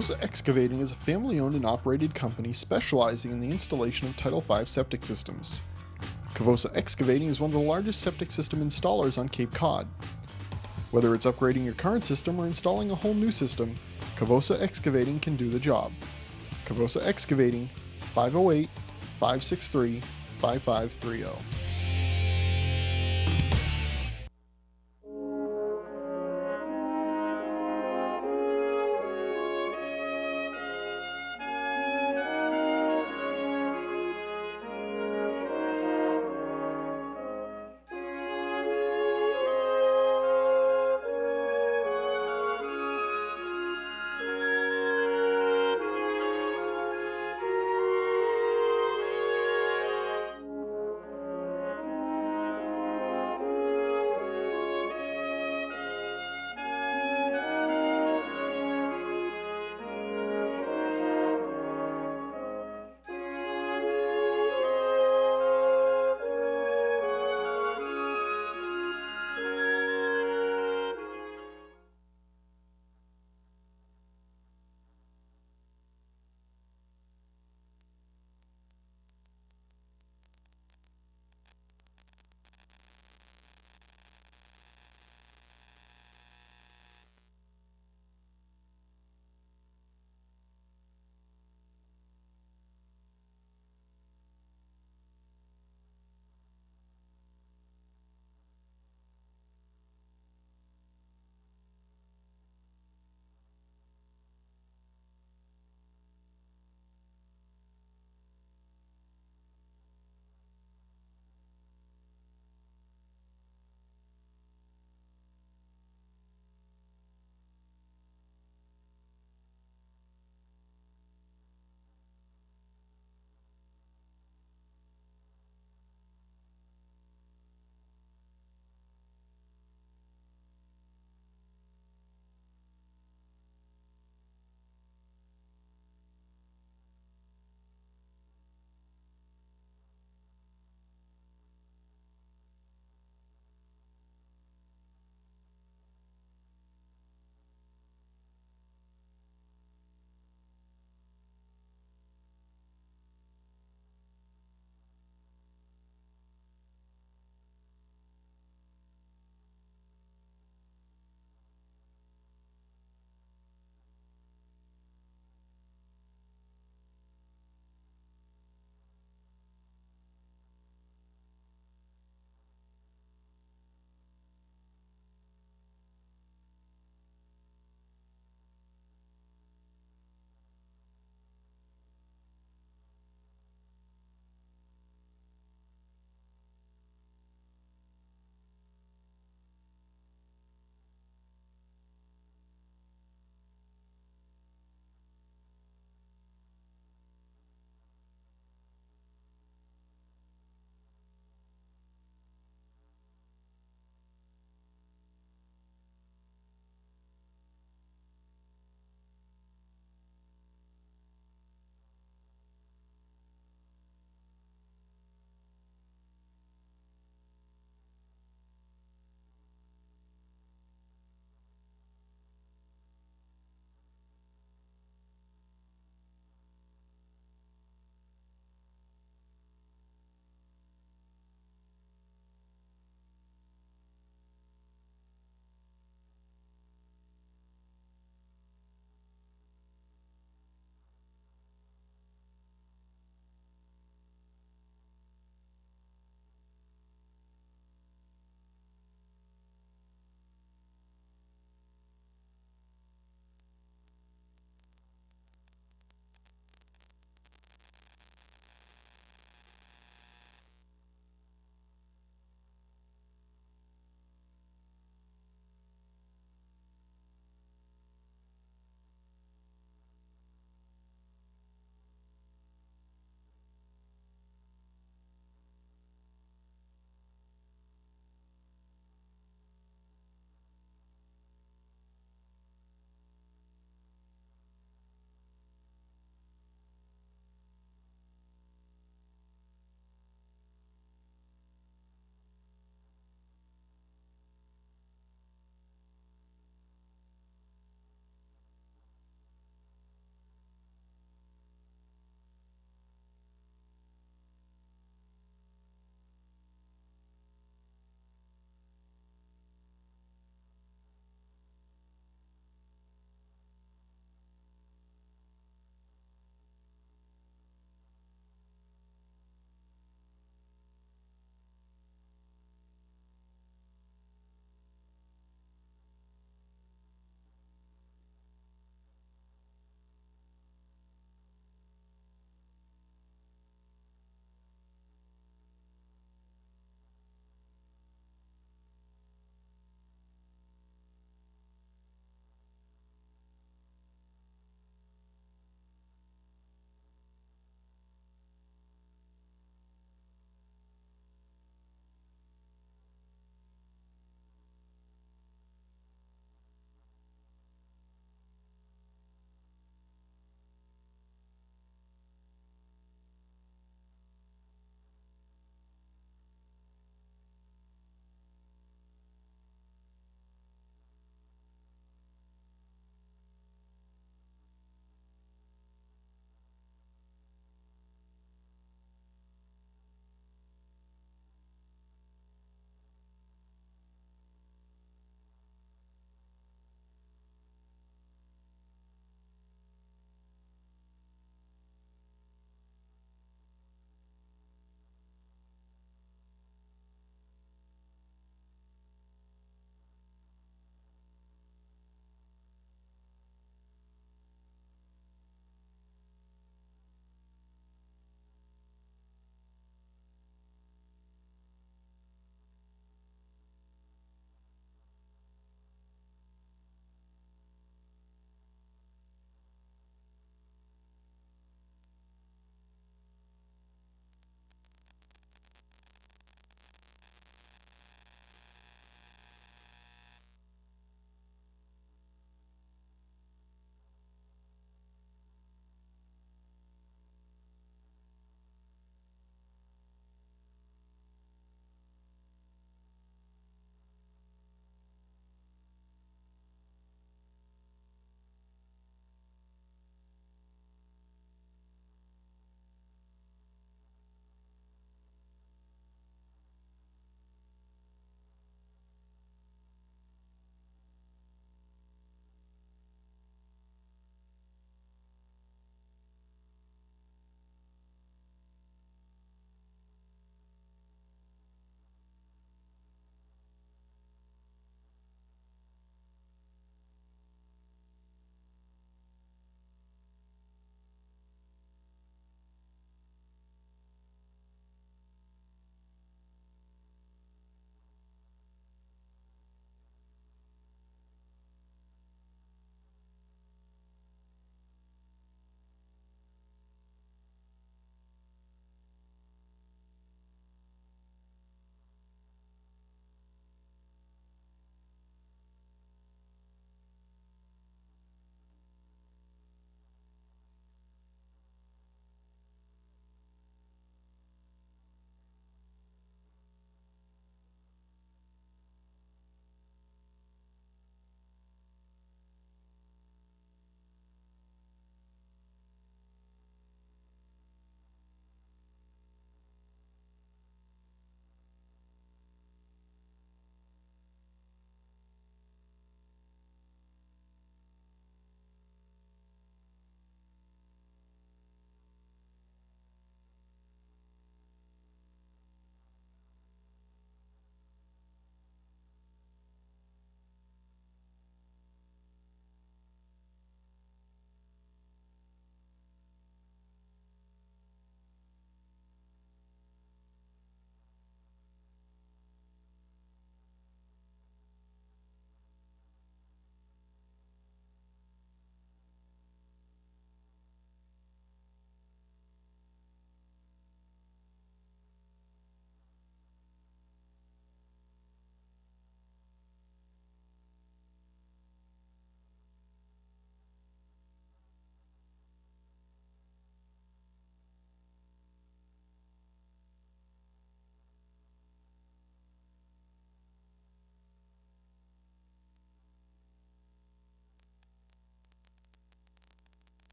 Cavosa Excavating is a family-owned and operated company specializing in the installation of Title V septic systems. Cavosa Excavating is one of the largest septic system installers on Cape Cod. Whether it's upgrading your current system or installing a whole new system, Cavosa Excavating can do the job. Cavosa Excavating, 508-563-5530.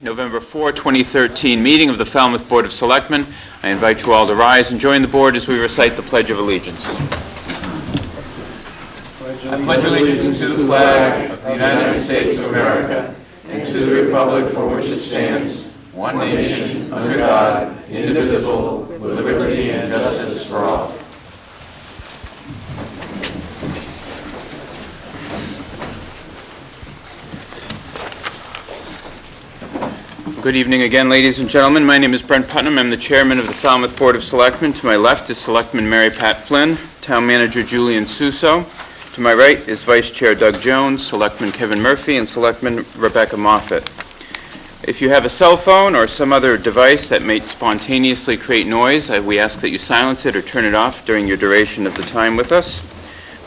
November 4, 2013 meeting of the Falmouth Board of Selectmen. I invite you all to rise and join the board as we recite the Pledge of Allegiance. I pledge allegiance to the flag of the United States of America and to the republic for which it stands, one nation, under God, indivisible, with liberty and justice for all. Good evening again, ladies and gentlemen. My name is Brent Putnam. I'm the chairman of the Falmouth Board of Selectmen. To my left is Selectman Mary Pat Flynn, Town Manager Julian Suso. To my right is Vice Chair Doug Jones, Selectman Kevin Murphy, and Selectman Rebecca Moffett. If you have a cell phone or some other device that may spontaneously create noise, we ask that you silence it or turn it off during your duration of the time with us.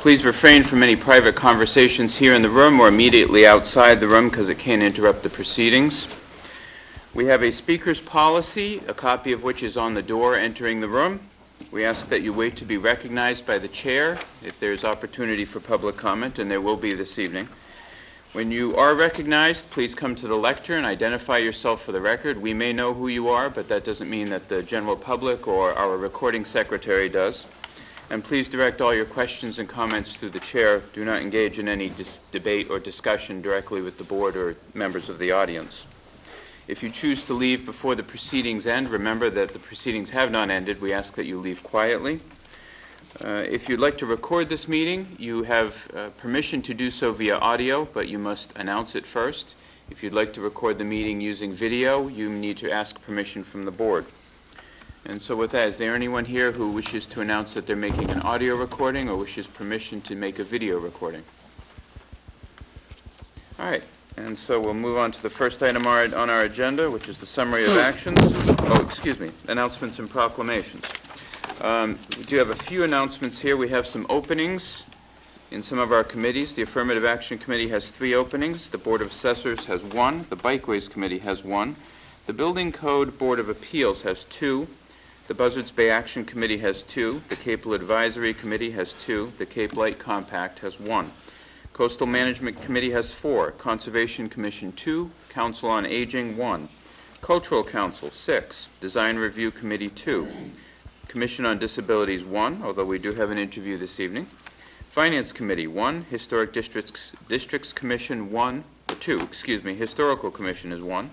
Please refrain from any private conversations here in the room or immediately outside the room because it can interrupt the proceedings. We have a speaker's policy, a copy of which is on the door entering the room. We ask that you wait to be recognized by the chair if there is opportunity for public comment, and there will be this evening. When you are recognized, please come to the lectern and identify yourself for the record. We may know who you are, but that doesn't mean that the general public or our recording secretary does. And please direct all your questions and comments through the chair. Do not engage in any debate or discussion directly with the board or members of the audience. If you choose to leave before the proceedings end, remember that the proceedings have not ended. We ask that you leave quietly. If you'd like to record this meeting, you have permission to do so via audio, but you must announce it first. If you'd like to record the meeting using video, you need to ask permission from the board. And so with that, is there anyone here who wishes to announce that they're making an audio recording or wishes permission to make a video recording? All right. And so we'll move on to the first item on our agenda, which is the summary of actions. Announcements and proclamations. We do have a few announcements here. We have some openings in some of our committees. The Affirmative Action Committee has 3 openings. The Board of Assessors has 1. The Bikeways Committee has 1. The Building Code Board of Appeals has 2. The Buzzards Bay Action Committee has 2. The Capel Advisory Committee has 2. The Cape Light Compact has 1. Coastal Management Committee has 4, Conservation Commission 2, Council on Aging 1, Cultural Council 6, Design Review Committee 2, Commission on Disabilities 1, although we do have an interview this evening, Finance Committee 1, Historic Districts Commission 2, Historical Commission is 1,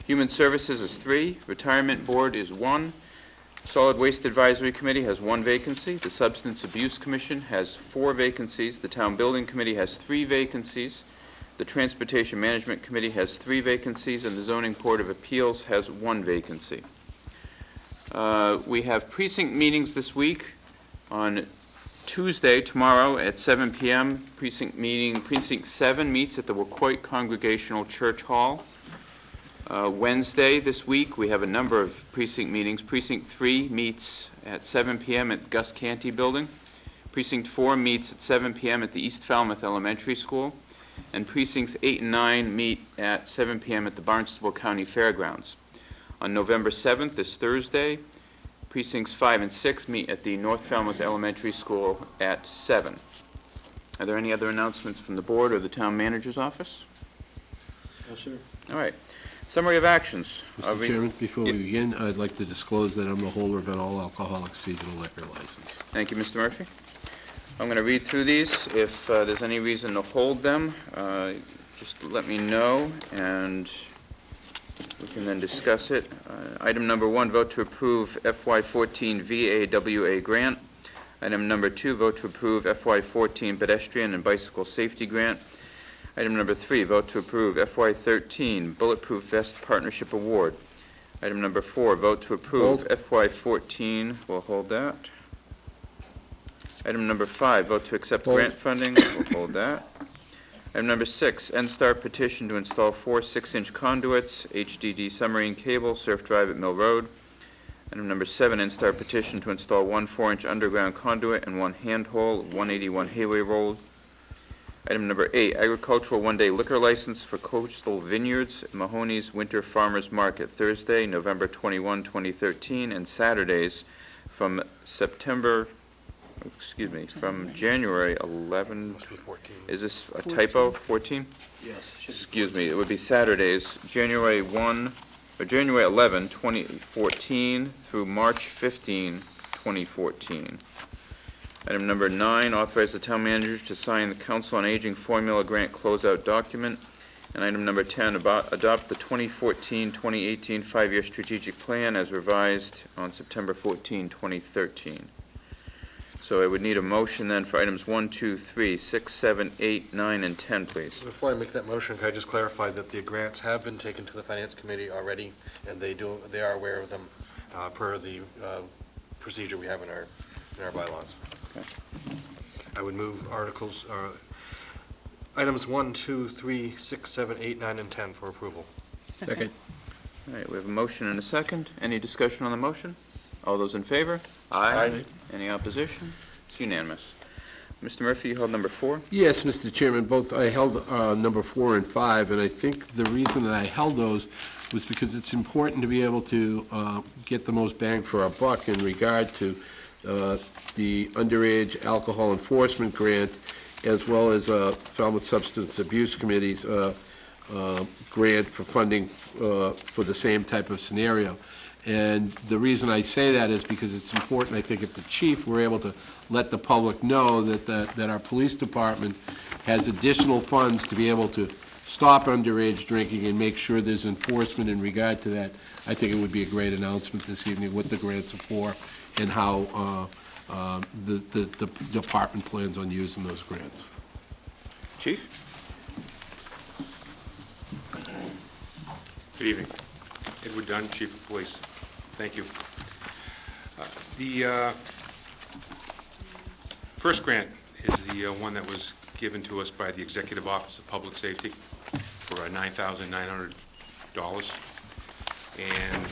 Human Services is 3, Retirement Board is 1, Solid Waste Advisory Committee has 1 vacancy. The Substance Abuse Commission has 4 vacancies. The Town Building Committee has 3 vacancies. The Transportation Management Committee has 3 vacancies, and the Zoning Board of Appeals has 1 vacancy. We have precinct meetings this week. On Tuesday, tomorrow at 7 p.m., Precinct 7 meets at the Wacoit Congregational Church Hall. Wednesday this week, we have a number of precinct meetings. Precinct 3 meets at 7 p.m. at Gus Canty Building. Precinct 4 meets at 7 p.m. at the East Falmouth Elementary School. And Precincts 8 and 9 meet at 7 p.m. at the Barnstable County Fairgrounds. On November 7th, this Thursday, Precincts 5 and 6 meet at the North Falmouth Elementary School at 7. Are there any other announcements from the board or the town manager's office? Yes, sir. All right. Summary of actions. Mr. Chairman, before we begin, I'd like to disclose that I'm the holder of an all-alcoholic seasonal liquor license. Thank you, Mr. Murphy. I'm going to read through these. If there's any reason to hold them, just let me know, and we can then discuss it. Item number 1, vote to approve FY14 VAWA grant. Item number 2, vote to approve FY14 pedestrian and bicycle safety grant. Item number 3, vote to approve FY13 Bulletproof Vest Partnership Award. Item number 4, vote to approve FY14, we'll hold that. Item number 5, vote to accept grant funding, we'll hold that. Item number 6, NSTAR petition to install 4 6-inch conduits, HDD submarine cable, Surf Drive at Mill Road. Item number 7, NSTAR petition to install 1 4-inch underground conduit and 1 handhole, 181 Hayway Road. Item number 8, agricultural one-day liquor license for Coastal Vineyards, Mahoney's Winter Farmers Market, Thursday, November 21, 2013, and Saturdays from September excuse me, from January 11. Must be 14. Is this a typo, 14? Yes. Excuse me, it would be Saturdays, January 1, or January 11, 2014 through March 15, 2014. Item number 9, authorize the town manager to sign the Council on Aging Formula Grant Closeout Document. And item number 10, adopt the 2014-2018 5-year strategic plan as revised on September 14, 2013. So I would need a motion then for items 1, 2, 3, 6, 7, 8, 9, and 10, please. Before I make that motion, can I just clarify that the grants have been taken to the Finance Committee already, and they are aware of them per the procedure we have in our bylaws. Okay. I would move items 1, 2, 3, 6, 7, 8, 9, and 10 for approval. Second. All right, we have a motion and a second. Any discussion on the motion? All those in favor? Aye. Any opposition? It's unanimous. Mr. Murphy, you held number 4? Yes, Mr. Chairman, both, I held number 4 and 5, and I think the reason that I held those was because it's important to be able to get the most bang for our buck in regard to the underage alcohol enforcement grant, as well as Falmouth Substance Abuse Committee's grant for funding for the same type of scenario. And the reason I say that is because it's important, I think, if the chief were able to let the public know that our police department has additional funds to be able to stop underage drinking and make sure there's enforcement in regard to that. I think it would be a great announcement this evening, what the grants are for and how the department plans on using those grants. Chief? Good evening. Edward Dunn, Chief of Police. Thank you. The first grant is the one that was given to us by the Executive Office of Public Safety for $9,900. And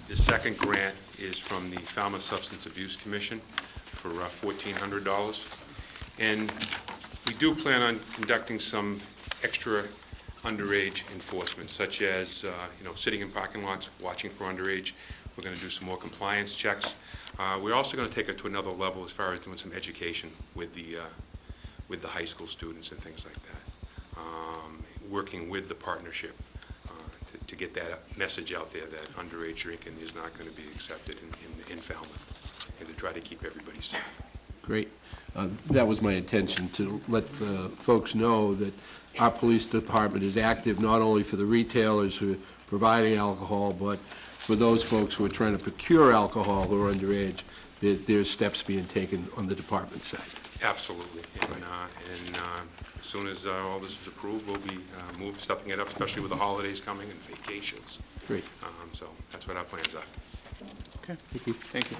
the second grant is from the Falmouth Substance Abuse Commission for $1,400. And we do plan on conducting some extra underage enforcement, such as, sitting in parking lots, watching for underage. We're going to do some more compliance checks. We're also going to take it to another level as far as doing some education with the high school students and things like that. Working with the partnership to get that message out there that underage drinking is not going to be accepted in Falmouth, and to try to keep everybody safe. Great. That was my intention, to let the folks know that our police department is active not only for the retailers who are providing alcohol, but for those folks who are trying to procure alcohol who are underage. There's steps being taken on the department side. Absolutely. And as soon as all this is approved, we'll be stepping it up, especially with the holidays coming and vacations. Great. So that's what our plans are. Okay. Thank you.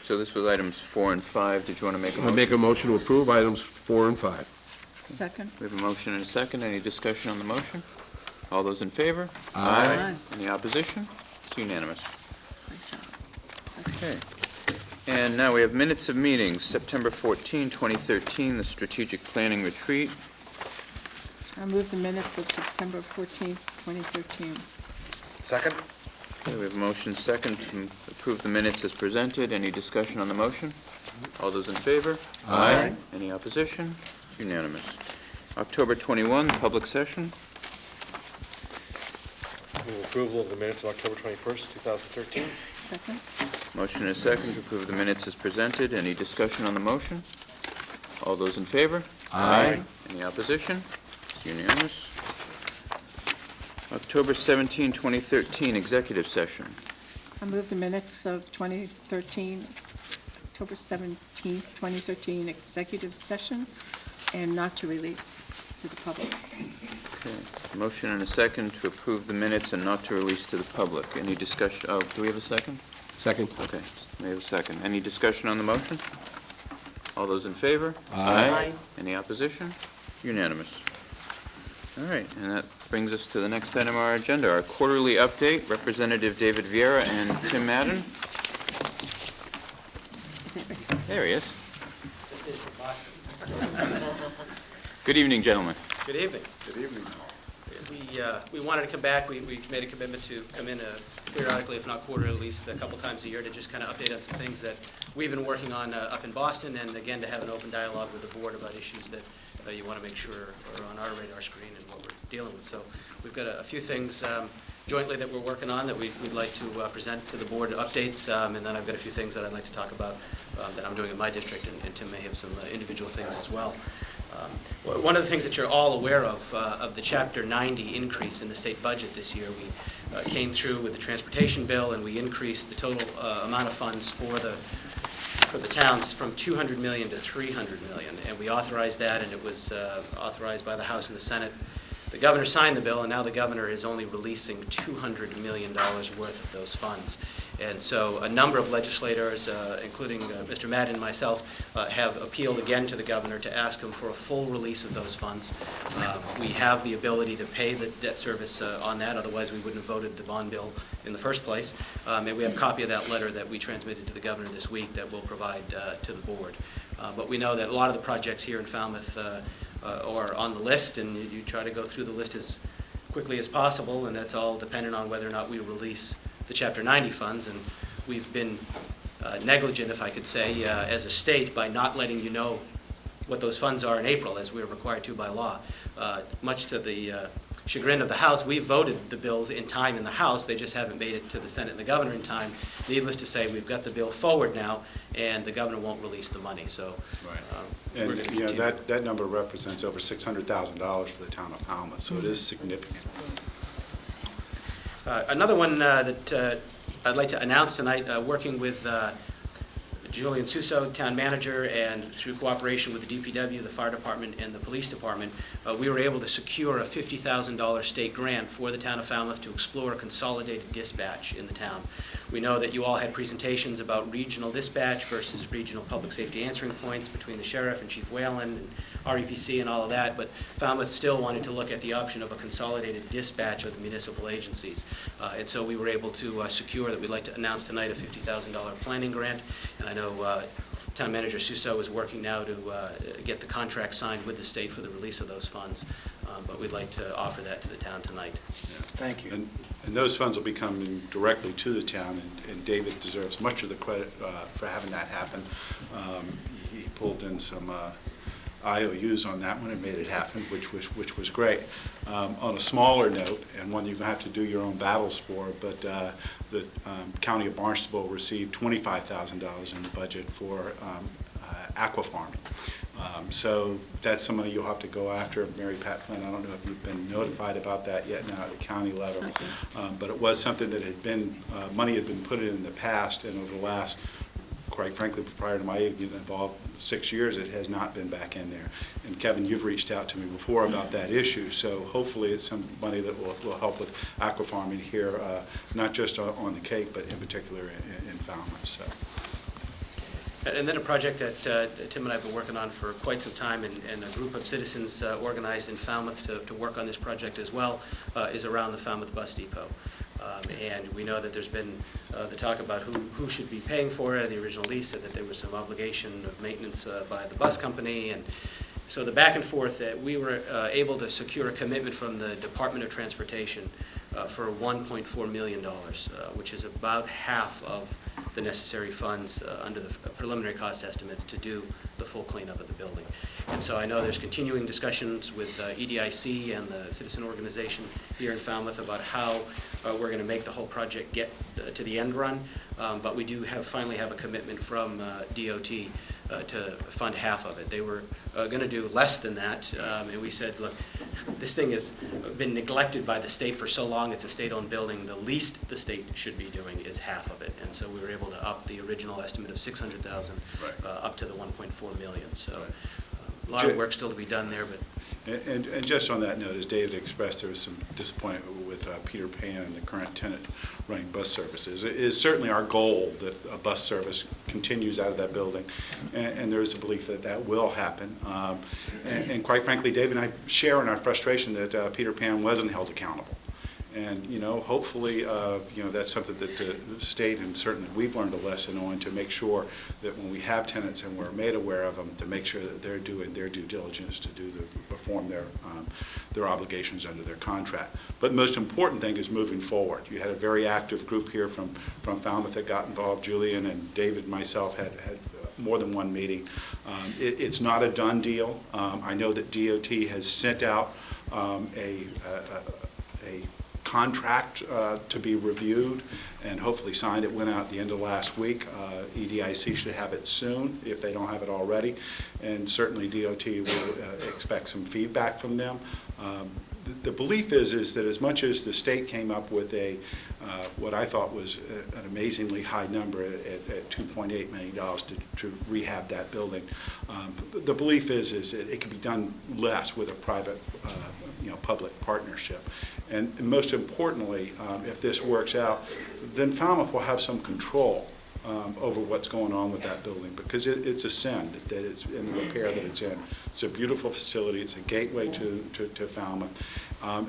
So this was items 4 and 5. Did you want to make a I'll motion? make a motion to approve items 4 and 5. Second. We have a motion and a second. Any discussion on the motion? All those in favor? Aye. Any opposition? It's unanimous. Okay. And now we have minutes of meetings, September 14, 2013, the Strategic Planning Retreat. I move the minutes of September 14th, 2013. Second? Okay, we have a motion second to approve the minutes as presented. Any discussion on the motion? All those in favor? Aye. Any opposition? Unanimous. October 21, public session. Move approval of the minutes of October 21st, 2013. Second. Motion is second to approve the minutes as presented. Any discussion on the motion? All those in favor? Aye. Any opposition? It's unanimous. October 17, 2013, executive session. I move the minutes of October 17th, 2013, executive session, and not to release to the public. Okay. Motion and a second to approve the minutes and not to release to the public. Any discussion? Oh, do we have a second? Second. Okay, we have a second. Any discussion on the motion? All those in favor? Aye. Any opposition? Unanimous. All right, and that brings us to the next item on our agenda, our quarterly update. Representative David Vieira and Tim Madden. There he is. Good evening, gentlemen. Good evening. Good evening. we wanted to come back. We made a commitment to come in periodically, if not quarterly, at least a couple times a year, to just kind of update on some things that we've been working on up in Boston, and again, to have an open dialogue with the board about issues that you want to make sure are on our radar screen and what we're dealing with. So we've got a few things jointly that we're working on that we'd like to present to the board, updates, and then I've got a few things that I'd like to talk about that I'm doing in my district, and Tim may have some individual things as well. One of the things that you're all aware of the Chapter 90 increase in the state budget this year, we came through with the transportation bill, and we increased the total amount of funds for the towns from $200 million to $300 million, and we authorized that, and it was authorized by the House and the Senate. The governor signed the bill, and now the governor is only releasing $200 million worth of those funds. And so a number of legislators, including Mr. Madden and myself, have appealed again to the governor to ask him for a full release of those funds. We have the ability to pay the debt service on that, otherwise we wouldn't have voted the bond bill in the first place. And we have a copy of that letter that we transmitted to the governor this week that we'll provide to the board. But we know that a lot of the projects here in Falmouth are on the list, and you try to go through the list as quickly as possible, and that's all dependent on whether or not we release the Chapter 90 funds. And we've been negligent, if I could say, as a state by not letting you know what those funds are in April, as we're required to by law. Much to the chagrin of the House, we voted the bills in time in the House. They just haven't made it to the Senate and the governor in time. Needless to say, we've got the bill forward now, and the governor won't release the money. So, and we're going to you know, continue. that number represents over $600,000 for the town of Falmouth, so it is significant. Another one that I'd like to announce tonight, working with Julian Suso, town manager, and through cooperation with the DPW, the fire department, and the police department, we were able to secure a $50,000 state grant for the town of Falmouth to explore a consolidated dispatch in the town. We know that you all had presentations about regional dispatch versus regional public safety answering points between the sheriff and Chief Whalen and REPC and all of that, but Falmouth still wanted to look at the option of a consolidated dispatch of the municipal agencies. And so we were able to secure that. We'd like to announce tonight a $50,000 planning grant, and I know Town Manager Suso is working now to get the contract signed with the state for the release of those funds, but we'd like to offer that to the town tonight. Thank you. And those funds will be coming directly to the town, and David deserves much of the credit for having that happen. He pulled in some IOUs on that one and made it happen, which was great. On a smaller note, and one you're going to have to do your own battles for, but the County of Barnstable received $25,000 in the budget for aqua farming. So that's some money you'll have to go after. Mary Pat Flynn, I don't know if you've been notified about that yet now at the county level, but it was something that had been, money had been put in the past, and over the last, quite frankly, prior to my getting involved, 6 years, it has not been back in there. And Kevin, you've reached out to me before about that issue, so hopefully it's some money that will help with aqua farming here, not just on the Cape, but in particular in Falmouth. So. And then a project that Tim and I have been working on for quite some time, and a group of citizens organized in Falmouth to work on this project as well, is around the Falmouth Bus Depot. And we know that there's been the talk about who should be paying for it. The original lease said that there was some obligation of maintenance by the bus company, and so the back and forth that we were able to secure a commitment from the Department of Transportation for $1.4 million, which is about half of the necessary funds under the preliminary cost estimates to do the full cleanup of the building. And so I know there's continuing discussions with EDIC and the citizen organization here in Falmouth about how we're going to make the whole project get to the end run, but we do finally have a commitment from DOT to fund half of it. They were going to do less than that, and we said, look, this thing has been neglected by the state for so long. It's a state-owned building. The least the state should be doing is half of it, and so we were able to up the original estimate of $600,000 up to the $1.4 million. So a lot of work still to be done there, but. And just on that note, as David expressed, there was some disappointment with Peter Pan and the current tenant running bus services. It is certainly our goal that a bus service continues out of that building, and there is a belief that that will happen. And quite frankly, David and I share in our frustration that Peter Pan wasn't held accountable. And, hopefully, that's something that the state, and certainly we've learned a lesson on, to make sure that when we have tenants and we're made aware of them, to make sure that they're doing their due diligence to perform their obligations under their contract. But the most important thing is moving forward. You had a very active group here from Falmouth that got involved. Julian and David and myself had more than one meeting. It's not a done deal. I know that DOT has sent out a contract to be reviewed and hopefully signed. It went out at the end of last week. EDIC should have it soon if they don't have it already, and certainly DOT will expect some feedback from them. The belief is that as much as the state came up with what I thought was an amazingly high number at $2.8 million to rehab that building, the belief is that it can be done less with a private, public partnership. And most importantly, if this works out, then Falmouth will have some control over what's going on with that building, because it's a sin that it's in the repair that it's in. It's a beautiful facility. It's a gateway to Falmouth.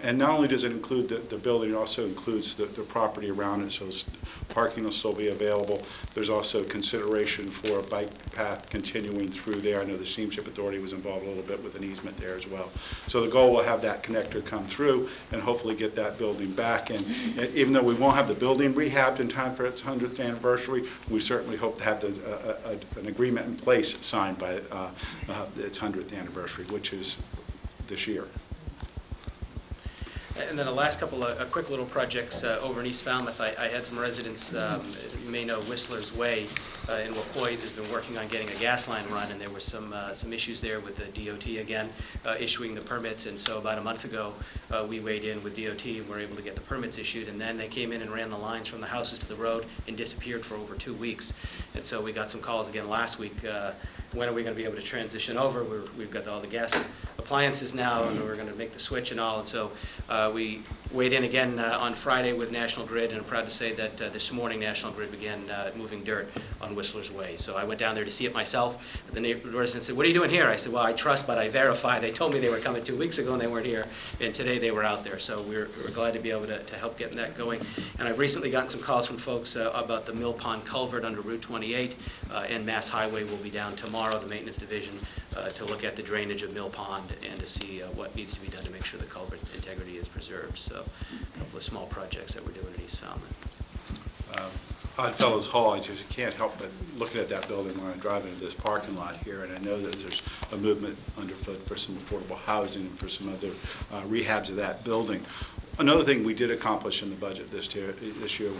And not only does it include the building, it also includes the property around it, so parking will still be available. There's also consideration for a bike path continuing through there. I know the Steamship Authority was involved a little bit with an easement there as well. So the goal will have that connector come through and hopefully get that building back. And even though we won't have the building rehabbed in time for its 100th anniversary, we certainly hope to have an agreement in place signed by its 100th anniversary, which is this year. And then the last couple of quick little projects over in East Falmouth. I had some residents, you may know Whistler's Way in Wacoit has been working on getting a gas line run, and there were some issues there with the DOT again issuing the permits. And so about a month ago, we weighed in with DOT and were able to get the permits issued. And then they came in and ran the lines from the houses to the road and disappeared for over 2 weeks. And so we got some calls again last week. When are we going to be able to transition over? We've got all the gas appliances now, and we're going to make the switch and all. And so we weighed in again on Friday with National Grid, and I'm proud to say that this morning National Grid began moving dirt on Whistler's Way. So I went down there to see it myself. The resident said, "What are you doing here?" I said, "Well, I trust, but I verify. They told me they were coming 2 weeks ago, and they weren't here, and today they were out there." So we're glad to be able to help getting that going. And I've recently gotten some calls from folks about the Mill Pond Culvert under Route 28, and Mass Highway will be down tomorrow, the maintenance division, to look at the drainage of Mill Pond and to see what needs to be done to make sure the culvert integrity is preserved. So a couple of small projects that we're doing in East Falmouth. Oddfellows Hall, I just can't help but looking at that building when I drive into this parking lot here, and I know that there's a movement underfoot for some affordable housing and for some other rehabs of that building. Another thing we did accomplish in the budget this year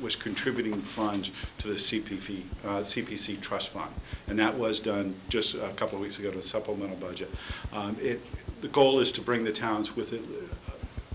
was contributing funds to the CPC Trust Fund, and that was done just a couple of weeks ago to the supplemental budget. The goal is to bring the towns with it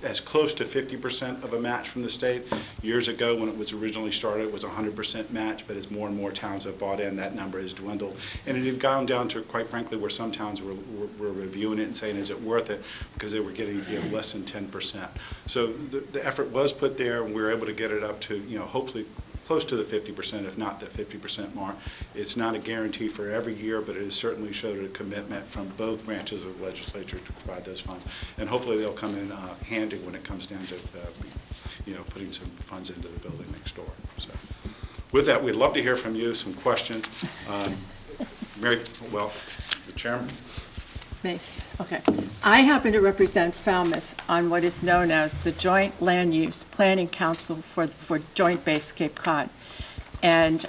as close to 50% of a match from the state. Years ago, when it was originally started, it was 100% match, but as more and more towns have bought in, that number has dwindled. And it had gone down to, quite frankly, where some towns were reviewing it and saying, is it worth it? Because they were getting less than 10%. So the effort was put there, and we were able to get it up to, hopefully close to the 50%, if not the 50% mark. It's not a guarantee for every year, but it has certainly showed a commitment from both branches of the legislature to provide those funds. And hopefully they'll come in handy when it comes down to, putting some funds into the building next door. So, with that, we'd love to hear from you, some questions. The chairman. Me. Okay. I happen to represent Falmouth on what is known as the Joint Land Use Planning Council for Joint Base Cape Cod. And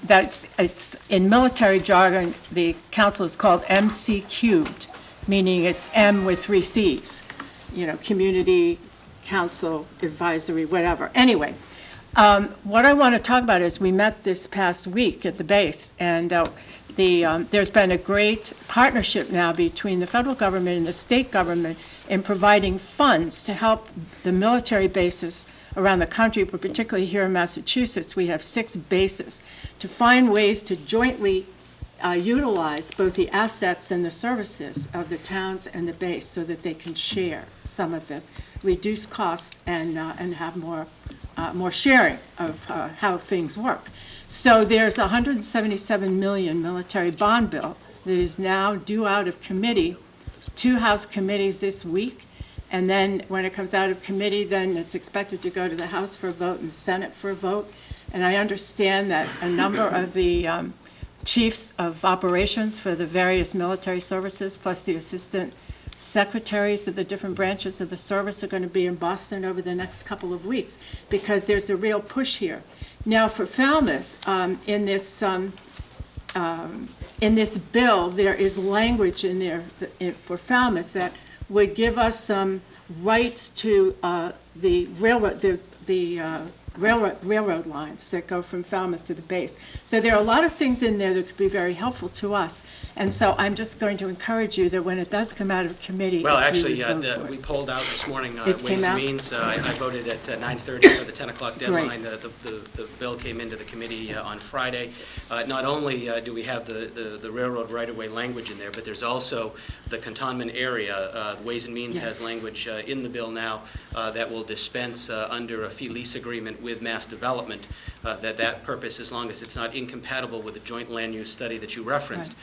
it's in military jargon, the council is called MC cubed, meaning it's M with 3 C's, community, council, advisory, whatever. Anyway, what I want to talk about is we met this past week at the base, and there's been a great partnership now between the federal government and the state government in providing funds to help the military bases around the country, but particularly here in Massachusetts. We have 6 bases to find ways to jointly utilize both the assets and the services of the towns and the base so that they can share some of this, reduce costs, and have more sharing of how things work. So there's a $177 million military bond bill that is now due out of committee, 2 House committees this week, And then when it comes out of committee, then it's expected to go to the House for a vote and the Senate for a vote. And I understand that a number of the chiefs of operations for the various military services, plus the assistant secretaries of the different branches of the service, are going to be in Boston over the next couple of weeks, because there's a real push here. Now, for Falmouth, in this bill, there is language in there for Falmouth that would give us some rights to the railroad lines that go from Falmouth to the base. So there are a lot of things in there that could be very helpful to us. And so I'm just going to encourage you that when it does come out of committee. Well, if you actually, would vote for we it. polled out this morning, It Ways came and out? Means. I voted at 9:30 for the 10 o'clock deadline. The bill came into the committee on Friday. Not only do we have the railroad right-of-way language in there, but there's also the cantonment area. Ways and Means has Yes. language in the bill now that will dispense under a fee lease agreement with Mass Development, that purpose, as long as it's not incompatible with the joint land use study that you referenced,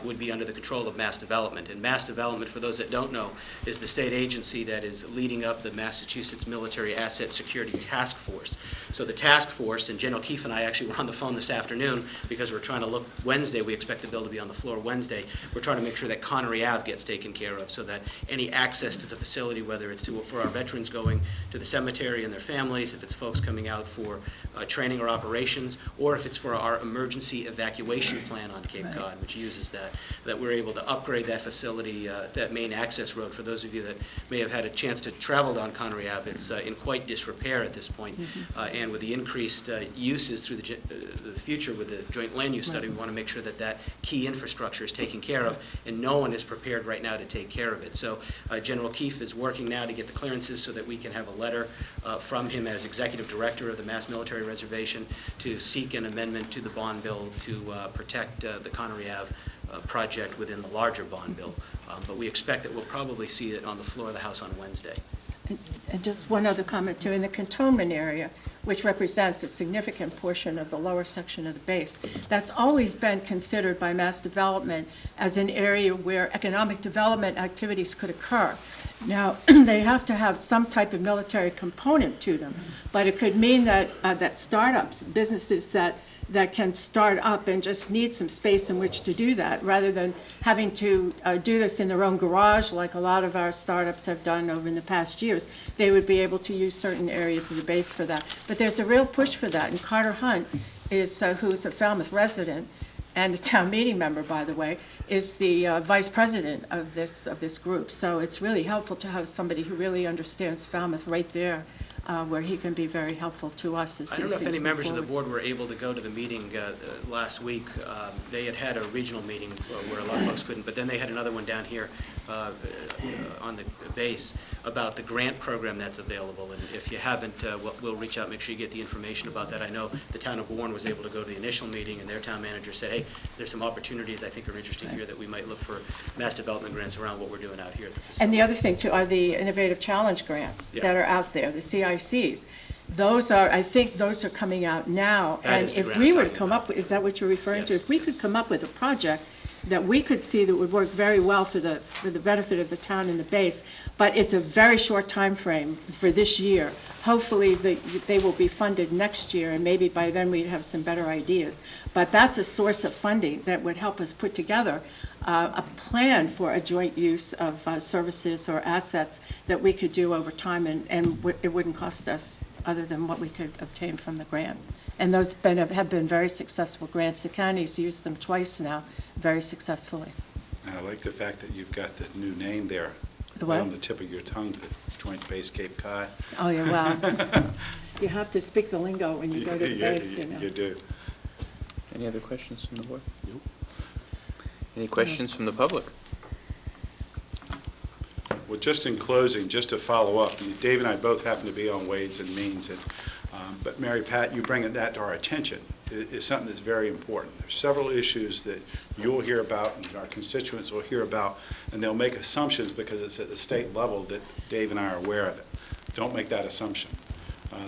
would be under the control of Mass Development. And Mass Development, for those that don't know, is the state agency that is leading up the Massachusetts Military Asset Security Task Force. So the task force, and General Keefe and I actually were on the phone this afternoon because we're trying to look Wednesday. We expect the bill to be on the floor Wednesday. We're trying to make sure that Connery Ave gets taken care of, so that any access to the facility, whether it's for our veterans going to the cemetery and their families, if it's folks coming out for training or operations, or if it's for our emergency evacuation plan on Cape Cod, which uses that we're able to upgrade that facility, that main access road. For those of you that may have had a chance to travel down Connery Ave, it's in quite disrepair at this point. And with the increased uses through the future with the joint land use study, we want to make sure that that key infrastructure is taken care of, and no one is prepared right now to take care of it. So General Keefe is working now to get the clearances so that we can have a letter from him as Executive Director of the Mass Military Reservation to seek an amendment to the bond bill to protect the Connery Ave project within the larger bond bill. But we expect that we'll probably see it on the floor of the House on Wednesday. And just one other comment too, in the cantonment area, which represents a significant portion of the lower section of the base, that's always been considered by Mass Development as an area where economic development activities could occur. Now, they have to have some type of military component to them, but it could mean that that startups, businesses that can start up and just need some space in which to do that, rather than having to do this in their own garage, like a lot of our startups have done over in the past years. They would be able to use certain areas of the base for that. But there's a real push for that, and Carter Hunt is, who's a Falmouth resident and a town meeting member, by the way, is the vice president of this group. So it's really helpful to have somebody who really understands Falmouth right there, where he can be very helpful to us as these I don't know if things any move members of the forward. board were able to go to the meeting last week. They had a regional meeting where a lot of folks couldn't, but then they had another one down here on the base about the grant program that's available. And if you haven't, we'll reach out, make sure you get the information about that. I know the town of Bourne was able to go to the initial meeting, and their town manager said, hey, there's some opportunities I think are interesting here that we might look for mass development grants around what we're doing out here at the facility. And the other thing too are the Innovative Challenge grants Yeah. that are out there, the CICs. Those are, I think those are coming out now. That is the And if grant we I'm were to talking come about. up with, is that what you're referring to? Yes. If we could come up with a project that we could see that would work very well for the benefit of the town and the base, but it's a very short time frame for this year. Hopefully, they will be funded next year, and maybe by then we'd have some better ideas. But that's a source of funding that would help us put together a plan for a joint use of services or assets that we could do over time, and it wouldn't cost us other than what we could obtain from the grant. And those have been very successful grants. The county's used them twice now, very successfully. And I like the fact that you've got the new name there. The what? On the tip of your tongue, the Joint Base Cape Cod. Oh, yeah, well, you have to speak the lingo when you go to the base, you know. You do. Any other questions from the board? Nope. Any questions from the public? Well, just in closing, just to follow up, Dave and I both happen to be on Ways and Means, but Mary Pat, you bringing that to our attention is something that's very important. There's several issues that you'll hear about and our constituents will hear about, and they'll make assumptions because it's at the state level that Dave and I are aware of it. Don't make that assumption.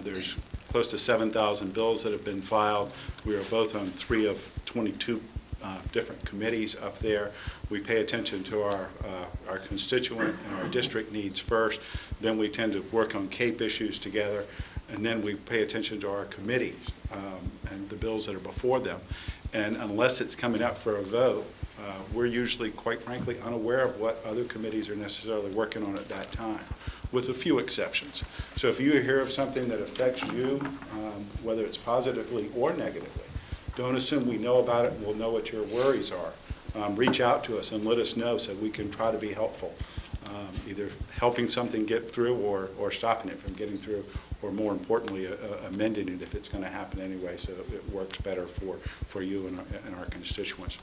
There's close to 7,000 bills that have been filed. We are both on 3 of 22 different committees up there. We pay attention to our constituent and our district needs first, then we tend to work on CAPE issues together, and then we pay attention to our committees and the bills that are before them. And unless it's coming up for a vote, we're usually, quite frankly, unaware of what other committees are necessarily working on at that time, with a few exceptions. So if you hear of something that affects you, whether it's positively or negatively, don't assume we know about it and we'll know what your worries are. Reach out to us and let us know so we can try to be helpful, either helping something get through or stopping it from getting through, or more importantly, amending it if it's going to happen anyway so it works better for you and our constituents.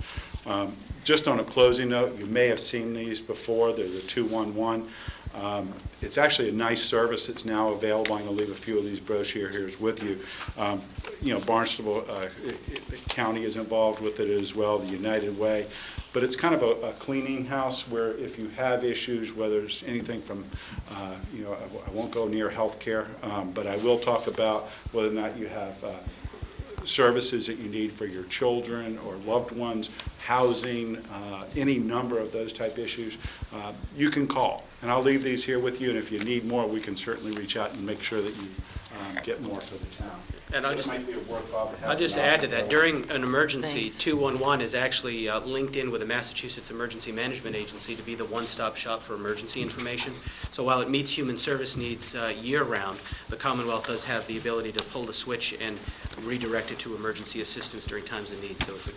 Just on a closing note, you may have seen these before. They're the 211. It's actually a nice service that's now available. I'm going to leave a few of these brochures with you. Barnstable County is involved with it as well, the United Way. But it's kind of a cleaning house where if you have issues, whether it's anything from, I won't go near health care, but I will talk about whether or not you have services that you need for your children or loved ones, housing, any number of those type issues, you can call. And I'll leave these here with you, and if you need more, we can certainly reach out and make sure that you get more for the town. And I'll just add to that, during an emergency, 211 is actually linked in with the Massachusetts Emergency Management Agency to be the one-stop shop for emergency information. So while it meets human service needs year-round, the Commonwealth does have the ability to pull the switch and redirect it to emergency assistance during times of need. So it's a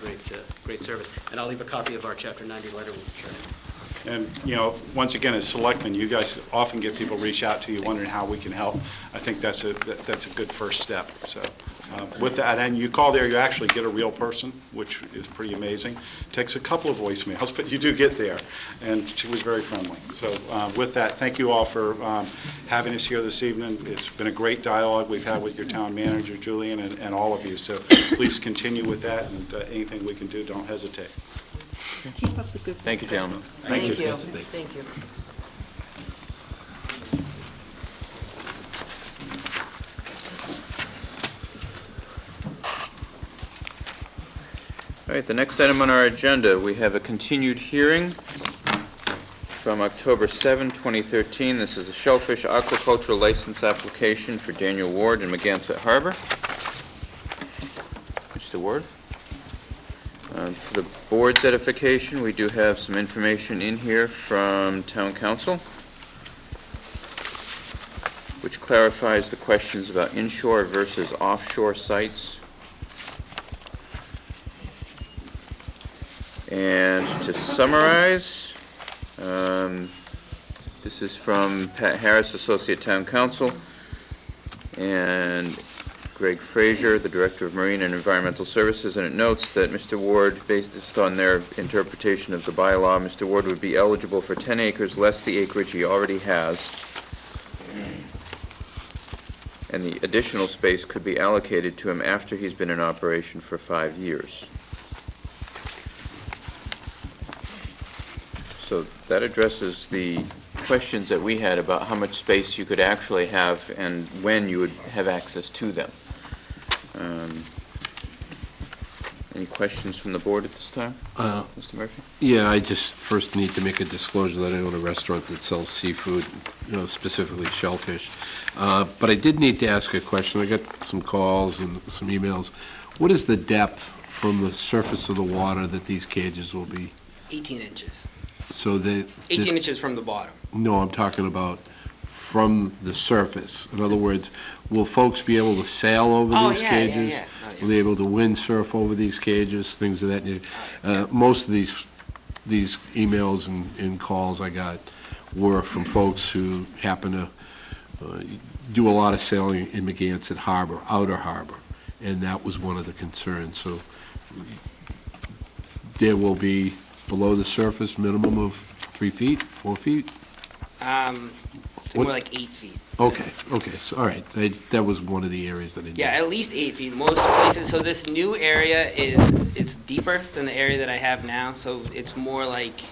great service. And I'll leave a copy of our Chapter 90 letter with you. And, once again, as selectmen, you guys often get people reach out to you wondering how we can help. I think that's a good first step. So with that, and you call there, you actually get a real person, which is pretty amazing. Takes a couple of voicemails, but you do get there. And she was very friendly. So with that, thank you all for having us here this evening. It's been a great dialogue we've had with your town manager, Julian, and all of you. So please continue with that, and anything we can do, don't hesitate. Keep up the good work. Thank you, gentlemen. Thank you. Thank you. All right, the next item on our agenda, we have a continued hearing from October 7, 2013. This is a shellfish aquaculture license application for Daniel Ward in Megansett Harbor. Mr. Ward? For the board's edification, we do have some information in here from Town Council, which clarifies the questions about inshore versus offshore sites. And to summarize, this is from Pat Harris, Associate Town Council, and Greg Frazier, the Director of Marine and Environmental Services, and it notes that Mr. Ward, based on their interpretation of the bylaw, Mr. Ward would be eligible for 10 acres less the acreage he already has, and the additional space could be allocated to him after he's been in operation for 5 years. So that addresses the questions that we had about how much space you could actually have and when you would have access to them. Any questions from the board at this time? Mr. Murphy? Yeah, I just first need to make a disclosure that I own a restaurant that sells seafood, specifically shellfish. But I did need to ask a question. I got some calls and some emails. What is the depth from the surface of the water that these cages will be? 18 inches. So 18 inches from the bottom. No, I'm talking about from the surface. In other words, will folks be able to sail over these cages? Yeah. Will they be able to windsurf over these cages, things of that nature? Most of these emails and calls I got were from folks who happen to do a lot of sailing in Megansett Harbor, outer harbor, and that was one of the concerns. So there will be below the surface minimum of 3 feet, 4 feet? More like 8 feet. Okay, so, all right, that was one of the areas that I did. Yeah, at least 8 feet. Most places, so this new area it's deeper than the area that I have now, so it's more like,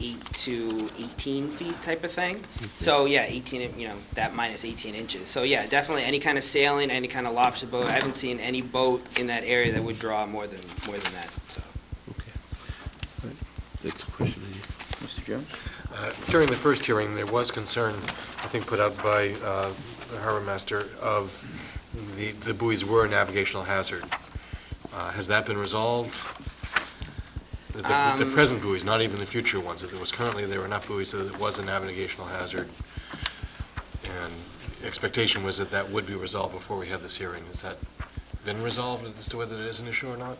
8 to 18 feet type of thing. So, yeah, 18, that minus 18 inches. So, yeah, definitely any kind of sailing, any kind of lobster boat. I haven't seen any boat in that area that would draw more than that, so. Okay. That's a question. Mr. Jones? During the first hearing, there was concern, I think, put out by the harbor master of the buoys were a navigational hazard. Has that been resolved? The present buoys, not even the future ones. That there were enough buoys so that it was a navigational hazard. And the expectation was that that would be resolved before we had this hearing. Has that been resolved as to whether it is an issue or not?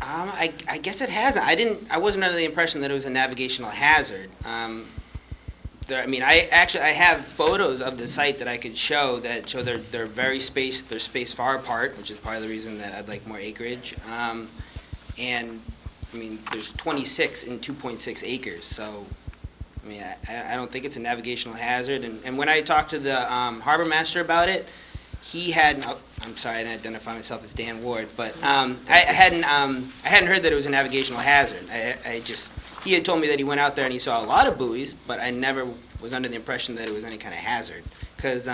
I guess it hasn't. I wasn't under the impression that it was a navigational hazard. I have photos of the site that I could show that show they're very spaced. They're spaced far apart, which is part of the reason that I'd like more acreage. There's 26 in 2.6 acres, so I don't think it's a navigational hazard. And when I talked to the harbor master about it, he had. I'm sorry, I didn't identify myself as Dan Ward, but I hadn't heard that it was a navigational hazard. He had told me that he went out there and he saw a lot of buoys, but I never was under the impression that it was any kind of hazard. Because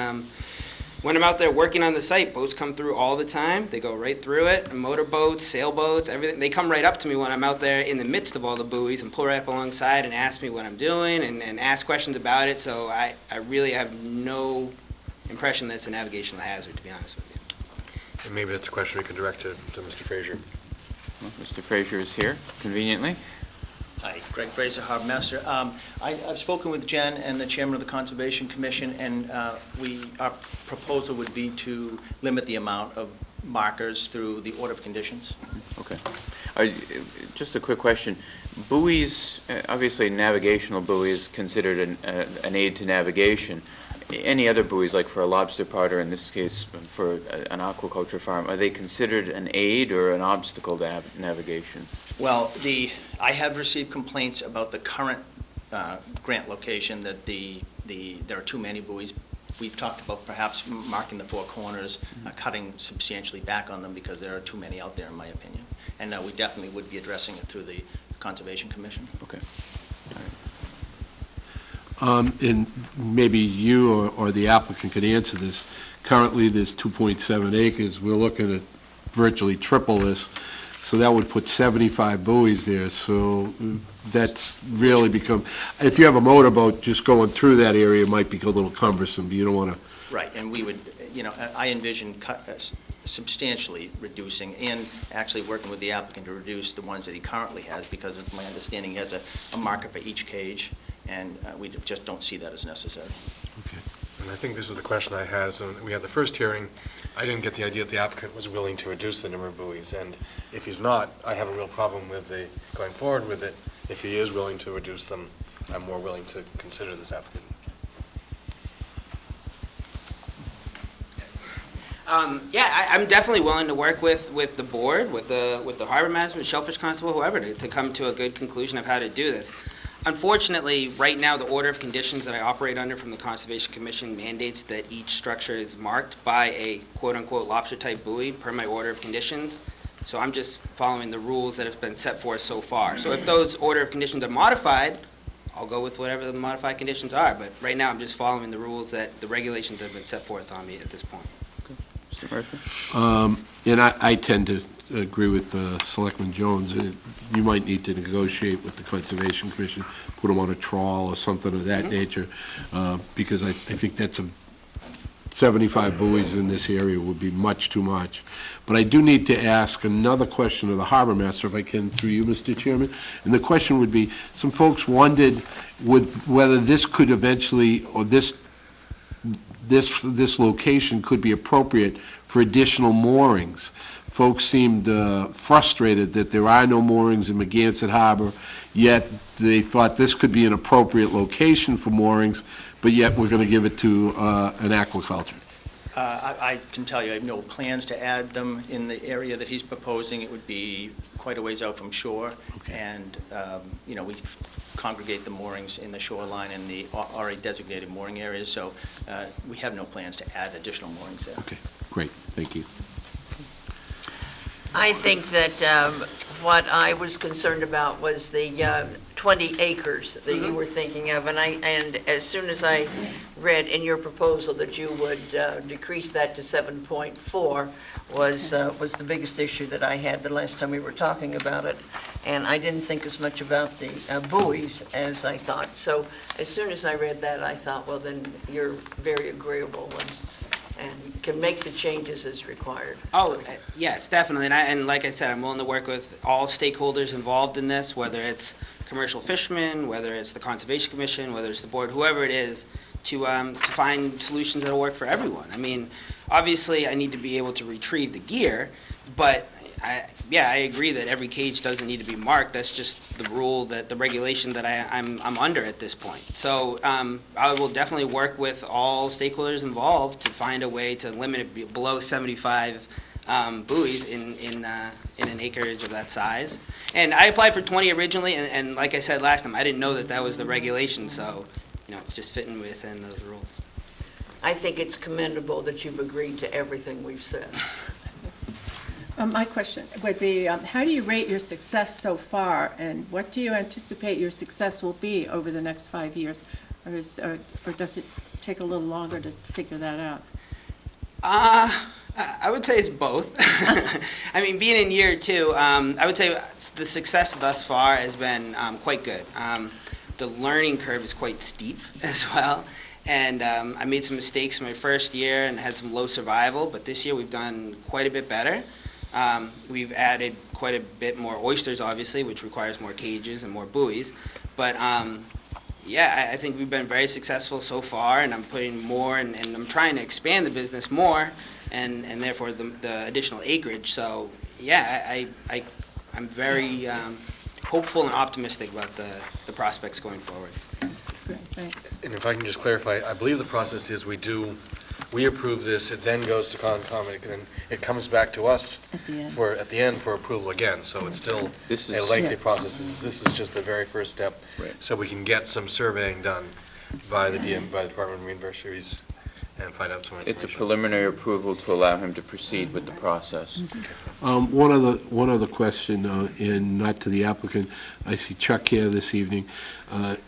when I'm out there working on the site, boats come through all the time. They go right through it. Motorboats, sailboats, everything. They come right up to me when I'm out there in the midst of all the buoys and pull right up alongside and ask me what I'm doing and ask questions about it. So I really have no impression that it's a navigational hazard, to be honest with you. And maybe that's a question we can direct to Mr. Frazier. Well, Mr. Frazier is here, conveniently. Hi, Greg Fraser, Harbor Master. I've spoken with Jen and the Chairman of the Conservation Commission, and our proposal would be to limit the amount of markers through the order of conditions. Okay. Just a quick question. Buoys, obviously navigational buoys considered an aid to navigation. Any other buoys, like for a lobster pot or in this case for an aquaculture farm, are they considered an aid or an obstacle to navigation? Well, I have received complaints about the current grant location that there are too many buoys. We've talked about perhaps marking the four corners, cutting substantially back on them because there are too many out there, in my opinion. And we definitely would be addressing it through the Conservation Commission. Okay. All right. And maybe you or the applicant could answer this. Currently, there's 2.7 acres. We're looking at virtually triple this. So that would put 75 buoys there. So that's really become, if you have a motorboat just going through that area, it might be a little cumbersome, but you don't want to. Right, and we would, I envision substantially reducing and actually working with the applicant to reduce the ones that he currently has, because of my understanding he has a marker for each cage, and we just don't see that as necessary. Okay. And I think this is the question I had. So we had the first hearing. I didn't get the idea that the applicant was willing to reduce the number of buoys, and if he's not, I have a real problem with going forward with it. If he is willing to reduce them, I'm more willing to consider this applicant. I'm definitely willing to work with the board, with the harbor master, the shellfish constable, whoever, to come to a good conclusion of how to do this. Unfortunately, right now, the order of conditions that I operate under from the Conservation Commission mandates that each structure is marked by a quote-unquote lobster-type buoy per my order of conditions. So I'm just following the rules that have been set forth so far. So if those order of conditions are modified, I'll go with whatever the modified conditions are. But right now, I'm just following the rules that the regulations have been set forth on me at this point. Mr. Murphy? And I tend to agree with Selectman Jones. You might need to negotiate with the Conservation Commission, put them on a trawl or something of that nature, because I think that's 75 buoys in this area would be much too much. But I do need to ask another question of the harbor master, if I can, through you, Mr. Chairman. And the question would be, some folks wondered whether this could eventually, or this location could be appropriate for additional moorings. Folks seemed frustrated that there are no moorings in Megansett Harbor, yet they thought this could be an appropriate location for moorings, but yet we're going to give it to an aquaculture. I can tell you, I have no plans to add them in the area that he's proposing. It would be quite a ways out from shore, Okay. and we congregate the moorings in the shoreline and the already designated mooring areas, so we have no plans to add additional moorings there. Okay, great, thank you. I think that what I was concerned about was the 20 acres that you were thinking of, and as soon as I read in your proposal that you would decrease that to 7.4 was the biggest issue that I had the last time we were talking about it, and I didn't think as much about the buoys as I thought. So as soon as I read that, I thought, well, then you're very agreeable and can make the changes as required. Oh, yes, definitely. And like I said, I'm willing to work with all stakeholders involved in this, whether it's commercial fishermen, whether it's the Conservation Commission, whether it's the board, whoever it is, to find solutions that'll work for everyone. I mean, obviously, I need to be able to retrieve the gear, but I agree that every cage doesn't need to be marked. That's just the rule, that the regulation that I'm under at this point. So I will definitely work with all stakeholders involved to find a way to limit it below 75 buoys in an acreage of that size. And I applied for 20 originally, and like I said last time, I didn't know that was the regulation, so it's just fitting within those rules. I think it's commendable that you've agreed to everything we've said. My question would be, how do you rate your success so far, and what do you anticipate your success will be over the next 5 years? Or does it take a little longer to figure that out? I would say it's both. I mean, being in year 2, I would say the success thus far has been quite good. The learning curve is quite steep as well. And I made some mistakes in my first year and had some low survival, but this year we've done quite a bit better. We've added quite a bit more oysters, obviously, which requires more cages and more buoys. But yeah, I think we've been very successful so far, and I'm putting more, and I'm trying to expand the business more, and therefore the additional acreage. So yeah, I'm very hopeful and optimistic about the prospects going forward. Great, thanks. And if I can just clarify, I believe the process is we approve this, it then goes to Concom, and then it comes back to us at the end for approval again. So it's still a lengthy process. This is just the very first step. Right. So we can get some surveying done by the Department of Marine Fisheries and find out some information. It's a preliminary approval to allow him to proceed with the process. One other question, and not to the applicant. I see Chuck here this evening.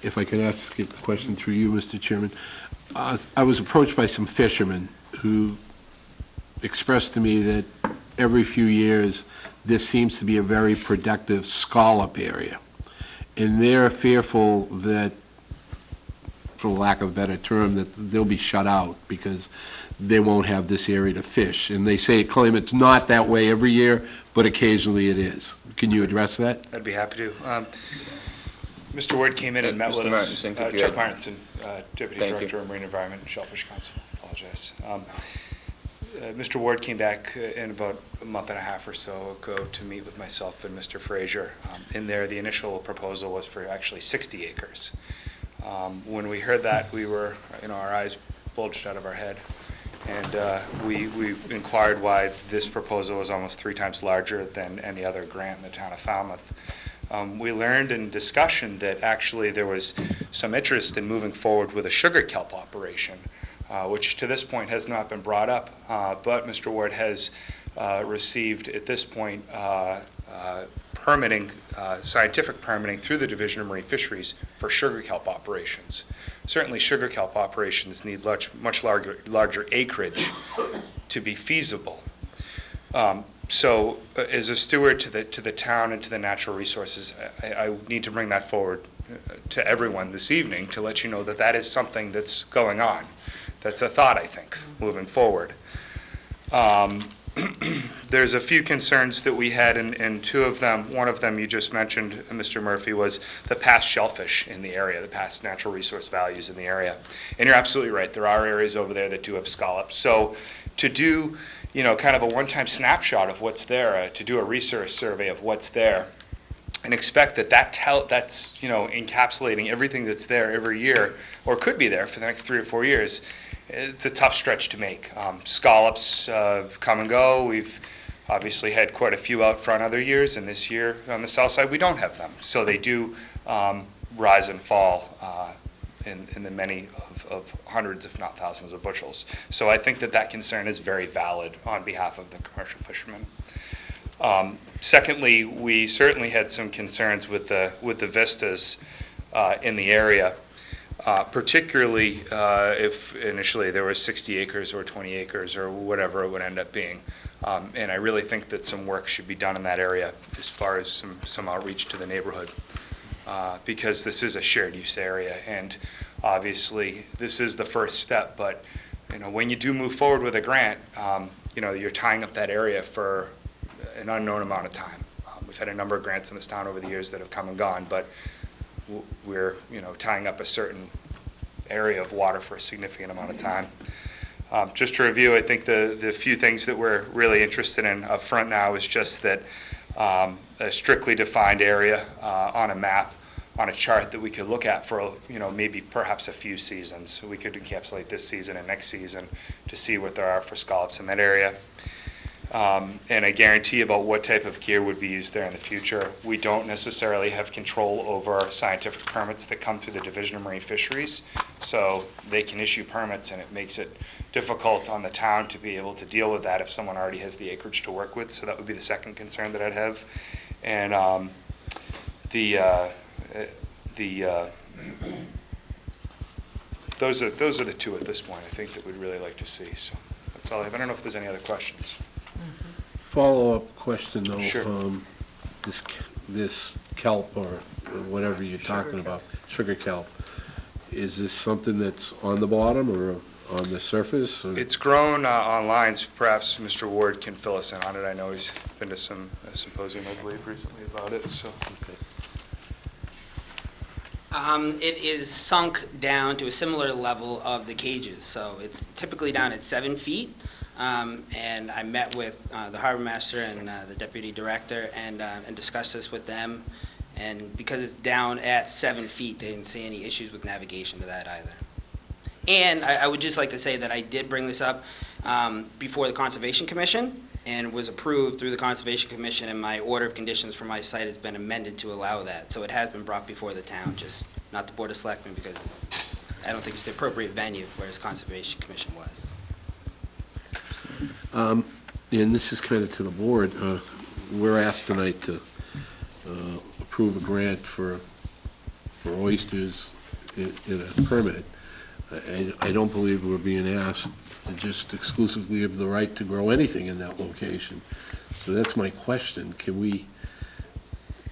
If I could ask the question through you, Mr. Chairman. I was approached by some fishermen who expressed to me that every few years this seems to be a very productive scallop area. And they're fearful that, for lack of a better term, that they'll be shut out because they won't have this area to fish. And they claim it's not that way every year, but occasionally it is. Can you address that? I'd be happy to. Mr. Ward came in and met with us. Chuck Martinson, Deputy Director of Marine Environment and Shellfish Council. Apologize. Mr. Ward came back in about a month and a half or so ago to meet with myself and Mr. Frazier. In there, the initial proposal was for actually 60 acres. When we heard that, we were, our eyes bulged out of our head. And we inquired why this proposal was almost 3 times larger than any other grant in the town of Falmouth. We learned in discussion that actually there was some interest in moving forward with a sugar kelp operation, which to this point has not been brought up, but Mr. Ward has received at this point permitting, scientific permitting through the Division of Marine Fisheries for sugar kelp operations. Certainly sugar kelp operations need much larger acreage to be feasible. So as a steward to the town and to the natural resources, I need to bring that forward to everyone this evening to let you know that that is something that's going on. That's a thought, I think, moving forward. There's a few concerns that we had, and 2 of them, one of them you just mentioned, Mr. Murphy, was the past shellfish in the area, the past natural resource values in the area. And you're absolutely right, there are areas over there that do have scallops. So to do kind of a one-time snapshot of what's there, to do a resource survey of what's there, and expect that's encapsulating everything that's there every year, or could be there for the next 3 or 4 years, it's a tough stretch to make. Scallops come and go. We've obviously had quite a few out front other years, and this year on the south side we don't have them. So they do rise and fall in the many of hundreds, if not thousands, of bushels. So I think that concern is very valid on behalf of the commercial fishermen. Secondly, we certainly had some concerns with the vistas in the area, particularly if initially there was 60 acres or 20 acres or whatever it would end up being. And I really think that some work should be done in that area as far as some outreach to the neighborhood, because this is a shared use area, and obviously this is the first step. But when you do move forward with a grant, you're tying up that area for an unknown amount of time. We've had a number of grants in this town over the years that have come and gone, but we're tying up a certain area of water for a significant amount of time. Just to review, I think the few things that we're really interested in up front now is just that a strictly defined area on a map, on a chart that we could look at for maybe perhaps a few seasons. We could encapsulate this season and next season to see what there are for scallops in that area. And a guarantee about what type of gear would be used there in the future. We don't necessarily have control over scientific permits that come through the Division of Marine Fisheries, so they can issue permits, and it makes it difficult on the town to be able to deal with that if someone already has the acreage to work with. So that would be the second concern that I'd have. And those are the two at this point, I think, that we'd really like to see. So that's all I have. I don't know if there's any other questions. Follow-up question, though. Sure. This kelp, or whatever you're talking about, sugar kelp, is this something that's on the bottom or on the surface? Or? It's grown on lines. Perhaps Mr. Ward can fill us in on it. I know he's been to some symposium, I believe, recently about it. So. Okay. It is sunk down to a similar level of the cages, so it's typically down at 7 feet. And I met with the harbor master and the deputy director and discussed this with them. And because it's down at 7 feet, they didn't see any issues with navigation to that either. And I would just like to say that I did bring this up before the Conservation Commission, and was approved through the Conservation Commission, and my order of conditions for my site has been amended to allow that. So it has been brought before the town, just not the Board of Selectmen, because I don't think it's the appropriate venue, whereas Conservation Commission was. And this is kind of to the board. We're asked tonight to approve a grant for oysters in a permit. I don't believe we're being asked to just exclusively have the right to grow anything in that location. So that's my question. Can we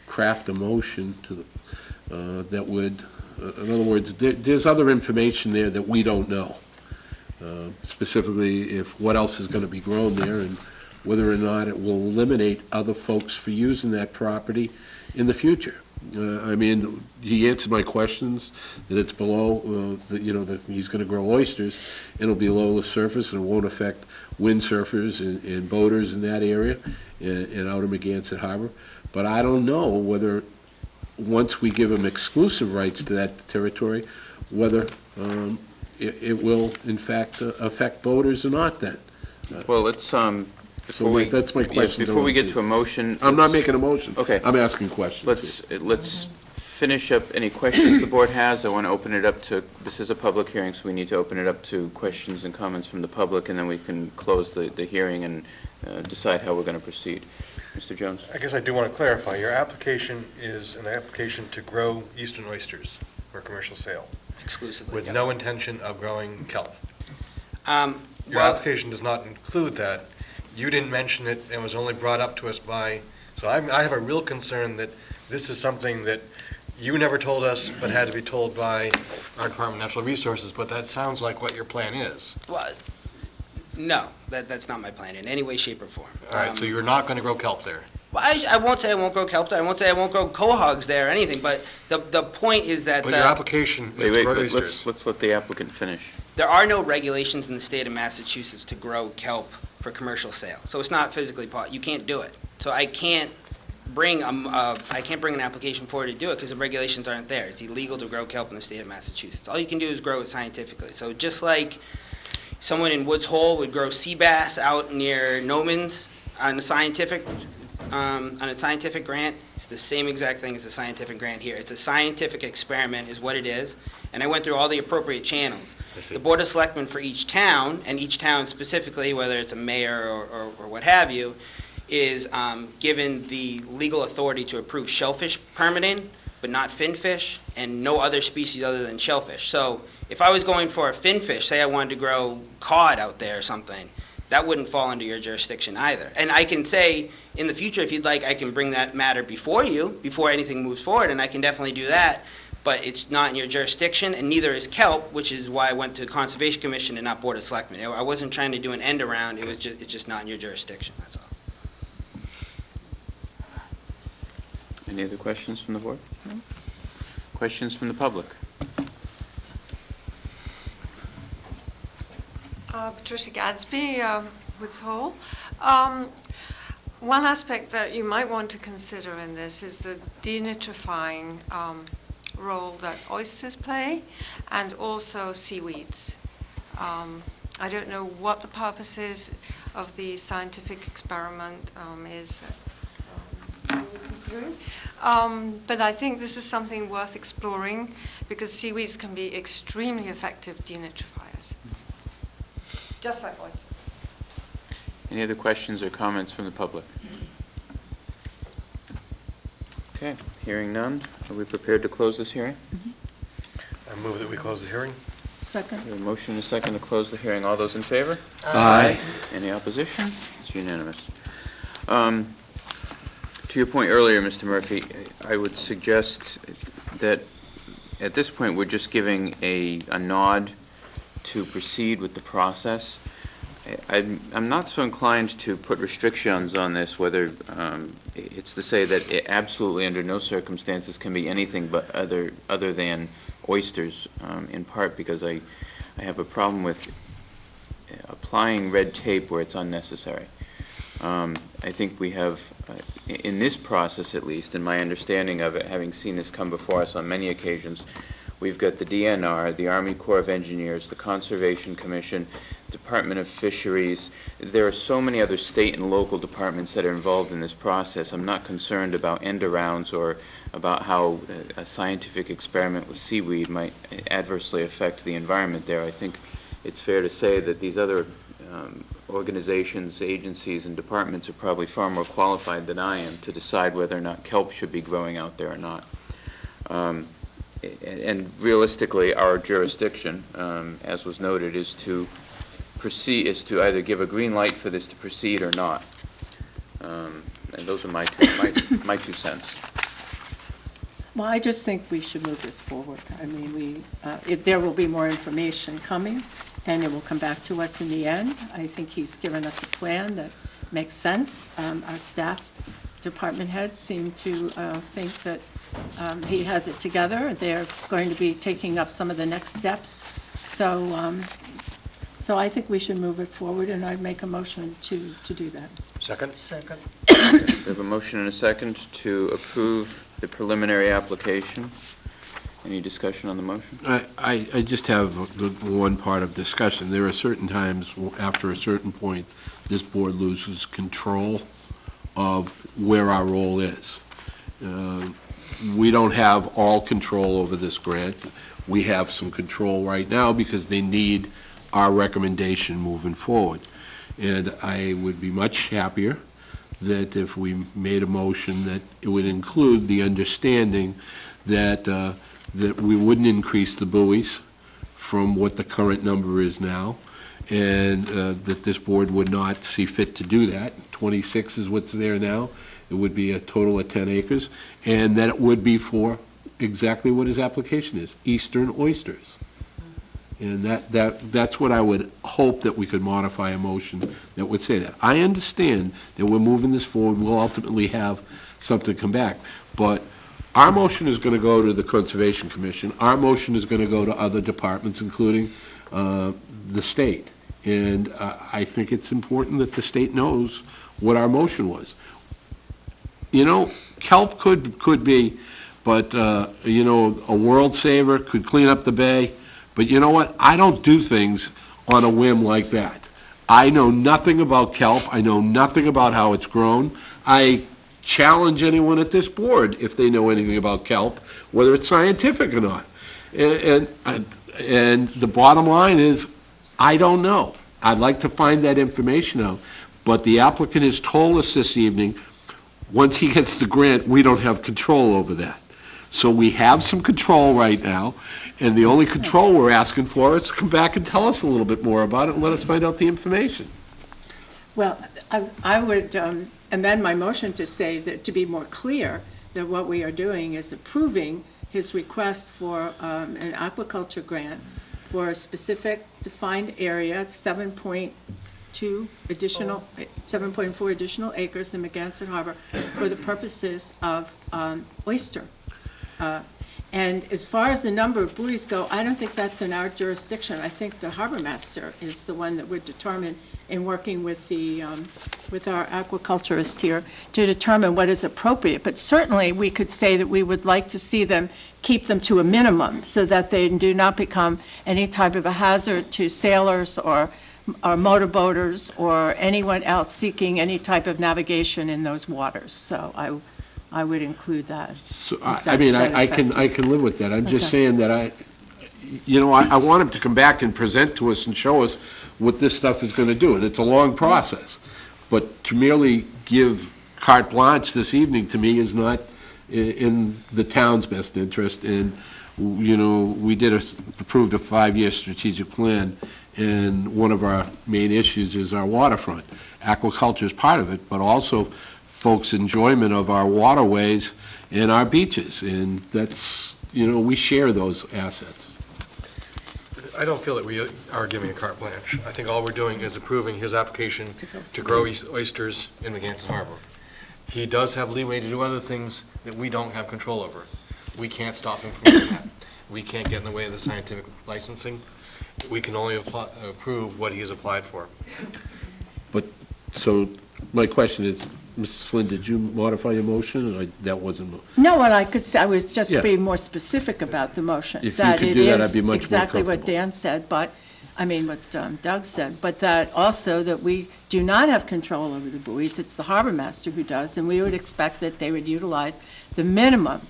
craft a motion to that would, in other words, there's other information there that we don't know. Specifically, if what else is going to be grown there, and whether or not it will eliminate other folks for using that property in the future. I mean, he answered my questions, that it's below, that he's going to grow oysters, and it'll be below the surface, and it won't affect windsurfers and boaters in that area, and out of Megansett Harbor. But I don't know whether, once we give them exclusive rights to that territory, whether it will, in fact, affect boaters or not then. Well, let's, that's my question. Before we get to a motion. I'm not making a motion. Okay. I'm asking questions. Let's finish up any questions the board has. I want to open it up to, this is a public hearing, so we need to open it up to questions and comments from the public, and then we can close the hearing and decide how we're going to proceed. Mr. Jones? I guess I do want to clarify. Your application is an application to grow eastern oysters for commercial sale, Exclusively. with yep. no intention of growing kelp. Your Well, application does not include that. You didn't mention it, and was only brought up to us by, so I have a real concern that this is something that you never told us, but had to be told by our Department of Natural Resources, but that sounds like what your plan is. well, no, that's not my plan in any way, shape, or form. All right, so you're not going to grow kelp there? Well, I won't say I won't grow kelp there. I won't say I won't grow quahogs there or anything, but the point is that But your application is to grow oysters. Let's let the applicant finish. there are no regulations in the state of Massachusetts to grow kelp for commercial sale. So it's not physically possible. You can't do it. So I can't bring an application forward to do it because the regulations aren't there. It's illegal to grow kelp in the state of Massachusetts. All you can do is grow it scientifically. So just like someone in Woods Hole would grow sea bass out near Noman's on a scientific grant, it's the same exact thing as a scientific grant here. It's a scientific experiment is what it is. And I went through all the appropriate channels. The Board of Selectmen for each town, and each town specifically, whether it's a mayor or what have you, is given the legal authority to approve shellfish permitting, but not finfish, and no other species other than shellfish. So if I was going for a finfish, say I wanted to grow cod out there or something, that wouldn't fall under your jurisdiction either. And I can say, in the future, if you'd like, I can bring that matter before you, before anything moves forward, and I can definitely do that, but it's not in your jurisdiction, and neither is kelp, which is why I went to Conservation Commission and not Board of Selectmen. I wasn't trying to do an end around, it's just not in your jurisdiction, that's all. Any other questions from the board? No? Questions from the public? Patricia Gadsby, Woods Hole. One aspect that you might want to consider in this is the denitrifying role that oysters play, and also seaweeds. I don't know what the purpose is of the scientific experiment is but I think this is something worth exploring, because seaweeds can be extremely effective denitrifiers, just like oysters. Any other questions or comments from the public? Okay, hearing none, are we prepared to close this hearing? I move that we close the hearing. Second. We have a motion and a second to close the hearing. All those in favor? Aye. Any opposition? It's unanimous. To your point earlier, Mr. Murphy, I would suggest that at this point we're just giving a nod to proceed with the process. I'm not so inclined to put restrictions on this, whether it's to say that it absolutely under no circumstances can be anything but other than oysters, in part because I have a problem with applying red tape where it's unnecessary. I think we have, in this process at least, in my understanding of it, having seen this come before us on many occasions, we've got the DNR, the Army Corps of Engineers, the Conservation Commission, Department of Fisheries. There are so many other state and local departments that are involved in this process. I'm not concerned about end-arounds or about how a scientific experiment with seaweed might adversely affect the environment there. I think it's fair to say that these other organizations, agencies, and departments are probably far more qualified than I am to decide whether or not kelp should be growing out there or not. And realistically, our jurisdiction, as was noted, is to proceed, is to either give a green light for this to proceed or not. And those are my two cents. Well, I just think we should move this forward. I mean, there will be more information coming, and it will come back to us in the end. I think he's given us a plan that makes sense. Our staff department heads seem to think that he has it together. They're going to be taking up some of the next steps. So I think we should move it forward, and I'd make a motion to do that. Second? Second. We have a motion and a second to approve the preliminary application. Any discussion on the motion? I just have the one part of discussion. There are certain times, after a certain point, this board loses control of where our role is. We don't have all control over this grant. We have some control right now because they need our recommendation moving forward. And I would be much happier that if we made a motion that it would include the understanding that that we wouldn't increase the buoys from what the current number is now, and that this board would not see fit to do that. 26 is what's there now. It would be a total of 10 acres, and that it would be for exactly what his application is, eastern oysters. And that's what I would hope that we could modify a motion that would say that. I understand that we're moving this forward, we'll ultimately have something come back, but our motion is going to go to the Conservation Commission. Our motion is going to go to other departments, including the state. And I think it's important that the state knows what our motion was. You know, kelp could be, but, you know, a world saver could clean up the bay. But you know what? I don't do things on a whim like that. I know nothing about kelp. I know nothing about how it's grown. I challenge anyone at this board if they know anything about kelp, whether it's scientific or not. And the bottom line is, I don't know. I'd like to find that information out. But the applicant has told us this evening, once he gets the grant, we don't have control over that. So we have some control right now, and the only control we're asking for is to come back and tell us a little bit more about it and let us find out the information. Well, I would amend my motion to say that, to be more clear, that what we are doing is approving his request for an aquaculture grant for a specific defined area, 7.4 additional acres in Megansett Harbor for the purposes of oyster. And as far as the number of buoys go, I don't think that's in our jurisdiction. I think the harbor master is the one that would determine, in working with the with our aquaculturist here, to determine what is appropriate. But certainly, we could say that we would like to see them keep them to a minimum so that they do not become any type of a hazard to sailors or motorboaters or anyone else seeking any type of navigation in those waters. So I would include that. So, I mean, I can live with that. I'm just saying that I want him to come back and present to us and show us what this stuff is going to do, and it's a long process. But to merely give carte blanche this evening, to me, is not in the town's best interest. And, we approved a 5-year strategic plan, and one of our main issues is our waterfront. Aquaculture is part of it, but also folks' enjoyment of our waterways and our beaches, and that's, we share those assets. I don't feel that we are giving a carte blanche. I think all we're doing is approving his application to grow oysters in Megansett Harbor. He does have leeway to do other things that we don't have control over. We can't stop him from doing that. We can't get in the way of the scientific licensing. We can only approve what he has applied for. But, so, my question is, Mrs. Flynn, did you modify your motion, or that wasn't? No, what I could say, I was just being more specific about the motion. If you could do that, I'd be much more exactly what comfortable. Dan said, but, what Doug said, but that also that we do not have control over the buoys. It's the harbor master who does, and we would expect that they would utilize the minimum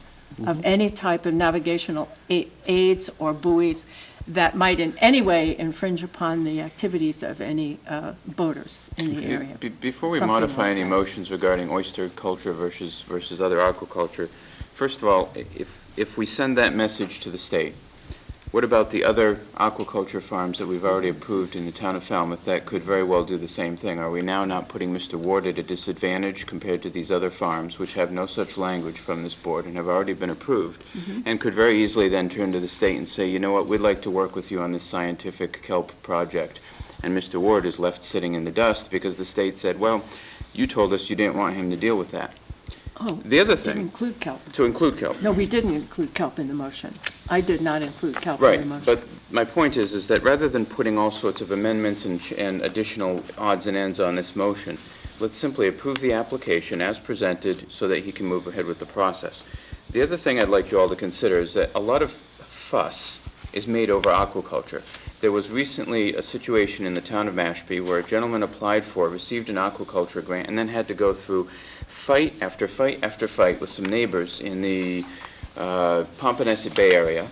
of any type of navigational aids or buoys that might in any way infringe upon the activities of any boaters in the area. Before we Something modify like any that. motions regarding oyster culture versus other aquaculture, first of all, if we send that message to the state, what about the other aquaculture farms that we've already approved in the town of Falmouth that could very well do the same thing? Are we now not putting Mr. Ward at a disadvantage compared to these other farms, which have no such language from this board and have already been approved, and could very easily then turn to the state and say, you know what, we'd like to work with you on this scientific kelp project? And Mr. Ward is left sitting in the dust because the state said, well, you told us you didn't want him to deal with that. Oh, The other to thing, include kelp. to include kelp. No, we didn't include kelp in the motion. I did not include kelp in the Right, motion. but my point is that rather than putting all sorts of amendments and additional odds and ends on this motion, let's simply approve the application as presented so that he can move ahead with the process. The other thing I'd like you all to consider is that a lot of fuss is made over aquaculture. There was recently a situation in the town of Mashpee where a gentleman applied for, received an aquaculture grant, and then had to go through fight after fight after fight with some neighbors in the Pompanesett Bay area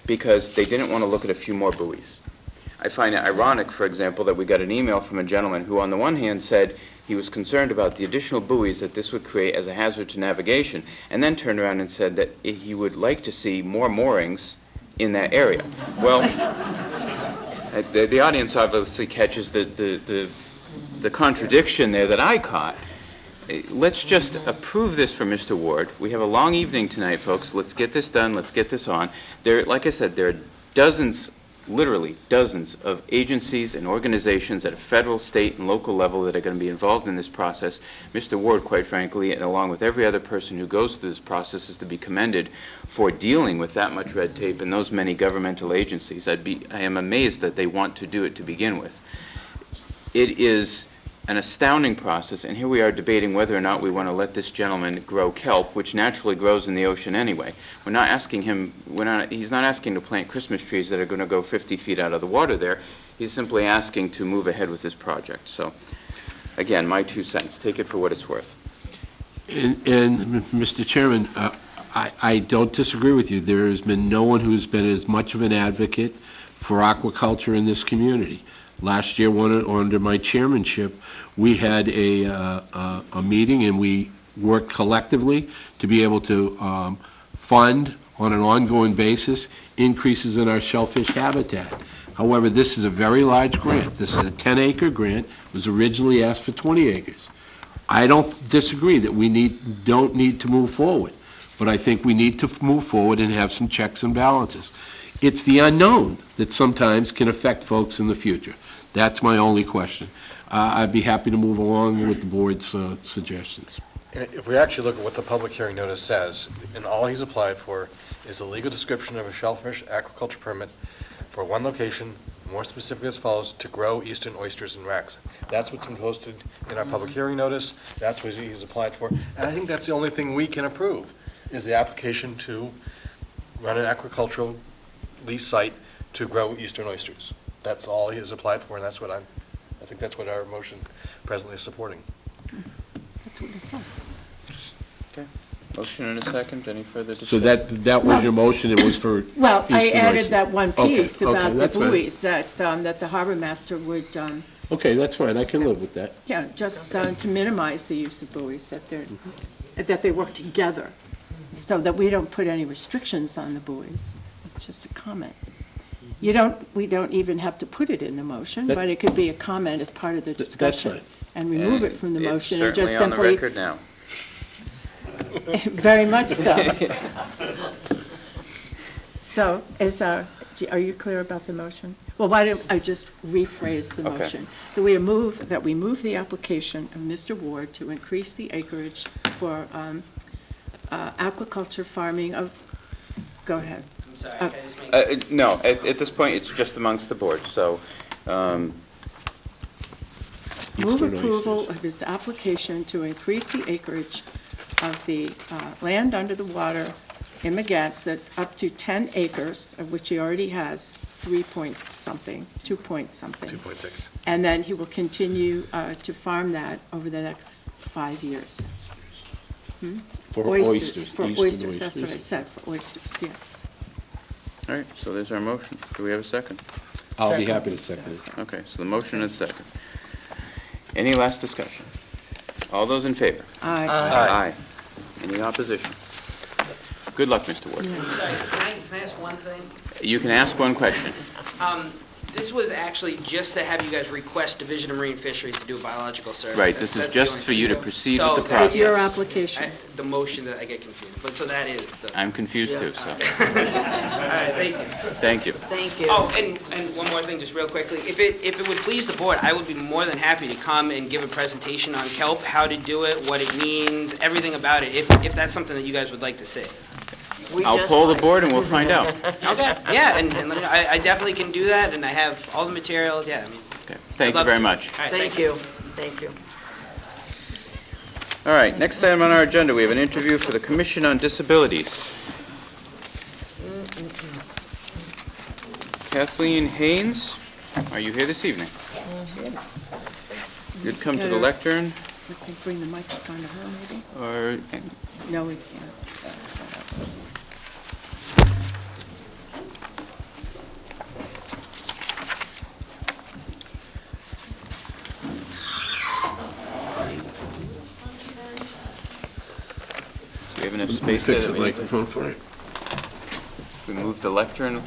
because they didn't want to look at a few more buoys. I find it ironic, for example, that we got an email from a gentleman who on the one hand said he was concerned about the additional buoys that this would create as a hazard to navigation, and then turned around and said that he would like to see more moorings in that area. Well, the audience obviously catches the contradiction there that I caught. Let's just approve this for Mr. Ward. We have a long evening tonight, folks. Let's get this done. Let's get this on. Like I said, there are dozens, literally dozens of agencies and organizations at a federal, state, and local level that are going to be involved in this process. Mr. Ward, quite frankly, and along with every other person who goes through this process, is to be commended for dealing with that much red tape and those many governmental agencies. I am amazed that they want to do it to begin with. It is an astounding process, and here we are debating whether or not we want to let this gentleman grow kelp, which naturally grows in the ocean anyway. We're not asking him, he's not asking to plant Christmas trees that are going to go 50 feet out of the water there. He's simply asking to move ahead with this project. So, again, my 2 cents. Take it for what it's worth. And Mr. Chairman, I don't disagree with you. There has been no one who's been as much of an advocate for aquaculture in this community. Last year, under my chairmanship, we had a meeting, and we worked collectively to be able to fund on an ongoing basis increases in our shellfish habitat. However, this is a very large grant. This is a 10-acre grant. It was originally asked for 20 acres. I don't disagree that we don't need to move forward, but I think we need to move forward and have some checks and balances. It's the unknown that sometimes can affect folks in the future. That's my only question. I'd be happy to move along with the board's suggestions. And if we actually look at what the public hearing notice says, and all he's applied for is a legal description of a shellfish aquaculture permit for one location, more specifically as follows, to grow eastern oysters and wracks. That's what's been posted in our public hearing notice. That's what he's applied for. And I think that's the only thing we can approve, is the application to run an aquacultural lease site to grow eastern oysters. That's all he has applied for, and that's what I think that's what our motion presently is supporting. That's what it says. Okay. Motion and a second. Any further So discussion? that was your motion, it was for Well, I eastern added oysters. that one piece Okay, about the that's fine. buoys, that the harbor master would, Okay, that's fine, I can live with that. yeah, just to minimize the use of buoys, that they work together, so that we don't put any restrictions on the buoys. It's just a comment. We don't even have to put it in the motion, but it could be a comment as part of the That's discussion. fine. And remove it from the motion and It's just certainly on the simply. record now. Very much so. So, are you clear about the motion? Well, why don't I just rephrase the Okay. motion? That we move the application of Mr. Ward to increase the acreage for aquaculture farming of, go ahead. I'm sorry, can I just make? No, at this point, it's just amongst the board, so, Move Eastern approval oysters. of his application to increase the acreage of the land under the water in Magansett up to 10 acres, of which he already has 2 point something. 2.6. And then he will continue to farm that over the next 5 years. For For eastern oysters, that's what I said, for oysters, yes. all right, so there's our motion. Do we have a second? I'll be happy to second it. Okay, so the motion is second. Any last discussion? All those in favor? Aye. Aye. Any opposition? Good luck, Mr. Ward. Sorry, can I ask one thing? You can ask one question. This was actually just to have you guys request Division of Marine Fisheries to do a biological survey. Right, this is That's the just only for you to thing. proceed So with the that- With your process. application. The motion that I get confused, but so that is the. I'm confused too, so, All right, thank you. thank you. Thank you. Oh, and one more thing, just real quickly. If it would please the board, I would be more than happy to come and give a presentation on kelp, how to do it, what it means, everything about it, if that's something that you guys would like to see. We I'll just poll the might. board and we'll find out. Okay, yeah, and let me know. I definitely can do that, and I have all the materials, yeah, I mean. Okay, thank you love very to. much. All right, Thank thanks. you, thank you. All right, next item on our agenda, we have an interview for the Commission on Disabilities. Kathleen Haynes, are you here this evening? Yes. You'd come to the lectern, We can bring the microphone to her, maybe? or, No, we can't. do we have enough space there? Fix that the we need to- microphone for it. We move the lectern.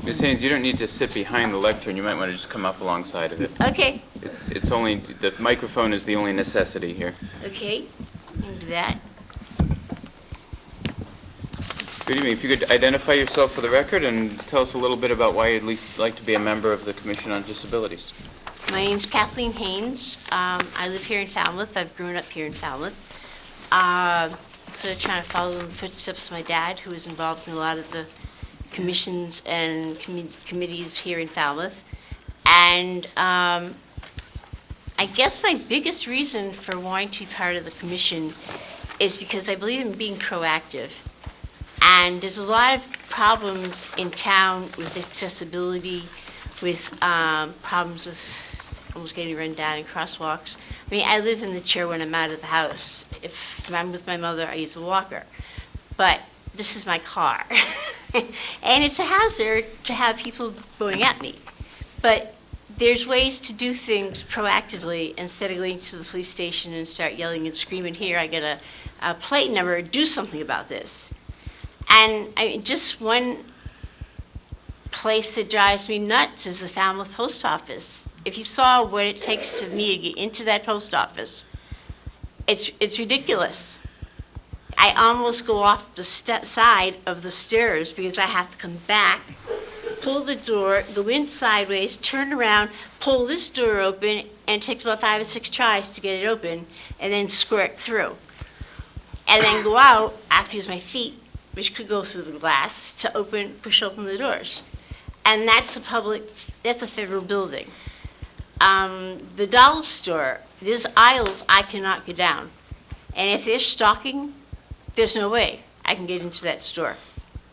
Ms. Haynes, you don't need to sit behind the lectern, you might want to just come up alongside of it. Okay, It's only, the microphone is the only necessity here. okay, can do that. Good evening. If you could identify yourself for the record and tell us a little bit about why you'd like to be a member of the Commission on Disabilities. My name's Kathleen Haynes. I live here in Falmouth. I've grown up here in Falmouth. Sort of trying to follow in the footsteps of my dad, who was involved in a lot of the commissions and committees here in Falmouth. And I guess my biggest reason for wanting to be part of the commission is because I believe in being proactive. And there's a lot of problems in town with accessibility, with problems with almost getting run down in crosswalks. I mean, I live in the chair when I'm out of the house. If I'm with my mother, I use a walker. But this is my car. And it's a hazard to have people going at me. But there's ways to do things proactively instead of going to the police station and start yelling and screaming, here, I get a plate number, do something about this. And I mean, just one place that drives me nuts is the Falmouth post office. If you saw what it takes for me to get into that post office, it's ridiculous. I almost go off the side of the stairs because I have to come back, pull the door, go in sideways, turn around, pull this door open, and it takes about 5 or 6 tries to get it open, and then squirt through. And then go out, I have to use my feet, which could go through the glass, to push open the doors. And that's a federal building. The dollar store, there's aisles I cannot go down. And if they're stocking, there's no way I can get into that store.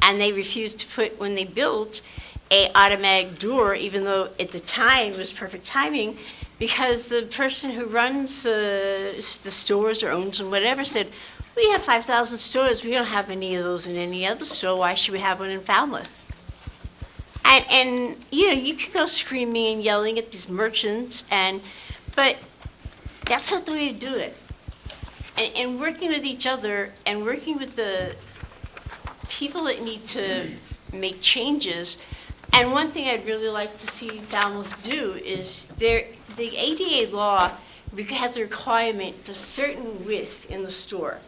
And they refused to put, when they built, a automatic door, even though at the time it was perfect timing, because the person who runs the stores or owns them, whatever, said, we have 5,000 stores. We don't have any of those in any other store. Why should we have one in Falmouth? And you know, you can go screaming and yelling at these merchants, but that's not the way to do it. And working with each other and working with the people that need to make changes. And one thing I'd really like to see Falmouth do is the ADA law has a requirement for certain width in the store.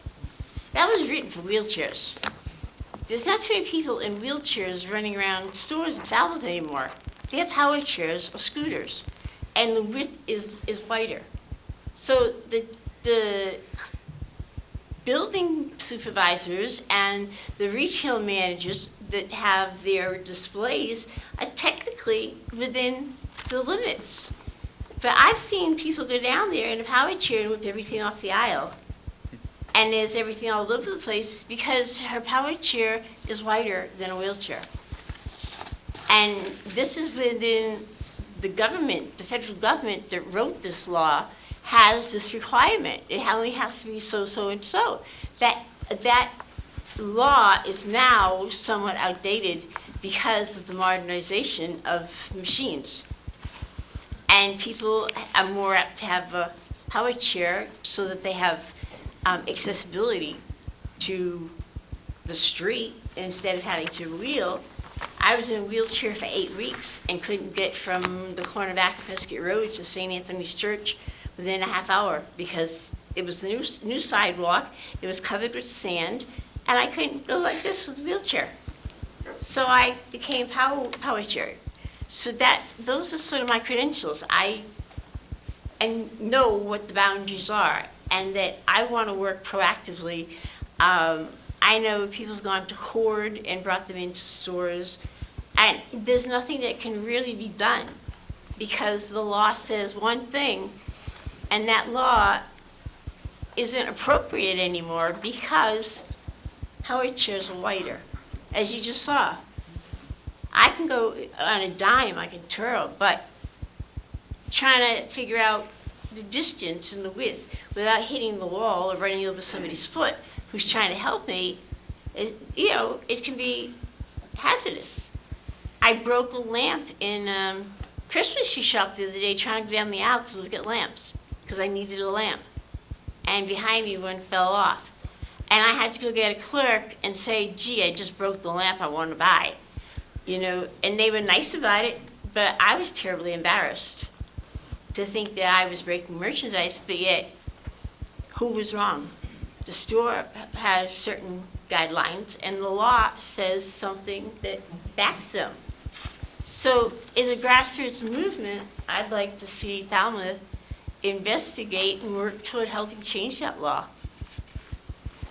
That was written for wheelchairs. There's not too many people in wheelchairs running around stores in Falmouth anymore. They have power chairs or scooters, and the width is wider. So the building supervisors and the retail managers that have their displays are technically within the limits. But I've seen people go down there in a power chair and whip everything off the aisle. And there's everything all over the place because her power chair is wider than a wheelchair. And this is within the government, the federal government that wrote this law has this requirement. It only has to be so, so, and so. That law is now somewhat outdated because of the modernization of machines. And people are more apt to have a power chair so that they have accessibility to the street instead of having to wheel. I was in a wheelchair for 8 weeks and couldn't get from the corner of Acapesket Road to St. Anthony's Church within a half hour because it was the new sidewalk, it was covered with sand, and I couldn't go like this with a wheelchair. So I became power chair. So those are sort of my credentials. I know what the boundaries are and that I want to work proactively. I know people have gone to court and brought them into stores, and there's nothing that can really be done because the law says one thing, and that law isn't appropriate anymore because power chairs are wider, as you just saw. I can go on a dime, I can twirl, but trying to figure out the distance and the width without hitting the wall or running over somebody's foot who's trying to help me, it can be hazardous. I broke a lamp in Christmas tree shop the other day trying to go down the aisle to look at lamps because I needed a lamp. And behind me one fell off. And I had to go get a clerk and say, gee, I just broke the lamp I want to buy. And they were nice about it, but I was terribly embarrassed to think that I was breaking merchandise, but yet, who was wrong? The store has certain guidelines, and the law says something that backs them. So, as a grassroots movement, I'd like to see Falmouth investigate and work toward helping change that law.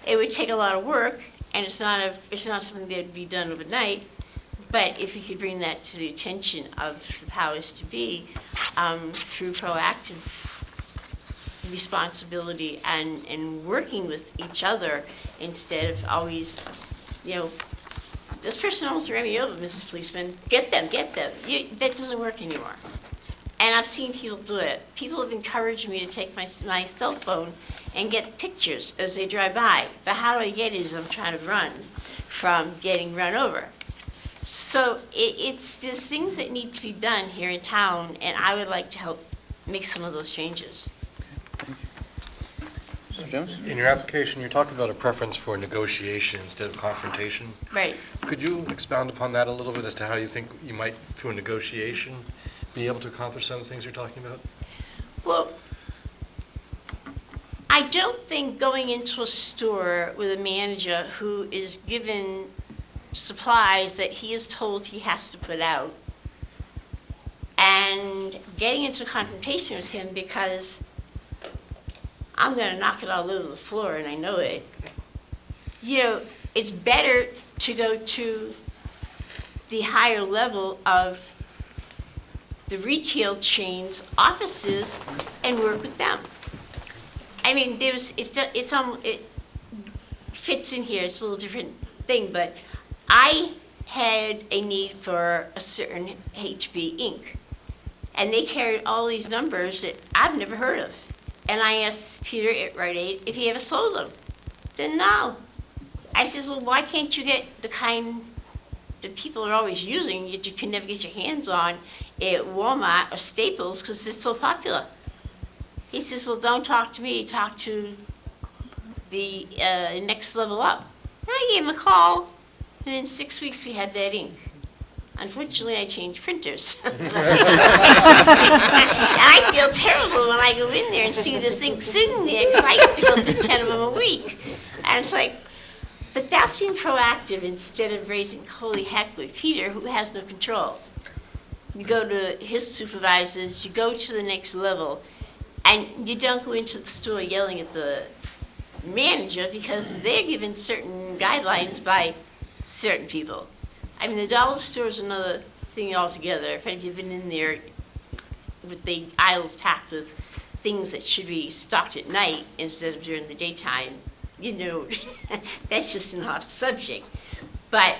It would take a lot of work, and it's not something that would be done overnight. But if we could bring that to the attention of the powers to be through proactive responsibility and working with each other instead of always, this person almost ran me over, Mrs. Policeman. Get them. That doesn't work anymore. And I've seen people do it. People have encouraged me to take my cell phone and get pictures as they drive by. But how do I get it as I'm trying to run from getting run over? So there's things that need to be done here in town, and I would like to help make some of those changes. Mr. Jones? In your application, you're talking about a preference for negotiation instead of confrontation. Right. Could you expound upon that a little bit as to how you think you might, through a negotiation, be able to accomplish some of the things you're talking about? Well, I don't think going into a store with a manager who is given supplies that he is told he has to put out and getting into a confrontation with him because I'm going to knock it all over the floor and I know it. You know, it's better to go to the higher level of the retail chains' offices and work with them. I mean, it fits in here, it's a little different thing, but I had a need for a certain HB ink, and they carried all these numbers that I've never heard of. And I asked Peter at Rite Aid if he ever sold them. He said, no. I said, well, why can't you get the kind that people are always using that you can never get your hands on at Walmart or Staples because it's so popular? He says, well, don't talk to me, talk to the next level up. And I gave him a call, and in 6 weeks we had that ink. Unfortunately, I changed printers. And I feel terrible when I go in there and see this ink sitting there, because I used to go through 10 of them a week. And it's like, but that's being proactive instead of raising holy heck with Peter, who has no control. You go to his supervisors, you go to the next level, and you don't go into the store yelling at the manager because they're given certain guidelines by certain people. I mean, the dollar store is another thing altogether. If you've been in there with the aisles packed with things that should be stocked at night instead of during the daytime, you know, that's just an off subject. But,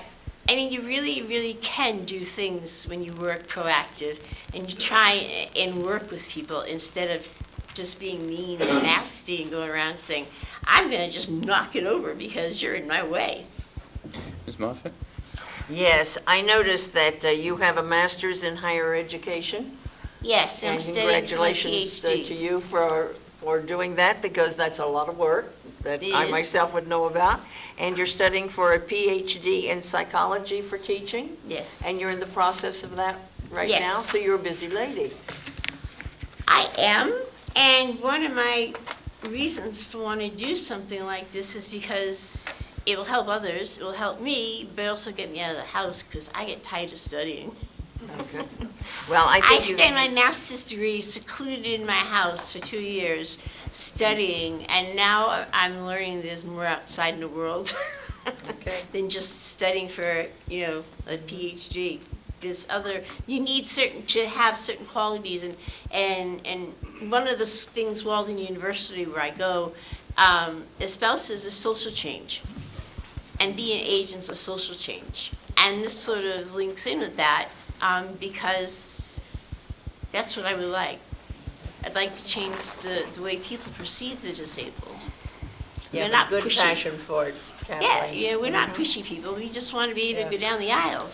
I mean, you really, really can do things when you work proactive and you try and work with people instead of just being mean and nasty and going around saying, I'm going to just knock it over because you're in my way. Ms. Moffett? Yes, I noticed that you have a master's in higher education. Yes, I'm And studying for my congratulations PhD. to you for doing that, because that's a lot of work that It I is. myself would know about. And you're studying for a PhD in psychology for teaching? Yes. And you're in the process of that right Yes. now? So you're a busy lady. I am, and one of my reasons for wanting to do something like this is because it will help others, it will help me, but also get me out of the house because I get tired of studying. Okay. Well, I I think spent my master's degree secluded in my house for 2 years studying, and now I'm learning there's more outside in the world than just studying for, you know, a PhD. There's other, you need to have certain qualities, and one of the things Walden University, where I go, espouses is social change and being agents of social change. And this sort of links in with that because that's what I would like. I'd like to change the way people perceive the disabled. you We're have not a good pushing. passion for it, Yeah, Kathleen. yeah, we're not pushing people. We just want to be able to go down the aisle.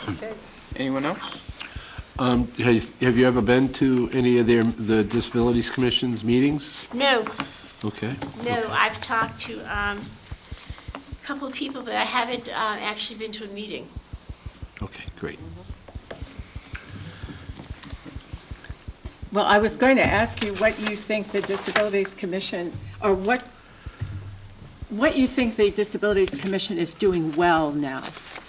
Okay. Anyone else? Have you ever been to any of the Disabilities Commission's meetings? No, Okay. no, I've talked to a couple of people, but I haven't actually been to a meeting. Okay, great. Well, I was going to ask you what you think the Disabilities Commission, or what you think the Disabilities Commission is doing well now,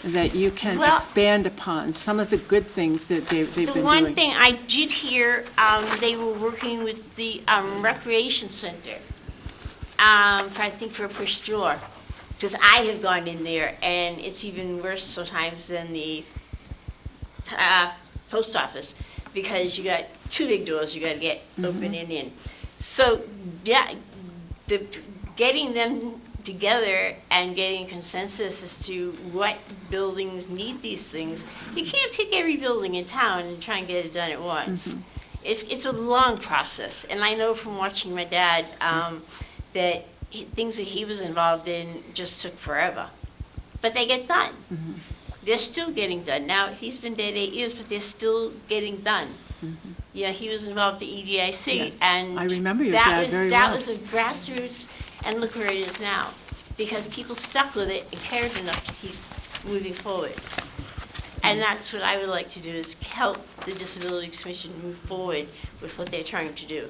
that you can Well, expand upon, some of the good things that they've been The doing. one thing I did hear, they were working with the recreation center, I think for a push drawer, because I have gone in there, and it's even worse sometimes than the post office, because you got two big doors you got to get open and in. So, yeah, getting them together and getting consensus as to what buildings need these things. You can't pick every building in town and try and get it done at once. It's a long process, and I know from watching my dad that things that he was involved in just took forever. But they get done. They're still getting done. Now, he's been dead 8 years, but they're still getting done. Yeah, he was involved in EDIC, Yes, and I remember your dad very that well. was a grassroots, and look where it is now, because people stuck with it and cared enough to keep moving forward. And that's what I would like to do, is help the Disability Commission move forward with what they're trying to do.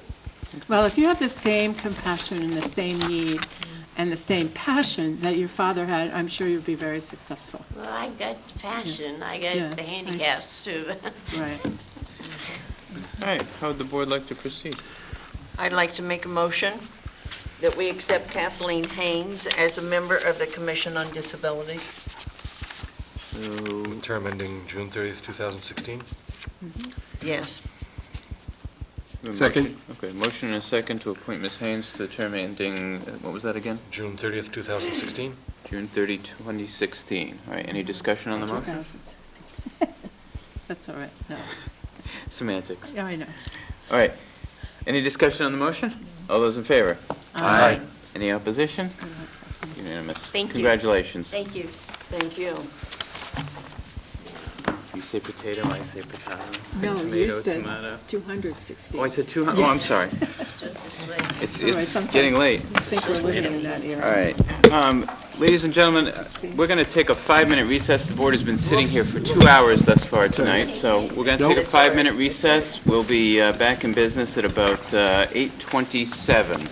Well, if you have the same compassion and the same need and the same passion that your father had, I'm sure you'll be very successful. Well, I got passion, I got Yeah, the handicaps too. Right. All right, how would the board like to proceed? I'd like to make a motion that we accept Kathleen Haynes as a member of the Commission on Disabilities. Term ending June 30th, 2016? Yes. We have a Second. motion- Okay, motion and a second to appoint Ms. Haynes to the term ending, what was that again? June 30th, 2016? June 30, 2016. All right, any discussion on the motion? 2016. That's all right. No. Semantics. Yeah, I know. All right, any discussion on the motion? All those in favor? Aye. Any opposition? Unanimous. Thank you. Congratulations. Thank you. Thank you. You say potato, I say potato. No, Tomato, you said tomato. 216. Oh, I said 200, oh, I'm sorry. Let's do it this way. It's All right, it's sometimes getting late. I think we're living in that era. All right. Ladies and gentlemen, we're going to take a 5-minute recess. The board has been sitting here for 2 hours thus far tonight, so we're going to take a 5-minute recess. We'll be back in business at about 8:27.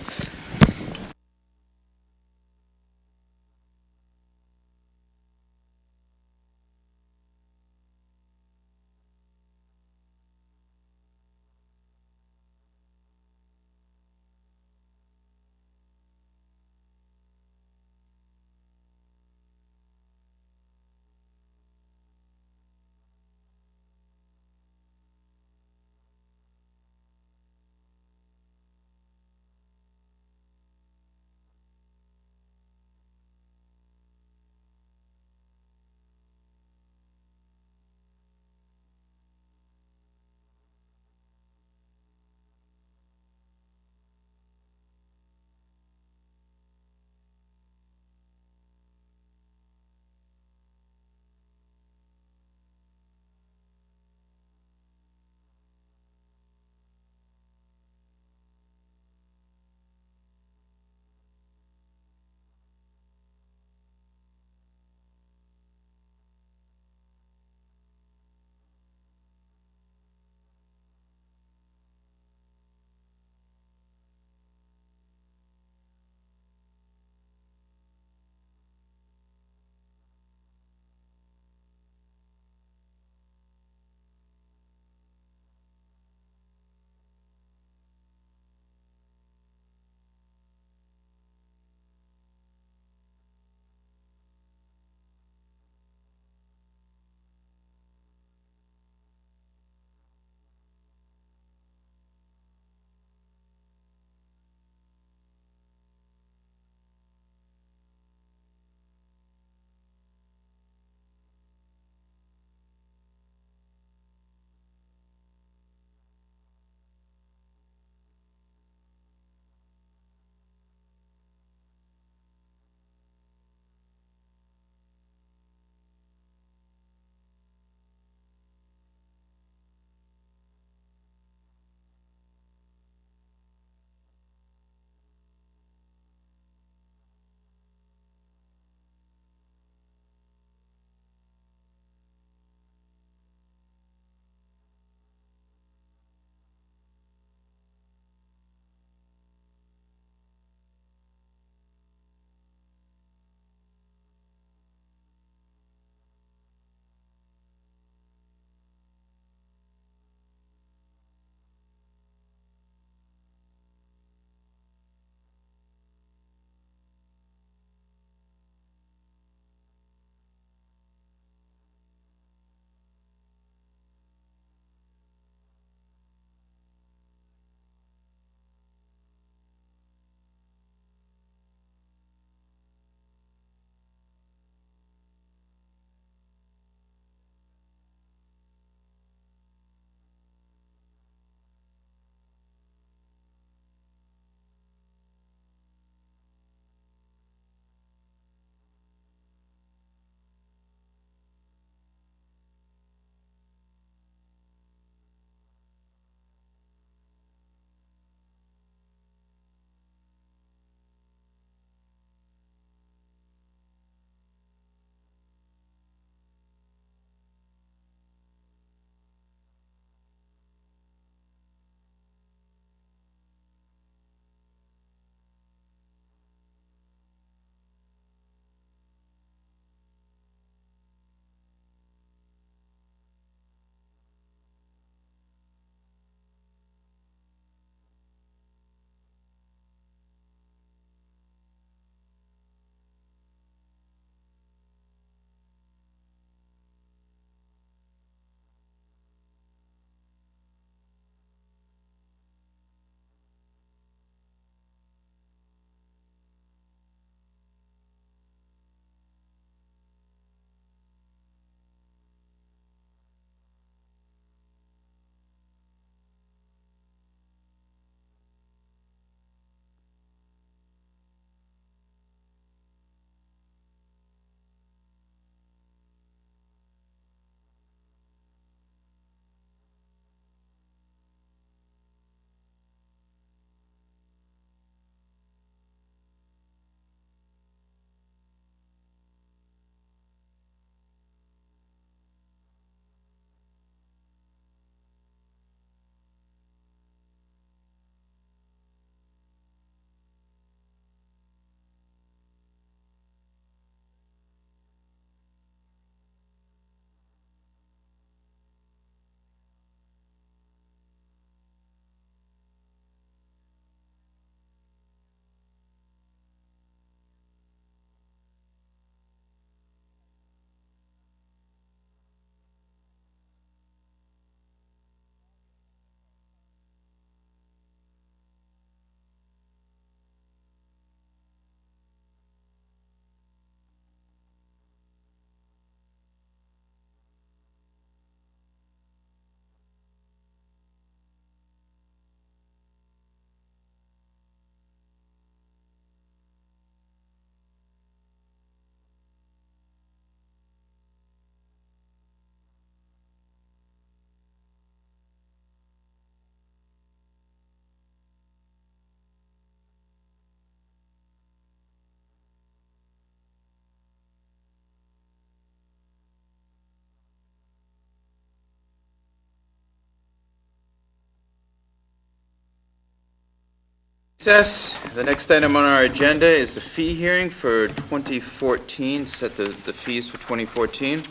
The next item on our agenda is the fee hearing for 2014, set the fees for 2014.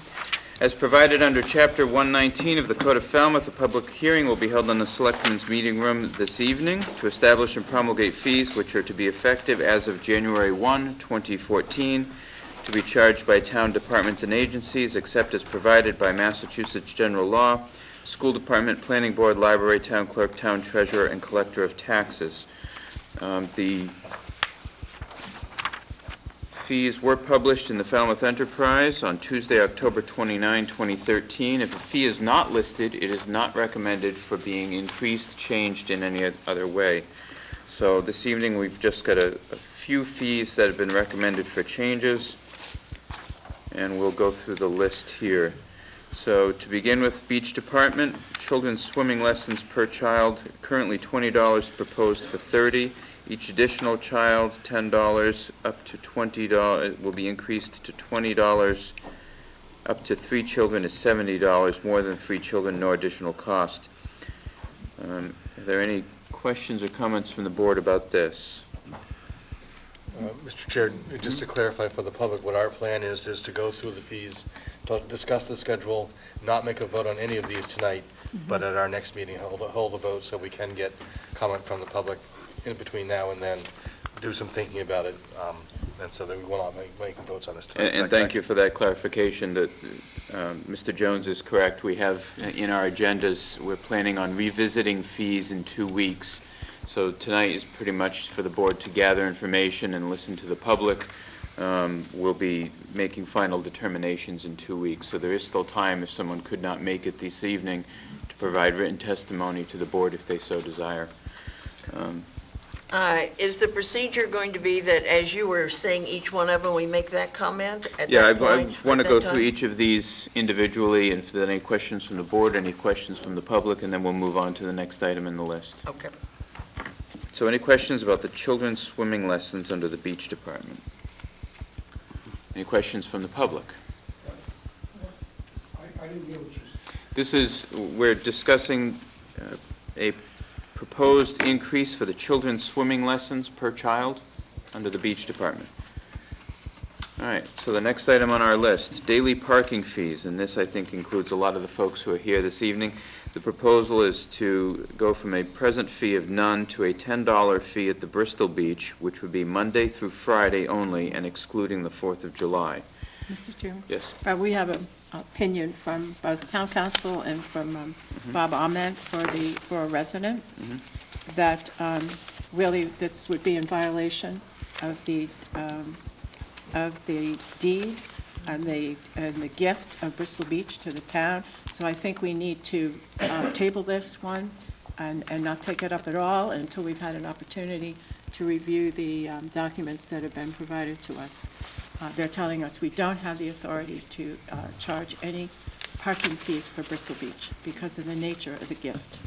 As provided under Chapter 119 of the Code of Falmouth, a public hearing will be held in the Selectmen's Meeting Room this evening to establish and promulgate fees which are to be effective as of January 1, 2014, to be charged by town departments and agencies except as provided by Massachusetts General Law, School Department, Planning Board, Library, Town Clerk, Town Treasurer, and Collector of Taxes. The fees were published in the Falmouth Enterprise on Tuesday, October 29, 2013. If a fee is not listed, it is not recommended for being increased, changed in any other way. So this evening, we've just got a few fees that have been recommended for changes, and we'll go through the list here. So to begin with, Beach Department, children's swimming lessons per child, currently $20, proposed for $30. Each additional child, $10, up to $20, will be increased to $20. Up to 3 children is $70, more than 3 children, no additional cost. Are there any questions or comments from the board about this? Mr. Chair, just to clarify for the public, what our plan is to go through the fees, to discuss the schedule, not make a vote on any of these tonight, but at our next meeting, hold a vote so we can get comment from the public in between now and then, do some thinking about it, and so that we will not make votes on this tonight. And thank you for that clarification that Mr. Jones is correct. We have in our agendas, we're planning on revisiting fees in 2 weeks. So tonight is pretty much for the board to gather information and listen to the public. We'll be making final determinations in 2 weeks. So there is still time if someone could not make it this evening to provide written testimony to the board if they so desire. Is the procedure going to be that, as you were saying each one of them, we make that comment at Yeah, that point? I want to go through each of these individually, and if there are any questions from the board, any questions from the public, and then we'll move on to the next item in the list. Okay. So any questions about the children's swimming lessons under the Beach Department? Any questions from the public? I didn't hear what you said. This is, we're discussing a proposed increase for the children's swimming lessons per child under the Beach Department. All right, so the next item on our list, daily parking fees, and this I think includes a lot of the folks who are here this evening. The proposal is to go from a present fee of none to a $10 fee at the Bristol Beach, which would be Monday through Friday only and excluding the 4th of July. Mr. Chairman? Yes. We have an opinion from both town council and from Bob Ahmed for a resident that really this would be in violation of the deed and the gift of Bristol Beach to the town. So I think we need to table this one and not take it up at all until we've had an opportunity to review the documents that have been provided to us. They're telling us we don't have the authority to charge any parking fees for Bristol Beach because of the nature of the gift.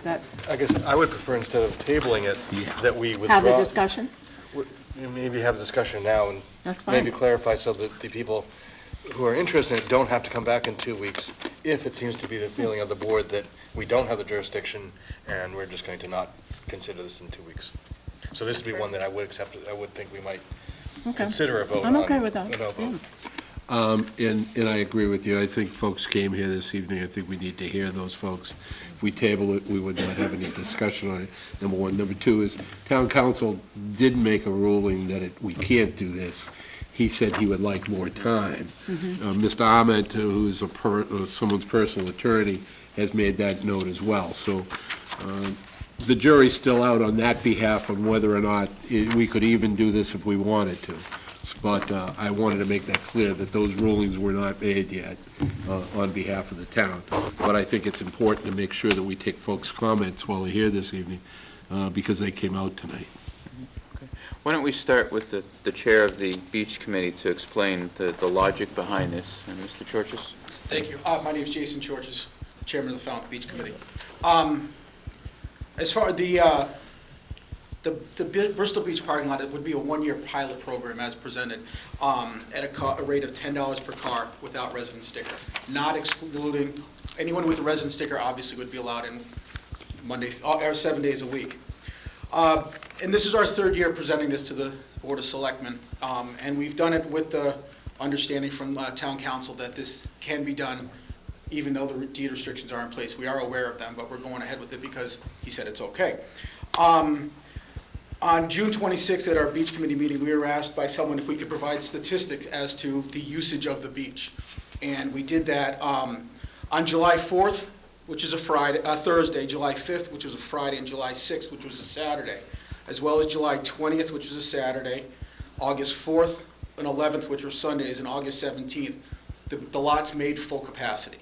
That's I guess I would prefer, instead of tabling it, that we withdraw. have the discussion? Maybe have the discussion now and That's fine. maybe clarify so that the people who are interested in it don't have to come back in 2 weeks if it seems to be the feeling of the board that we don't have the jurisdiction and we're just going to not consider this in 2 weeks. So this would be one that I would accept. I would think we might consider a vote on. I'm okay with that. A no vote. And I agree with you. I think folks came here this evening. I think we need to hear those folks. If we table it, we would not have any discussion on it, number one. Number two is, town council did make a ruling that we can't do this. He said he would like more time. Mr. Ahmed, who is someone's personal attorney, has made that note as well. So the jury's still out on that behalf on whether or not we could even do this if we wanted to. But I wanted to make that clear that those rulings were not made yet on behalf of the town. But I think it's important to make sure that we take folks' comments while they're here this evening because they came out tonight. Okay. Why don't we start with the chair of the Beach Committee to explain the logic behind this. And Mr. Chorchis? Thank you. My name is Jason Chorchis, Chairman of the Falmouth Beach Committee. As far as the Bristol Beach parking lot, it would be a one-year pilot program as presented at a rate of $10 per car without resident sticker, not excluding anyone with a resident sticker obviously would be allowed in 7 days a week. And this is our third year presenting this to the Board of Selectmen, and we've done it with the understanding from Town Council that this can be done even though the deed restrictions are in place. We are aware of them, but we're going ahead with it because he said it's okay. On June 26th at our beach committee meeting, we were asked by someone if we could provide statistics as to the usage of the beach. And we did that on July 4th, which is a Thursday, July 5th, which was a Friday, and July 6th, which was a Saturday, as well as July 20th, which was a Saturday, August 4th and 11th, which were Sundays, and August 17th, the lots made full capacity.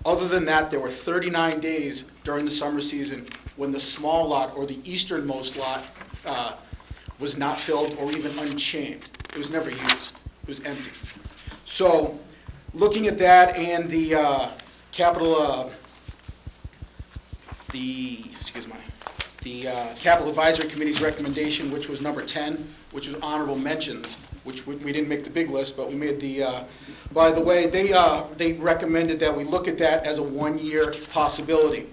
Other than that, there were 39 days during the summer season when the small lot or the easternmost lot was not filled or even unchained. It was never used. It was empty. So looking at that and the capital advisory committee's recommendation, which was number 10, which was honorable mentions, which we didn't make the big list, but we made the, by the way, they recommended that we look at that as a one-year possibility.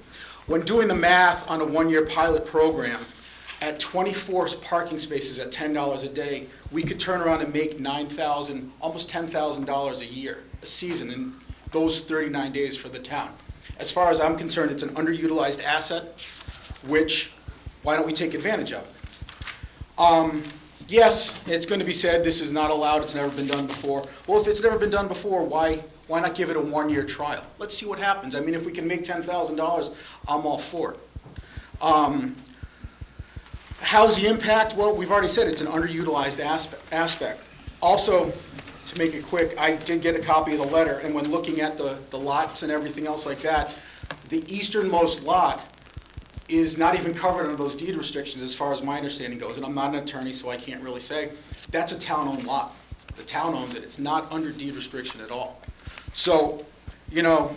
When doing the math on a one-year pilot program, at 24 parking spaces at $10 a day, we could turn around and make $9,000, almost $10,000 a year, a season, in those 39 days for the town. As far as I'm concerned, it's an underutilized asset, which, why don't we take advantage of it? Yes, it's going to be said this is not allowed, it's never been done before. Well, if it's never been done before, why not give it a one-year trial? Let's see what happens. I mean, if we can make $10,000, I'm all for it. How's the impact? Well, we've already said it's an underutilized aspect. Also, to make it quick, I did get a copy of the letter, and when looking at the lots and everything else like that, the easternmost lot is not even covered under those deed restrictions as far as my understanding goes, and I'm not an attorney, so I can't really say. That's a town-owned lot. The town owns it. It's not under deed restriction at all. So, you know,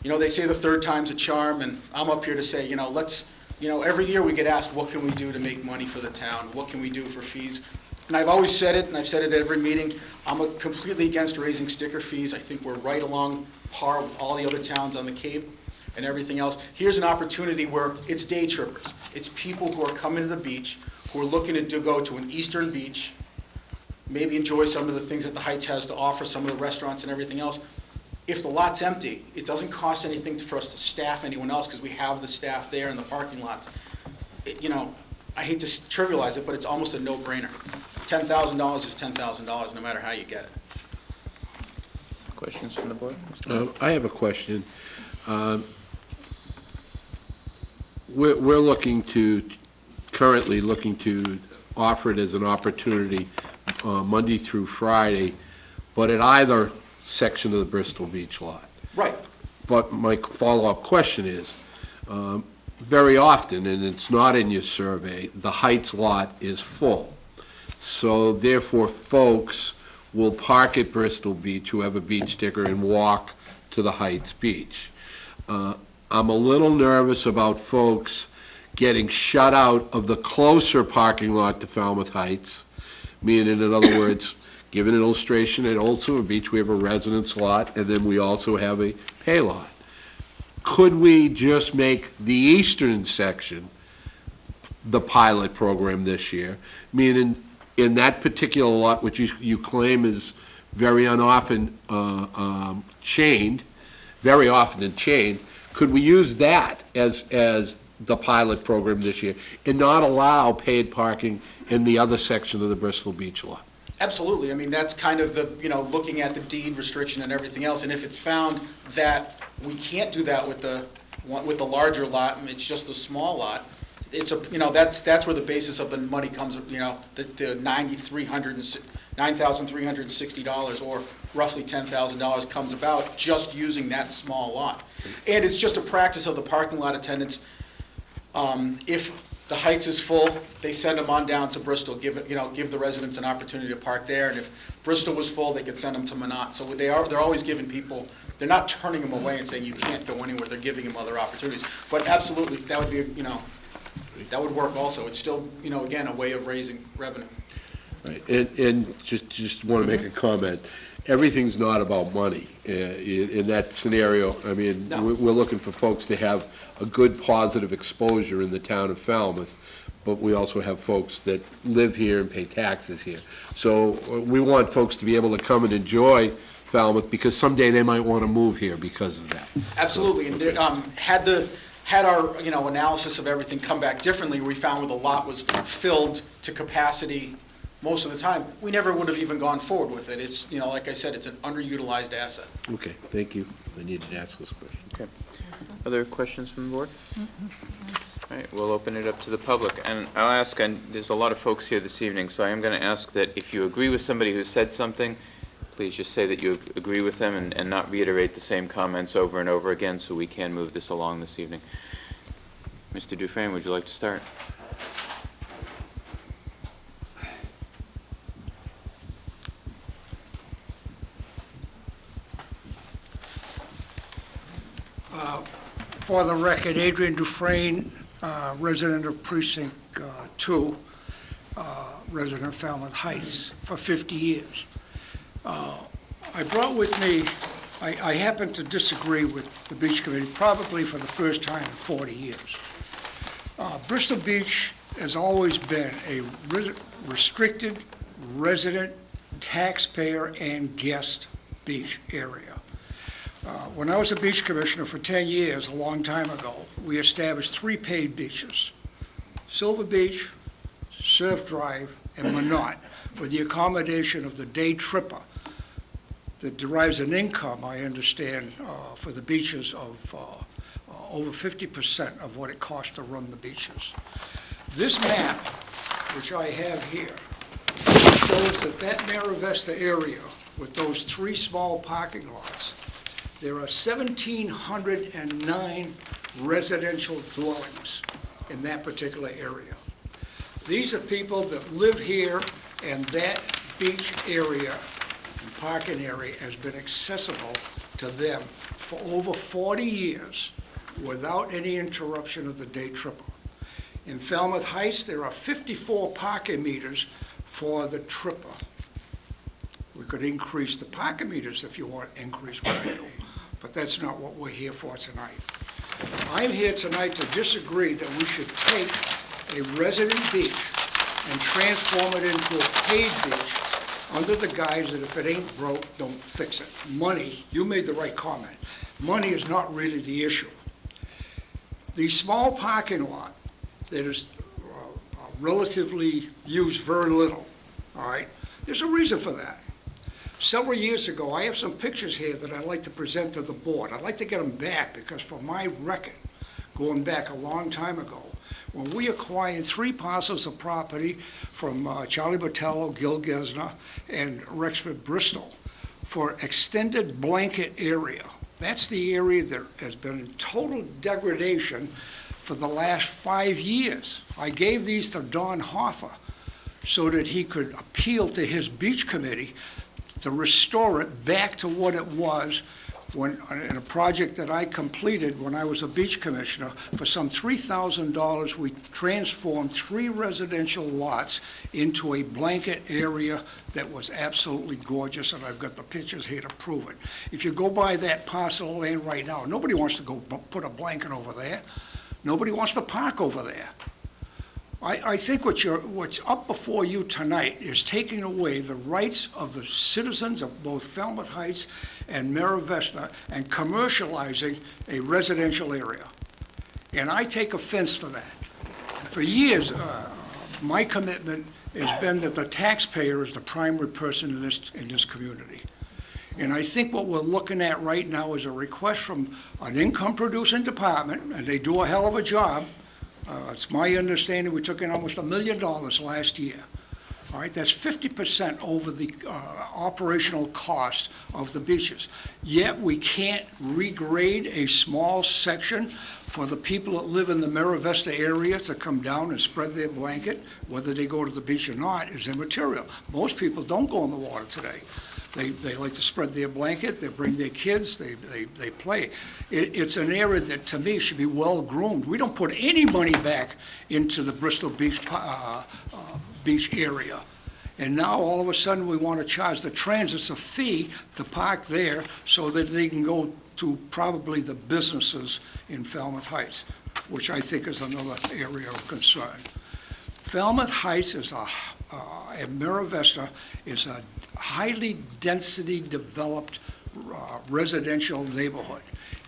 they say the third time's a charm, and I'm up here to say, every year we get asked, what can we do to make money for the town? What can we do for fees? And I've always said it, and I've said it at every meeting, I'm completely against raising sticker fees. I think we're right along par with all the other towns on the Cape and everything else. Here's an opportunity where it's day trippers. It's people who are coming to the beach, who are looking to go to an eastern beach, maybe enjoy some of the things that the Heights has to offer, some of the restaurants and everything else. If the lot's empty, it doesn't cost anything for us to staff anyone else because we have the staff there in the parking lots. I hate to trivialize it, but it's almost a no-brainer. $10,000 is $10,000 no matter how you get it. Questions from the board? I have a question. We're currently looking to offer it as an opportunity Monday through Friday, but at either section of the Bristol Beach lot. Right. But my follow-up question is, very often, and it's not in your survey, the Heights lot is full. So therefore, folks will park at Bristol Beach who have a beach sticker and walk to the Heights Beach. I'm a little nervous about folks getting shut out of the closer parking lot to Falmouth Heights, meaning, in other words, give an illustration, at Old Silver Beach, we have a residence lot, and then we also have a pay lot. Could we just make the eastern section the pilot program this year, meaning in that particular lot, which you claim is very often chained, could we use that as the pilot program this year and not allow paid parking in the other section of the Bristol Beach lot? Absolutely. I mean, that's kind of the, looking at the deed restriction and everything else. And if it's found that we can't do that with the larger lot, and it's just the small lot, it's that's where the basis of the money comes, the $9,360 or roughly $10,000 comes about just using that small lot. And it's just a practice of the parking lot attendants. If the Heights is full, they send them on down to Bristol, give the residents an opportunity to park there. And if Bristol was full, they could send them to Minot. So they're always giving people, they're not turning them away and saying you can't go anywhere. They're giving them other opportunities. But absolutely, that would be, that would work also. It's still, again, a way of raising revenue. Right, and just want to make a comment. Everything's not about money in that scenario. I mean, we're looking for folks to have a good positive exposure in the town of Falmouth, but we also have folks that live here and pay taxes here. So we want folks to be able to come and enjoy Falmouth, because someday they might want to move here because of that. Absolutely, and there, had our, analysis of everything come back differently, we found where the lot was filled to capacity most of the time, we never would have even gone forward with it. It's, like I said, it's an underutilized asset. Okay, thank you. I needed to ask this question. Okay. Other questions from the board? All right, we'll open it up to the public. And I'll ask, and there's a lot of folks here this evening, so I am going to ask that if you agree with somebody who said something, please just say that you agree with them and not reiterate the same comments over and over again, so we can move this along this evening. Mr. Dufresne, would you like to start? For the record, Adrian Dufresne, resident of Precinct 2, resident of Falmouth Heights for 50 years. I brought with me, I happen to disagree with the Beach Committee probably for the first time in 40 years. Bristol Beach has always been a restricted resident, taxpayer, and guest beach area. When I was a beach commissioner for 10 years, a long time ago, we established 3 paid beaches: Silver Beach, Surf Drive, and Minot, for the accommodation of the day tripper that derives an income, I understand, for the beaches of over 50% of what it costs to run the beaches. This map, which I have here, shows that Mara Vesta area with those 3 small parking lots, there are 1,709 residential dwellings in that particular area. These are people that live here, and that beach area and parking area has been accessible to them for over 40 years without any interruption of the day tripper. In Falmouth Heights, there are 54 parking meters for the tripper. We could increase the parking meters if you want increased revenue, but that's not what we're here for tonight. I'm here tonight to disagree that we should take a resident beach and transform it into a paid beach under the guise that if it ain't broke, don't fix it. Money, you made the right comment. Money is not really the issue. The small parking lot that is relatively used very little, all right, there's a reason for that. Several years ago, I have some pictures here that I'd like to present to the board. I'd like to get them back because for my record, going back a long time ago, when we acquired 3 parcels of property from Charlie Botello, Gil Gesner, and Rexford Bristol for extended blanket area. That's the area that has been in total degradation for the last 5 years. I gave these to Don Hoffer so that he could appeal to his beach committee to restore it back to what it was when, in a project that I completed when I was a beach commissioner. For some $3,000, we transformed 3 residential lots into a blanket area that was absolutely gorgeous, and I've got the pictures here to prove it. If you go by that parcel of land right now, nobody wants to go put a blanket over there. Nobody wants to park over there. I think what's up before you tonight is taking away the rights of the citizens of both Falmouth Heights and Mara Vesta and commercializing a residential area. And I take offense for that. For years, my commitment has been that the taxpayer is the primary person in this community. And I think what we're looking at right now is a request from an income-producing department, and they do a hell of a job. It's my understanding we took in almost $1 million last year. All right, that's 50% over the operational cost of the beaches. Yet we can't regrade a small section for the people that live in the Mara Vesta area to come down and spread their blanket. Whether they go to the beach or not is immaterial. Most people don't go in the water today. They like to spread their blanket, they bring their kids, they play. It's an area that, to me, should be well-groomed. We don't put any money back into the Bristol Beach beach area. And now, all of a sudden, we want to charge the transits a fee to park there so that they can go to probably the businesses in Falmouth Heights, which I think is another area of concern. Falmouth Heights is and Mira Vista is a highly density developed residential neighborhood.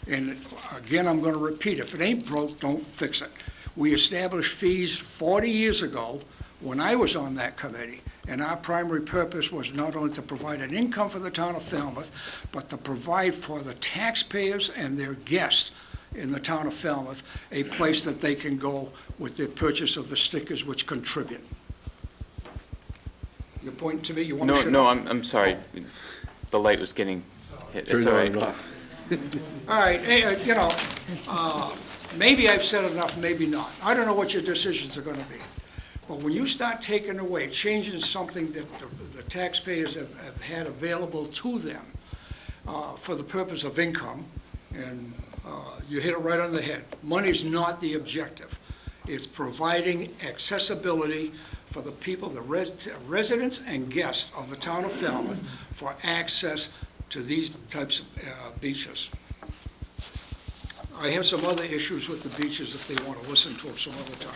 And again, I'm going to repeat, if it ain't broke, don't fix it. We established fees 40 years ago when I was on that committee, and our primary purpose was not only to provide an income for the town of Falmouth, but to provide for the taxpayers and their guests in the town of Falmouth a place that they can go with their purchase of the stickers which contribute. You're pointing to me? You want to shut up? No, I'm sorry. The light was getting hit. It's all right. All right, hey, maybe I've said enough, maybe not. I don't know what your decisions are going to be. But when you start taking away, changing something that the taxpayers have had available to them for the purpose of income, and you hit it right on the head. Money's not the objective. It's providing accessibility for the people, the residents and guests of the town of Falmouth for access to these types of beaches. I have some other issues with the beaches if they want to listen to them some other time.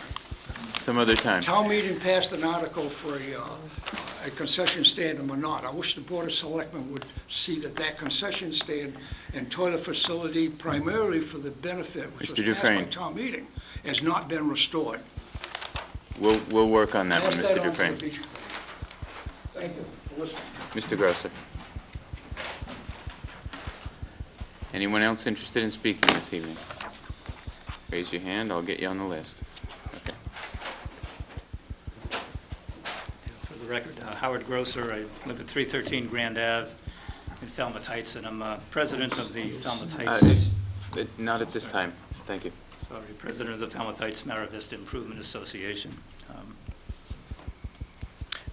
Some other time. Town meeting passed an article for a concession stand in Minot. I wish the Board of Selectmen would see that concession stand and toilet facility, primarily for the benefit, which was passed by town meeting, has not been restored. We'll work on that one, Mr. Dufresne. Thank you for listening. Mr. Grosser. Anyone else interested in speaking this evening? Raise your hand, I'll get you on the list. Okay. For the record, Howard Grosser, I live at 313 Grand Ave in Falmouth Heights, and I'm president of the Falmouth Heights. Not at this time, thank you. Sorry, president of the Falmouth Heights Mira Vista Improvement Association.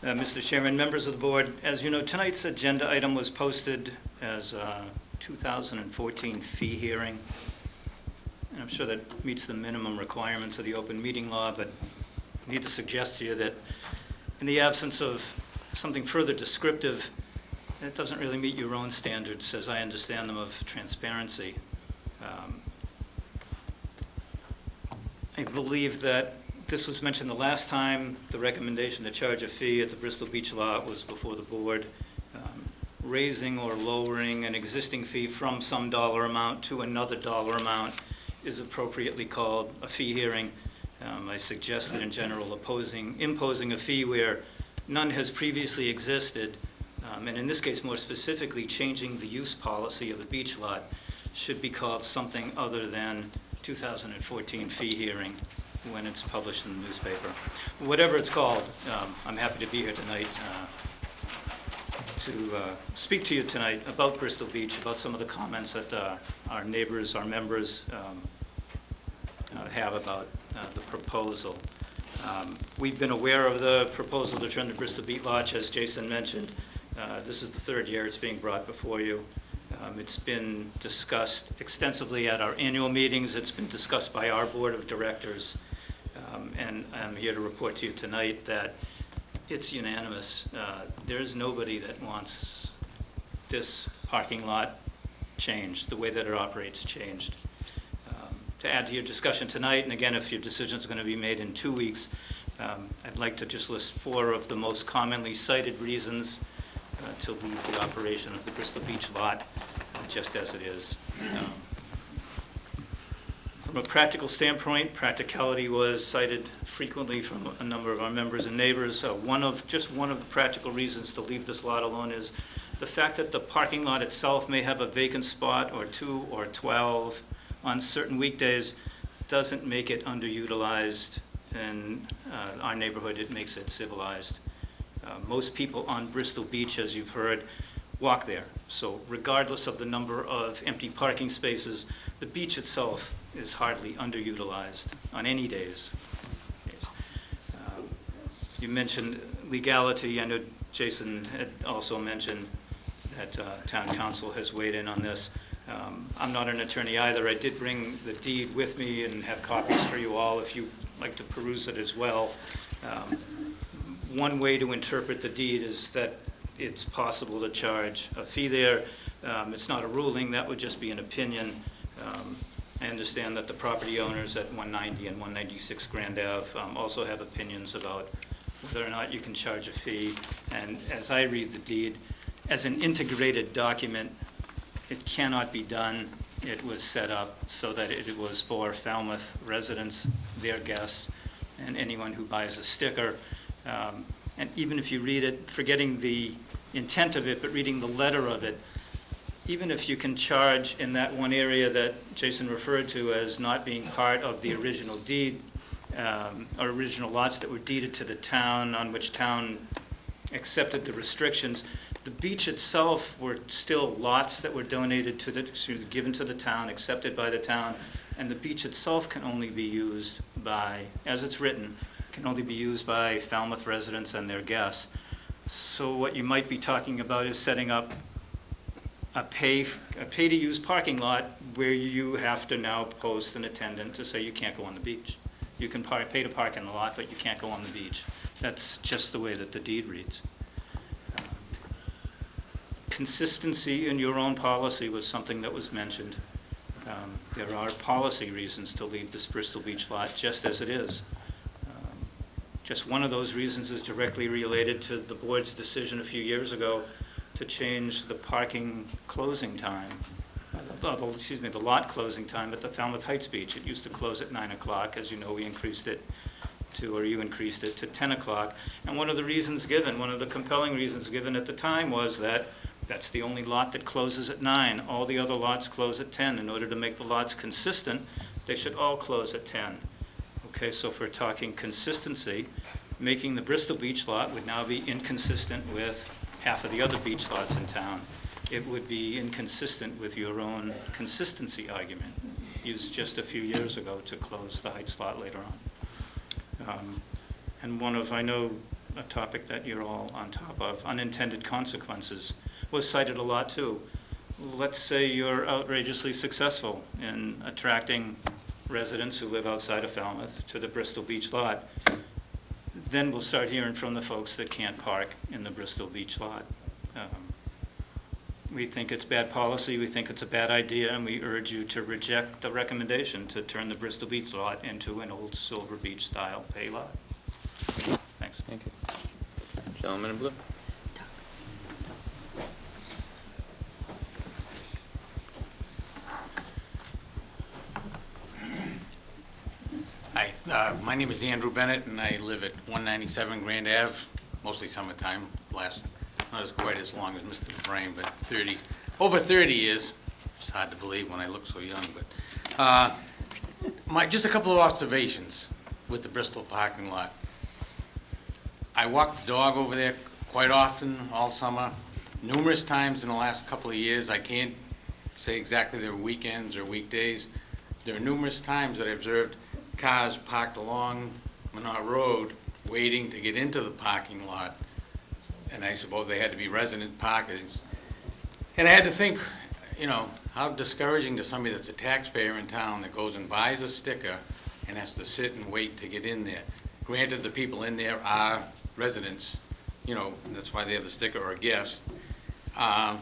Mr. Chairman, members of the board, as you know, tonight's agenda item was posted as 2014 fee hearing. And I'm sure that meets the minimum requirements of the open meeting law, but I need to suggest to you that in the absence of something further descriptive, it doesn't really meet your own standards, as I understand them, of transparency. I believe that this was mentioned the last time. The recommendation to charge a fee at the Bristol Beach lot was before the board. Raising or lowering an existing fee from some dollar amount to another dollar amount is appropriately called a fee hearing. I suggest that in general imposing a fee where none has previously existed, and in this case more specifically changing the use policy of the beach lot, should be called something other than 2014 fee hearing when it's published in the newspaper. Whatever it's called, I'm happy to be here tonight to speak to you tonight about Bristol Beach, about some of the comments that our neighbors, our members have about the proposal. We've been aware of the proposal to turn the Bristol Beach Lodge, as Jason mentioned. This is the third year it's being brought before you. It's been discussed extensively at our annual meetings. It's been discussed by our board of directors. And I'm here to report to you tonight that it's unanimous. There is nobody that wants this parking lot changed, the way that it operates changed. To add to your discussion tonight, and again, if your decision is going to be made in 2 weeks, I'd like to just list 4 of the most commonly cited reasons to leave the operation of the Bristol Beach lot just as it is. From a practical standpoint, practicality was cited frequently from a number of our members and neighbors. One of the practical reasons to leave this lot alone is the fact that the parking lot itself may have a vacant spot or 2 or 12 on certain weekdays doesn't make it underutilized. In our neighborhood, it makes it civilized. Most people on Bristol Beach, as you've heard, walk there. So regardless of the number of empty parking spaces, the beach itself is hardly underutilized on any days. You mentioned legality. I know Jason had also mentioned that town council has weighed in on this. I'm not an attorney either. I did bring the deed with me and have copies for you all if you'd like to peruse it as well. One way to interpret the deed is that it's possible to charge a fee there. It's not a ruling. That would just be an opinion. I understand that the property owners at 190 and 196 Grand Ave also have opinions about whether or not you can charge a fee. And as I read the deed, as an integrated document, it cannot be done. It was set up so that it was for Falmouth residents, their guests, and anyone who buys a sticker. And even if you read it, forgetting the intent of it, but reading the letter of it, even if you can charge in that one area that Jason referred to as not being part of the original deed, or original lots that were deeded to the town, on which town accepted the restrictions, the beach itself were still lots that were donated to the, given to the town, accepted by the town, and the beach itself can only be used by, as it's written, can only be used by Falmouth residents and their guests. So what you might be talking about is setting up a pay-to-use parking lot where you have to now post an attendant to say you can't go on the beach. You can pay to park in the lot, but you can't go on the beach. That's just the way that the deed reads. Consistency in your own policy was something that was mentioned. There are policy reasons to leave this Bristol Beach lot just as it is. Just one of those reasons is directly related to the board's decision a few years ago to change the parking closing time, the lot closing time at the Falmouth Heights Beach. It used to close at 9 o'clock. As you know, we increased it to, or you increased it to 10 o'clock. And one of the reasons given, one of the compelling reasons given at the time was that that's the only lot that closes at 9. All the other lots close at 10. In order to make the lots consistent, they should all close at 10. Okay, so if we're talking consistency, making the Bristol Beach lot would now be inconsistent with half of the other beach lots in town. It would be inconsistent with your own consistency argument used just a few years ago to close the Heights lot later on. And one of, I know, a topic that you're all on top of, unintended consequences, was cited a lot too. Let's say you're outrageously successful in attracting residents who live outside of Falmouth to the Bristol Beach lot. Then we'll start hearing from the folks that can't park in the Bristol Beach lot. We think it's bad policy, we think it's a bad idea, and we urge you to reject the recommendation to turn the Bristol Beach lot into an old Silver Beach style pay lot. Thanks. Thank you. Gentleman in blue. Hi, my name is Andrew Bennett, and I live at 197 Grand Ave, mostly summertime, not as quite as long as Mr. Dufresne, but over 30 years. It's hard to believe when I look so young, but just a couple of observations with the Bristol parking lot. I walk the dog over there quite often all summer, numerous times in the last couple of years. I can't say exactly there were weekends or weekdays. There are numerous times that I observed cars parked along Minot Road waiting to get into the parking lot, and I suppose they had to be resident parkers. And I had to think, how discouraging to somebody that's a taxpayer in town that goes and buys a sticker and has to sit and wait to get in there. Granted, the people in there are residents, that's why they have the sticker, or guests. And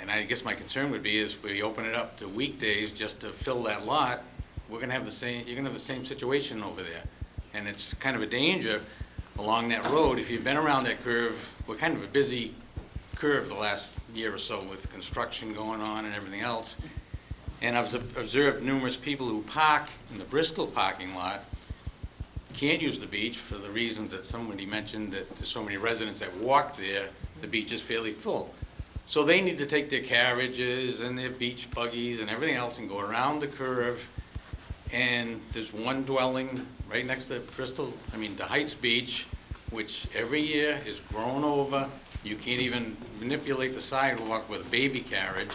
I guess my concern would be is if we open it up to weekdays just to fill that lot, you're gonna have the same situation over there. And it's kind of a danger along that road. If you've been around that curve, we're kind of a busy curve the last year or so with construction going on and everything else. And I've observed numerous people who park in the Bristol parking lot can't use the beach for the reasons that somebody mentioned, that there's so many residents that walk there, the beach is fairly full. So they need to take their carriages and their beach buggies and everything else and go around the curve. And there's one dwelling right next to the Heights Beach, which every year is grown over. You can't even manipulate the sidewalk with a baby carriage.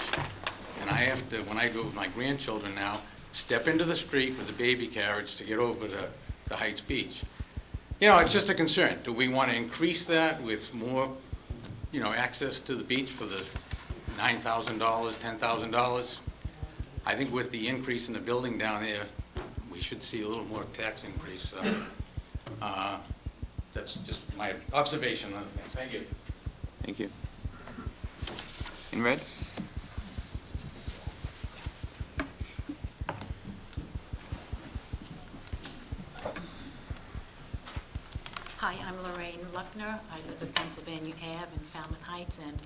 And I have to, when I go with my grandchildren now, step into the street with a baby carriage to get over to the Heights Beach. It's just a concern. Do we want to increase that with more, access to the beach for the $9,000, $10,000? I think with the increase in the building down there, we should see a little more tax increase. That's just my observation on it. Thank you. Thank you. In red? Hi, I'm Lorraine Luckner. I live at Pennsylvania Ave in Falmouth Heights, and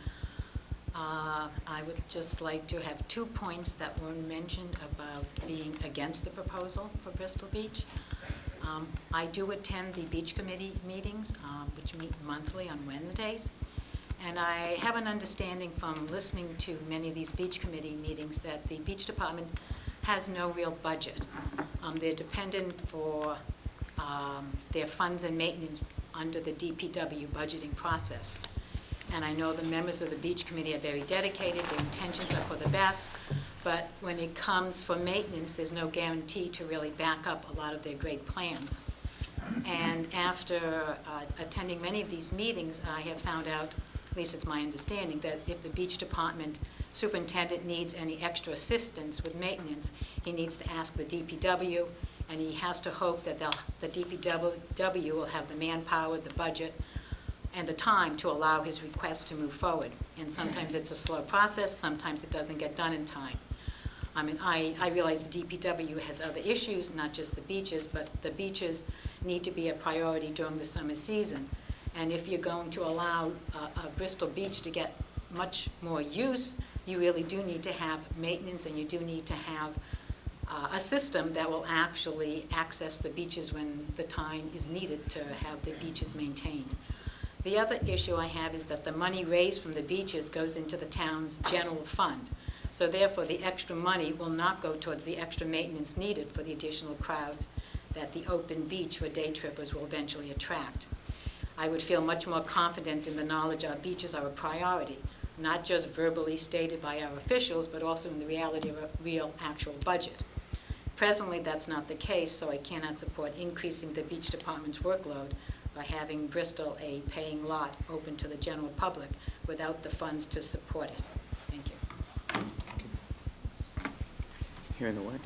I would just like to have 2 points that were mentioned about being against the proposal for Bristol Beach. I do attend the beach committee meetings, which meet monthly on Wednesdays, and I have an understanding from listening to many of these beach committee meetings that the beach department has no real budget. They're dependent for their funds and maintenance under the DPW budgeting process. And I know the members of the beach committee are very dedicated, their intentions are for the best, but when it comes for maintenance, there's no guarantee to really back up a lot of their great plans. And after attending many of these meetings, I have found out, at least it's my understanding, that if the beach department superintendent needs any extra assistance with maintenance, he needs to ask the DPW, and he has to hope that the DPW will have the manpower, the budget, and the time to allow his request to move forward. And sometimes it's a slow process, sometimes it doesn't get done in time. I mean, I realize the DPW has other issues, not just the beaches, but the beaches need to be a priority during the summer season. And if you're going to allow Bristol Beach to get much more use, you really do need to have maintenance, and you do need to have a system that will actually access the beaches when the time is needed to have the beaches maintained. The other issue I have is that the money raised from the beaches goes into the town's general fund. So therefore, the extra money will not go towards the extra maintenance needed for the additional crowds that the open beach for day trippers will eventually attract. I would feel much more confident in the knowledge our beaches are a priority, not just verbally stated by our officials, but also in the reality of a real actual budget. Presently, that's not the case, so I cannot support increasing the beach department's workload by having Bristol a paying lot open to the general public without the funds to support it. Thank you. Here in the way.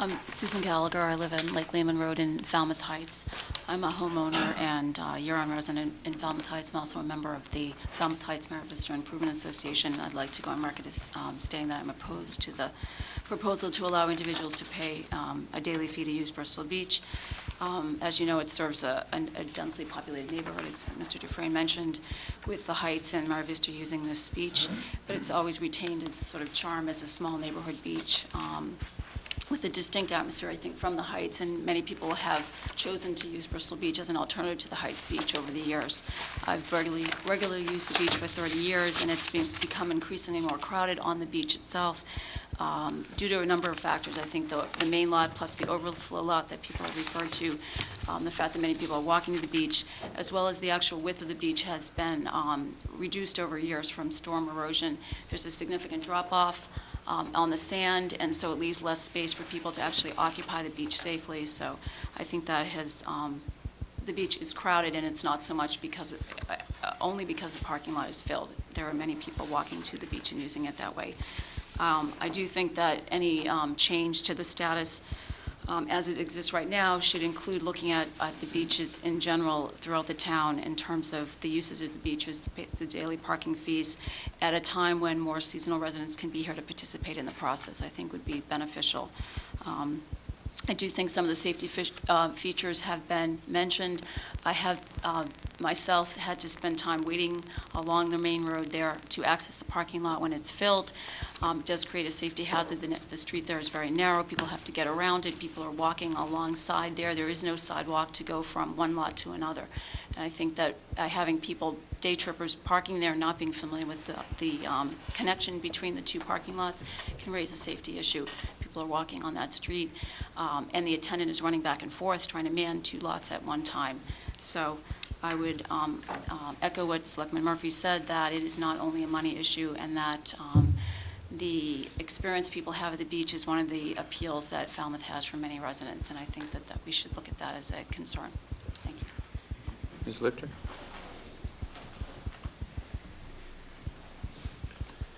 I'm Susan Gallagher. I live in Lake Lehman Road in Falmouth Heights. I'm a homeowner and year-round resident in Falmouth Heights. I'm also a member of the Falmouth Heights Merit Vista Improvement Association. I'd like to go on record as stating that I'm opposed to the proposal to allow individuals to pay a daily fee to use Bristol Beach. As you know, it serves a densely populated neighborhood, as Mr. Dufresne mentioned, with the Heights and Merit Vista using this beach, but it's always retained its sort of charm as a small neighborhood beach. With a distinct atmosphere, I think, from the Heights, and many people have chosen to use Bristol Beach as an alternative to the Heights Beach over the years. I've regularly used the beach for 30 years, and it's become increasingly more crowded on the beach itself due to a number of factors. I think the main lot plus the overflow lot that people have referred to, the fact that many people are walking to the beach, as well as the actual width of the beach has been reduced over years from storm erosion. There's a significant drop-off on the sand, and so it leaves less space for people to actually occupy the beach safely. So I think that has, the beach is crowded, and it's not so much because, only because the parking lot is filled. There are many people walking to the beach and using it that way. I do think that any change to the status as it exists right now should include looking at the beaches in general throughout the town in terms of the uses of the beaches, the daily parking fees, at a time when more seasonal residents can be here to participate in the process, I think would be beneficial. I do think some of the safety features have been mentioned. I have myself had to spend time waiting along the main road there to access the parking lot when it's filled. It does create a safety hazard. The street there is very narrow. People have to get around it. People are walking alongside there. There is no sidewalk to go from one lot to another. And I think that having people, day trippers, parking there, not being familiar with the connection between the two parking lots can raise a safety issue. People are walking on that street, and the attendant is running back and forth trying to man two lots at one time. So I would echo what Selectman Murphy said, that it is not only a money issue, and that the experience people have at the beach is one of the appeals that Falmouth has for many residents, and I think that we should look at that as a concern. Thank you. Ms. Lichter?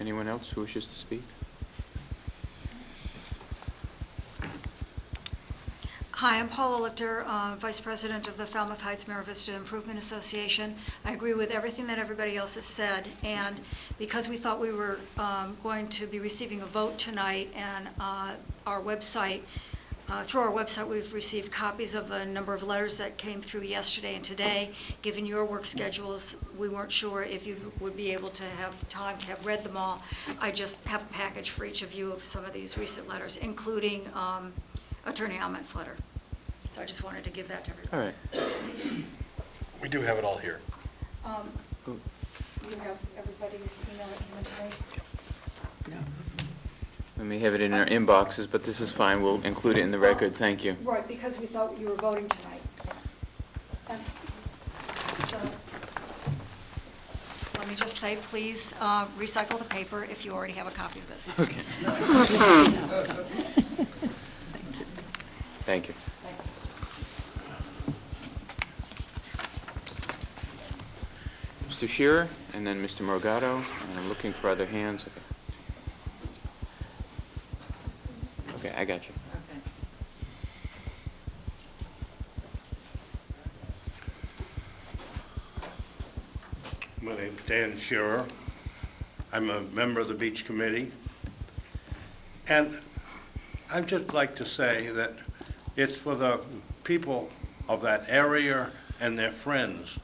Anyone else who wishes to speak? Hi, I'm Paula Lichter, Vice President of the Falmouth Heights Mira Vista Improvement Association. I agree with everything that everybody else has said, and because we thought we were going to be receiving a vote tonight, and our website, through our website, we've received copies of a number of letters that came through yesterday and today. Given your work schedules, we weren't sure if you would be able to have time to have read them all. I just have a package for each of you of some of these recent letters, including Attorney Ahmed's letter. So I just wanted to give that to everybody. All right. We do have it all here. You have everybody's email that came in today? No. We may have it in our inboxes, but this is fine. We'll include it in the record. Thank you. Right, because we thought you were voting tonight. So, let me just say, please recycle the paper if you already have a copy of this. Okay. Thank you. Mr. Shearer, and then Mr. Morgado, and I'm looking for other hands. Okay, I got you. My name's Dan Shearer. I'm a member of the Beach Committee. And I'd just like to say that it's for the people of that area and their friends.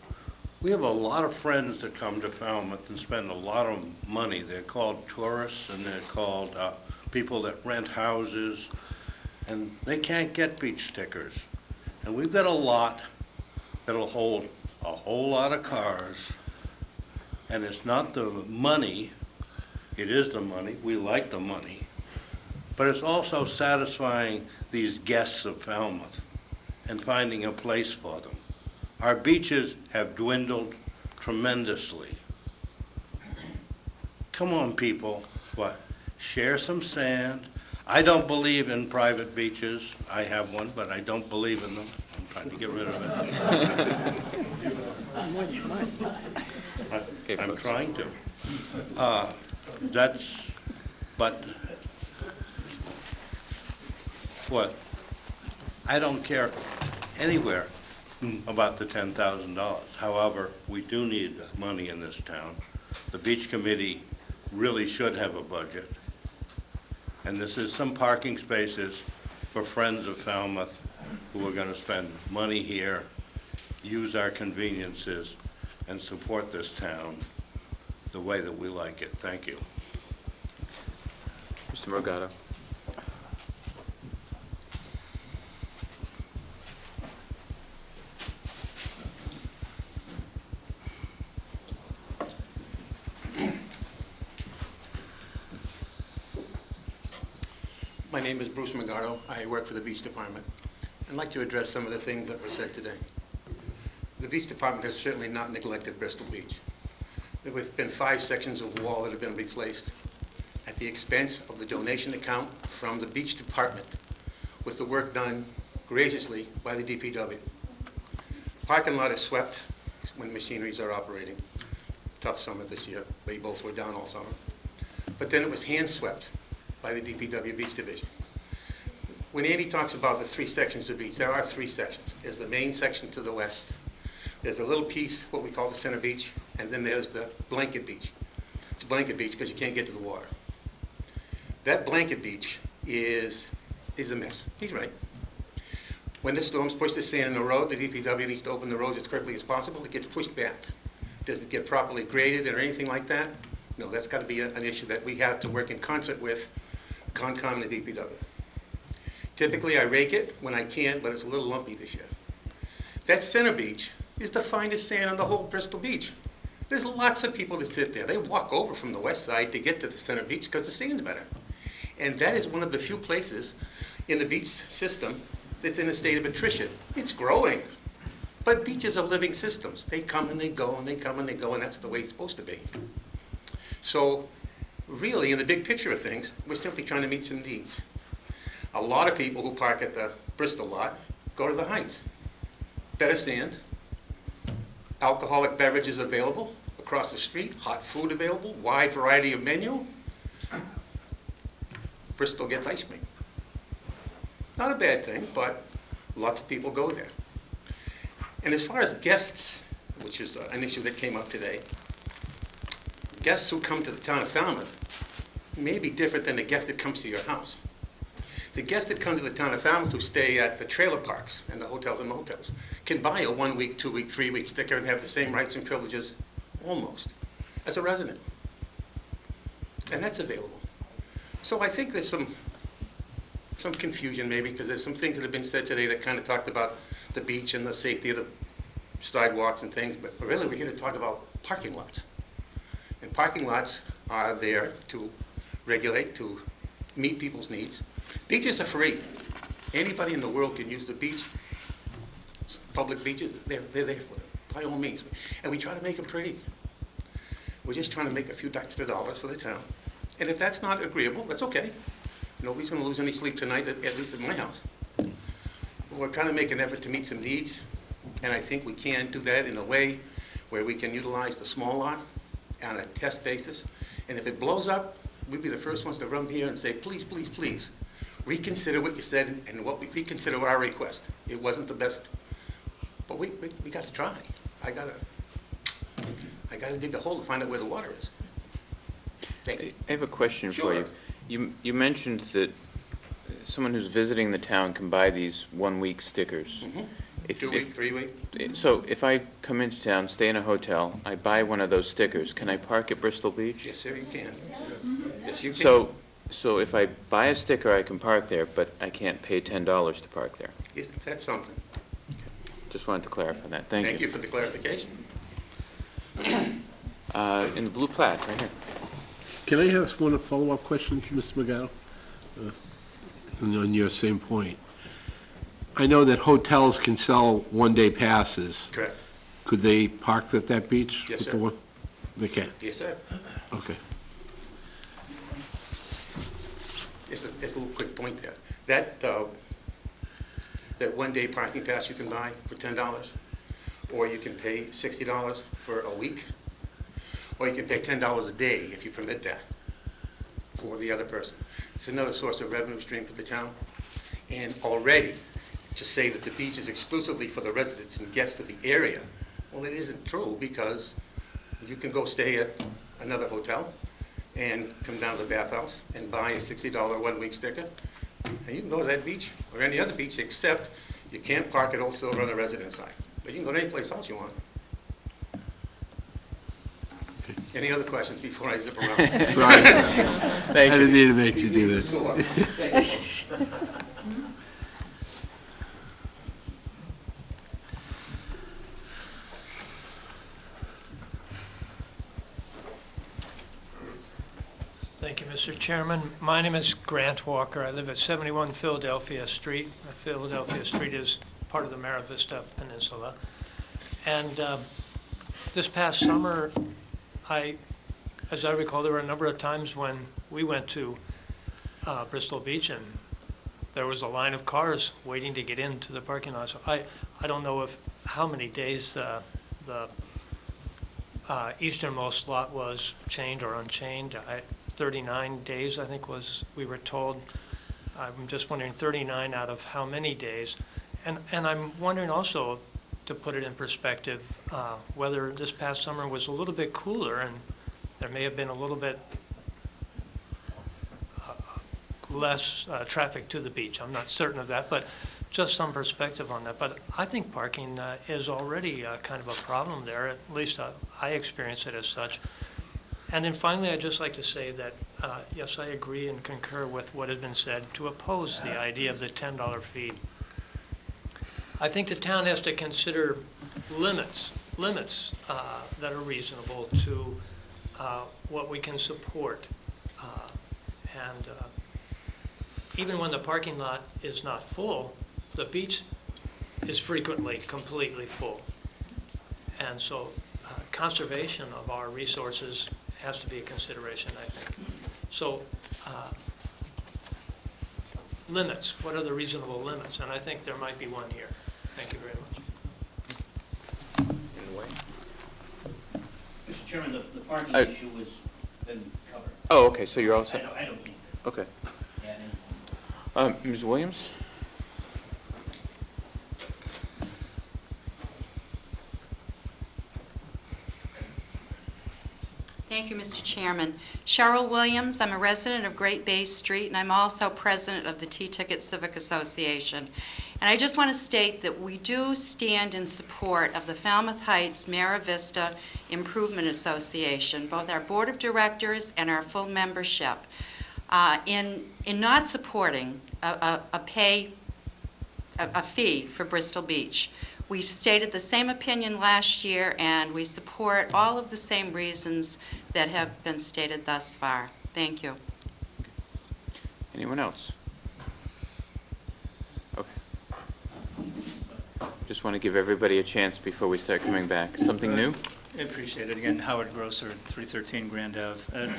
We have a lot of friends that come to Falmouth and spend a lot of money. They're called tourists, and they're called people that rent houses, and they can't get beach stickers. And we've got a lot that'll hold a whole lot of cars, and it's not the money, it is the money, we like the money, but it's also satisfying these guests of Falmouth and finding a place for them. Our beaches have dwindled tremendously. Come on, people, what? Share some sand. I don't believe in private beaches. I have one, but I don't believe in them. I'm trying to get rid of it. I'm trying to. But what? I don't care anywhere about the $10,000. However, we do need money in this town. The Beach Committee really should have a budget. And this is some parking spaces for friends of Falmouth who are going to spend money here, use our conveniences, and support this town the way that we like it. Thank you. Mr. Morgado. My name is Bruce Magaro. I work for the Beach Department. I'd like to address some of the things that were said today. The Beach Department has certainly not neglected Bristol Beach. There have been 5 sections of wall that have been replaced at the expense of the donation account from the Beach Department, with the work done graciously by the DPW. Parking lot is swept when machineries are operating. Tough summer this year. They both were down all summer. But then it was hand swept by the DPW Beach Division. When Andy talks about the 3 sections of beach, there are 3 sections. There's the main section to the west. There's a little piece, what we call the center beach, and then there's the blanket beach. It's a blanket beach because you can't get to the water. That blanket beach is a mess. He's right. When the storms push the sand in the road, the DPW needs to open the road as quickly as possible. It gets pushed back. Does it get properly graded or anything like that? No, that's got to be an issue that we have to work in concert with Concom and the DPW. Typically, I rake it when I can, but it's a little lumpy this year. That center beach is the finest sand on the whole Bristol Beach. There's lots of people that sit there. They walk over from the west side to get to the center beach because the sand's better. And that is one of the few places in the beach system that's in a state of attrition. It's growing. But beaches are living systems. They come and they go, and they come and they go, and that's the way it's supposed to be. So really, in the big picture of things, we're simply trying to meet some needs. A lot of people who park at the Bristol lot go to the Heights. Better sand, alcoholic beverages available across the street, hot food available, wide variety of menu. Bristol gets ice cream. Not a bad thing, but Lots of people go there. And as far as guests, which is an issue that came up today, guests who come to the town of Falmouth may be different than the guest that comes to your house. The guests that come to the town of Falmouth who stay at the trailer parks and the hotels and motels can buy a 1 week, 2 week, 3 week sticker and have the same rights and privileges, almost, as a resident. And that's available. So I think there's some confusion maybe, because there's some things that have been said today that kind of talked about the beach and the safety of the sidewalks and things, but really we're here to talk about parking lots. And parking lots are there to regulate, to meet people's needs. Beaches are free. Anybody in the world can use the beach. Public beaches, they're there for them, by all means. And we try to make them pretty. We're just trying to make a few extra dollars for the town. And if that's not agreeable, that's okay. Nobody's going to lose any sleep tonight, at least at my house. But we're trying to make an effort to meet some needs, and I think we can do that in a way where we can utilize the small lot on a test basis. And if it blows up, we'd be the first ones to run here and say, please, please, please, reconsider what you said and reconsider our request. It wasn't the best, but we got to try. I got to dig a hole to find out where the water is. Thank you. I have a question for you. Sure. You mentioned that someone who's visiting the town can buy these 1 week stickers. Mm-hmm. 2 week, 3 week. So if I come into town, stay in a hotel, I buy one of those stickers, can I park at Bristol Beach? Yes, sir, you can. Yes, you can. So if I buy a sticker, I can park there, but I can't pay $10 to park there? Isn't that something? Just wanted to clarify that. Thank you. Thank you for the clarification. In the blue plaque, right here. Can I ask one follow-up question, Mr. Magato? On your same point. I know that hotels can sell one-day passes. Correct. Could they park at that beach? Yes, with sir. the one? They can? Yes, sir. Okay. It's a little quick point there. That one-day parking pass you can buy for $10, or you can pay $60 for a week, or you can pay $10 a day if you permit that for the other person. It's another source of revenue stream for the town. And already, to say that the beach is exclusively for the residents and guests of the area, well, it isn't true, because you can go stay at another hotel and come down to the bathhouse and buy a $60 1 week sticker, and you can go to that beach or any other beach, except you can't park at Old Silver on the residence side. But you can go to any place else you want. Any other questions before I zip around? Sorry. I didn't mean to make you do this. Thank you, Mr. Chairman. My name is Grant Walker. I live at 71 Philadelphia Street. Philadelphia Street is part of the Mara Vista Peninsula. And this past summer, as I recall, there were a number of times when we went to Bristol Beach, and there was a line of cars waiting to get into the parking lot. So I don't know how many days the easternmost lot was chained or unchained. 39 days, I think, we were told. I'm just wondering 39 out of how many days. And I'm wondering also, to put it in perspective, whether this past summer was a little bit cooler and there may have been a little bit less traffic to the beach. I'm not certain of that, but just some perspective on that. But I think parking is already kind of a problem there. At least I experience it as such. And then finally, I'd just like to say that, yes, I agree and concur with what has been said to oppose the idea of the $10 fee. I think the town has to consider limits that are reasonable to what we can support. And even when the parking lot is not full, the beach is frequently completely full. And so conservation of our resources has to be a consideration, I think. So limits, what are the reasonable limits? And I think there might be one here. Thank you very much. Mr. Chairman, the parking issue has been covered. Oh, okay, so you're all set? I don't think. Okay. Yeah, Ms. Williams? you, Mr. Chairman. Cheryl Williams, I'm a resident of Great Bay Street, and I'm also president of the T-Ticket Civic Association. And I just want to state that we do stand in support of the Falmouth Heights Mara Vista Improvement Association, both our board of directors and our full membership, in not supporting a fee for Bristol Beach. We stated the same opinion last year, and we support all of the same reasons that have been stated thus far. Thank you. Anyone else? Okay. Just want to give everybody a chance before we start coming back. Something new? I appreciate it. Again, Howard Grosser, 313 Grand Ave.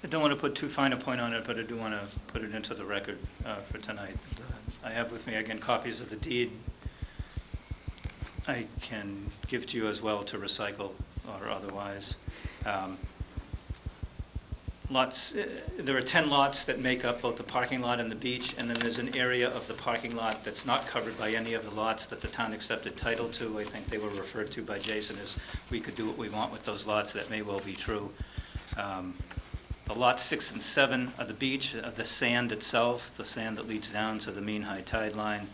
I don't want to put too fine a point on it, but I do want to put it into the record for tonight. I have with me, again, copies of the deed. I can give to you as well to recycle or otherwise. There are 10 lots that make up both the parking lot and the beach, and then there's an area of the parking lot that's not covered by any of the lots that the town accepted title to. I think they were referred to by Jason as we could do what we want with those lots. That may well be true. The lots 6 and 7 are the beach, the sand itself, the sand that leads down to the mean high tide line.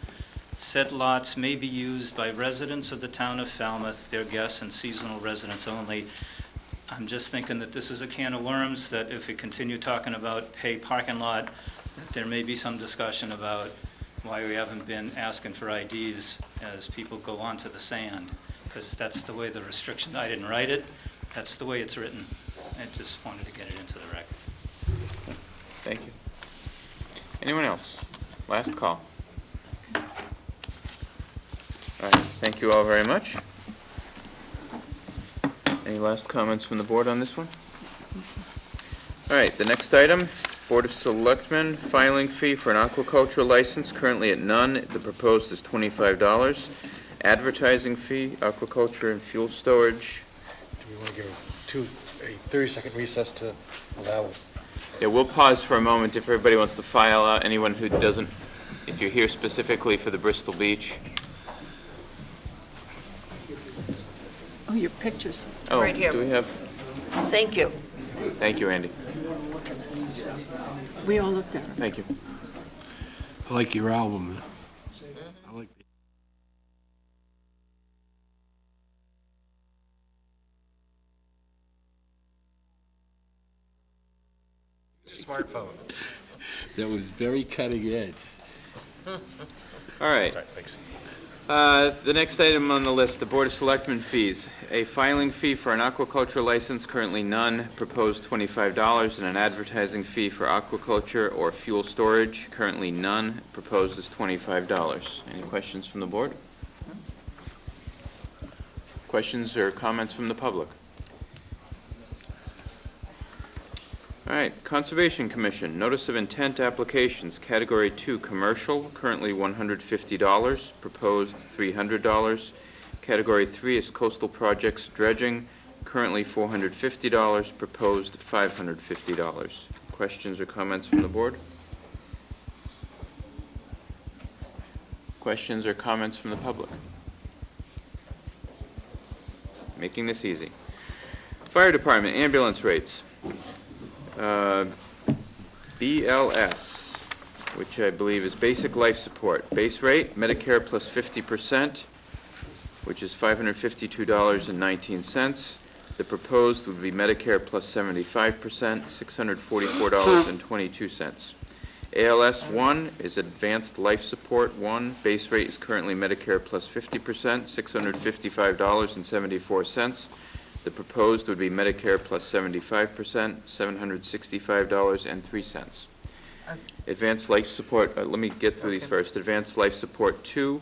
Said lots may be used by residents of the town of Falmouth, their guests, and seasonal residents only. I'm just thinking that this is a can of worms, that if we continue talking about pay parking lot, that there may be some discussion about why we haven't been asking for IDs as people go onto the sand, because that's the way the restriction, I didn't write it, that's the way it's written. I just wanted to get it into the record. Thank you. Anyone else? Last call. All right, thank you all very much. Any last comments from the board on this one? All right, the next item, Board of Selectmen, filing fee for an aquaculture license, currently at none. The proposed is $25. Advertising fee, aquaculture and fuel storage. Do we want to give a 30-second recess to allow? Yeah, we'll pause for a moment if everybody wants to file out. Anyone who doesn't, if you're here specifically for the Bristol Beach. Oh, your pictures. Oh, Right here. do we have? Thank you. Thank you, Andy. We all looked at them. Thank you. I like your album. I like Smartphone. that was very cutting edge. All right. All right, thanks. The next item on the list, the Board of Selectmen fees. A filing fee for an aquaculture license, currently none, proposed $25, and an advertising fee for aquaculture or fuel storage, currently none, proposed is $25. Any questions from the board? Questions or comments from the public? All right, Conservation Commission, notice of intent applications, Category 2, commercial, currently $150, proposed $300. Category 3 is coastal projects dredging, currently $450, proposed $550. Questions or comments from the board? Questions or comments from the public? Making this easy. Fire Department, ambulance rates. BLS, which I believe is basic life support. Base rate, Medicare plus 50%, which is $552.19. The proposed would be Medicare plus 75%, $644.22. ALS 1 is advanced life support 1. Base rate is currently Medicare plus 50%, $655.74. The proposed would be Medicare plus 75%, $765.03. Advanced life support, let me get through these first. Advanced life support 2,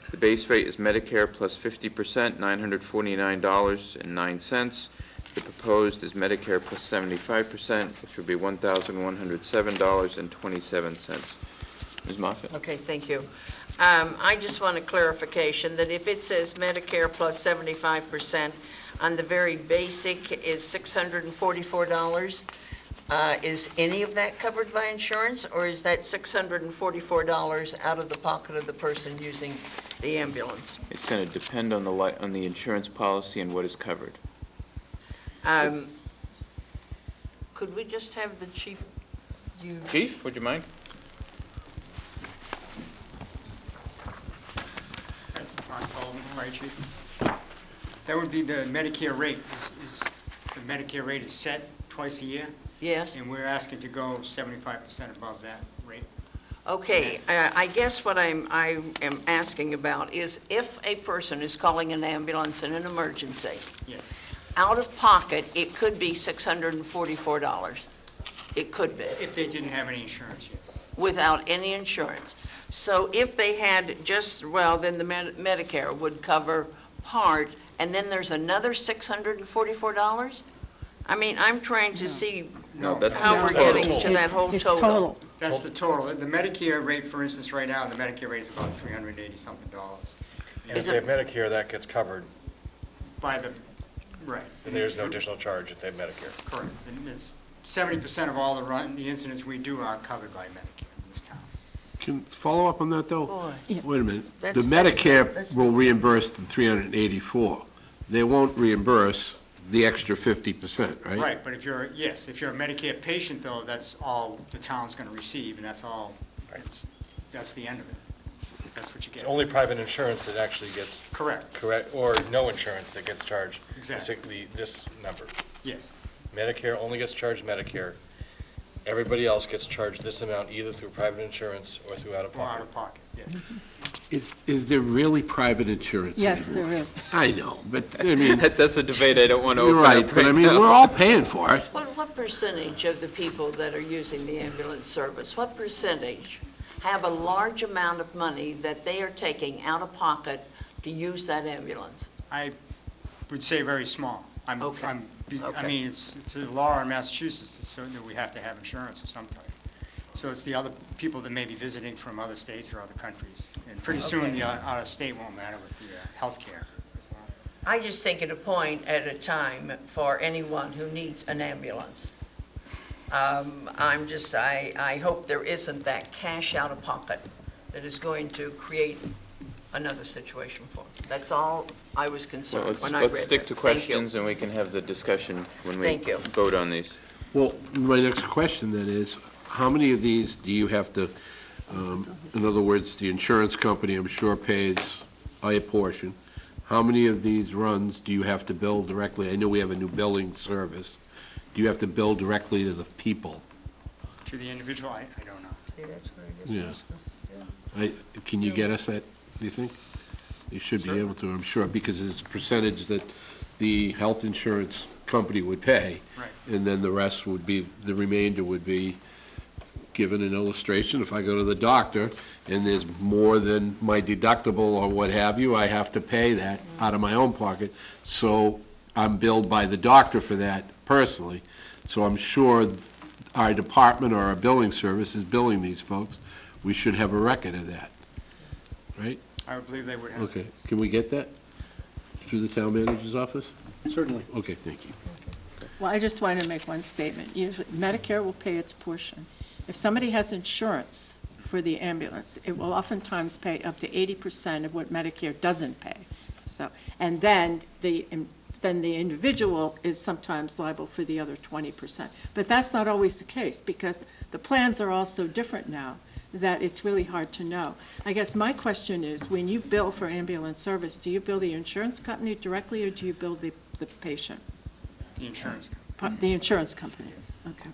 the base rate is Medicare plus 50%, $949.09. The proposed is Medicare plus 75%, which would be $1,107.27. Ms. Moffett? Okay, thank you. I just want a clarification that if it says Medicare plus 75%, on the very basic is $644, is any of that covered by insurance, or is that $644 out of the pocket of the person using the ambulance? It's going to depend on the insurance policy and what is covered. Could we just have the chief, Chief, would you mind? Ron Sullivan, Fire Chief. That would be the Medicare rate. The Medicare rate is set twice a year, yes? and we're asking to go 75% above that rate. Okay, I guess what I am asking about is if a person is calling an ambulance in an emergency, Yes. out of pocket, it could be $644. It could be, If they didn't have any insurance, yes. without any insurance. So if they had just, well, then the Medicare would cover part, and then there's another $644? I mean, I'm trying to see No, how we're getting to that whole It's total. total. That's the total. The Medicare rate, for instance, right now, the Medicare rate is about $380-something. And if they have Medicare, that gets covered, By the, right. and there's no additional charge if they have Medicare. Correct. And it's 70% of all the incidents we do are covered by Medicare in this town. Can follow up on that, though? Boy. Wait a minute. The That's- Medicare will reimburse the 384. They won't reimburse the extra 50%, right? Right, but if you're a Medicare patient, though, that's all the town's going to receive, and that's all, that's the end of it. That's what you It's get. only private insurance that actually gets. Correct. Correct, or no insurance that gets charged. Exactly. This number. Yes. Medicare only gets charged Medicare. Everybody else gets charged this amount either through private insurance or through Or out out-of-pocket. of pocket, yes. Is there really private insurance? Yes, anymore? there is. I know, but, I mean, That's a debate I don't want to you're open right, up but I right mean, now. we're all paying for it. What percentage of the people that are using the ambulance service, what percentage have a large amount of money that they are taking out of pocket to use that ambulance? I would say very small. I Okay. mean, it's a law in Massachusetts that's certain that we have to have insurance of some type. So it's the other people that may be visiting from other states or other countries. And pretty soon, the out-of-state won't matter with the healthcare. I just think at a point at a time for anyone who needs an ambulance. I hope there isn't that cash out of pocket that is going to create another situation for them. That's all I was Well, concerned when I read that. let's stick to Thank you. questions, and we can have the discussion when we Thank you. vote on these. Well, my next question then is, how many of these do you have to, in other words, the insurance company, I'm sure, pays a portion. How many of these runs do you have to bill directly? I know we have a new billing service. Do you have to bill directly to the people? To the individual, I don't know. See, that's where it is. Yeah. Can you get us that, do you think? You should be able to, I'm sure, because it's a percentage that the health insurance company would pay. Right. And then the rest would be, the remainder would be, given an illustration, if I go to the doctor and there's more than my deductible or what have you, I have to pay that out of my own pocket. So I'm billed by the doctor for that personally. So I'm sure our department or our billing service is billing these folks. We should have a record of that, right? I would believe they would have. Okay, can we get that through the town manager's office? Certainly. Okay, thank you. Well, I just want to make one statement. Usually, Medicare will pay its portion. If somebody has insurance for the ambulance, it will oftentimes pay up to 80% of what Medicare doesn't pay. So, and then the individual is sometimes liable for the other 20%. But that's not always the case, because the plans are all so different now that it's really hard to know. I guess my question is, when you bill for ambulance service, do you bill the insurance company directly, or do you bill the patient? The insurance company. The insurance company, okay.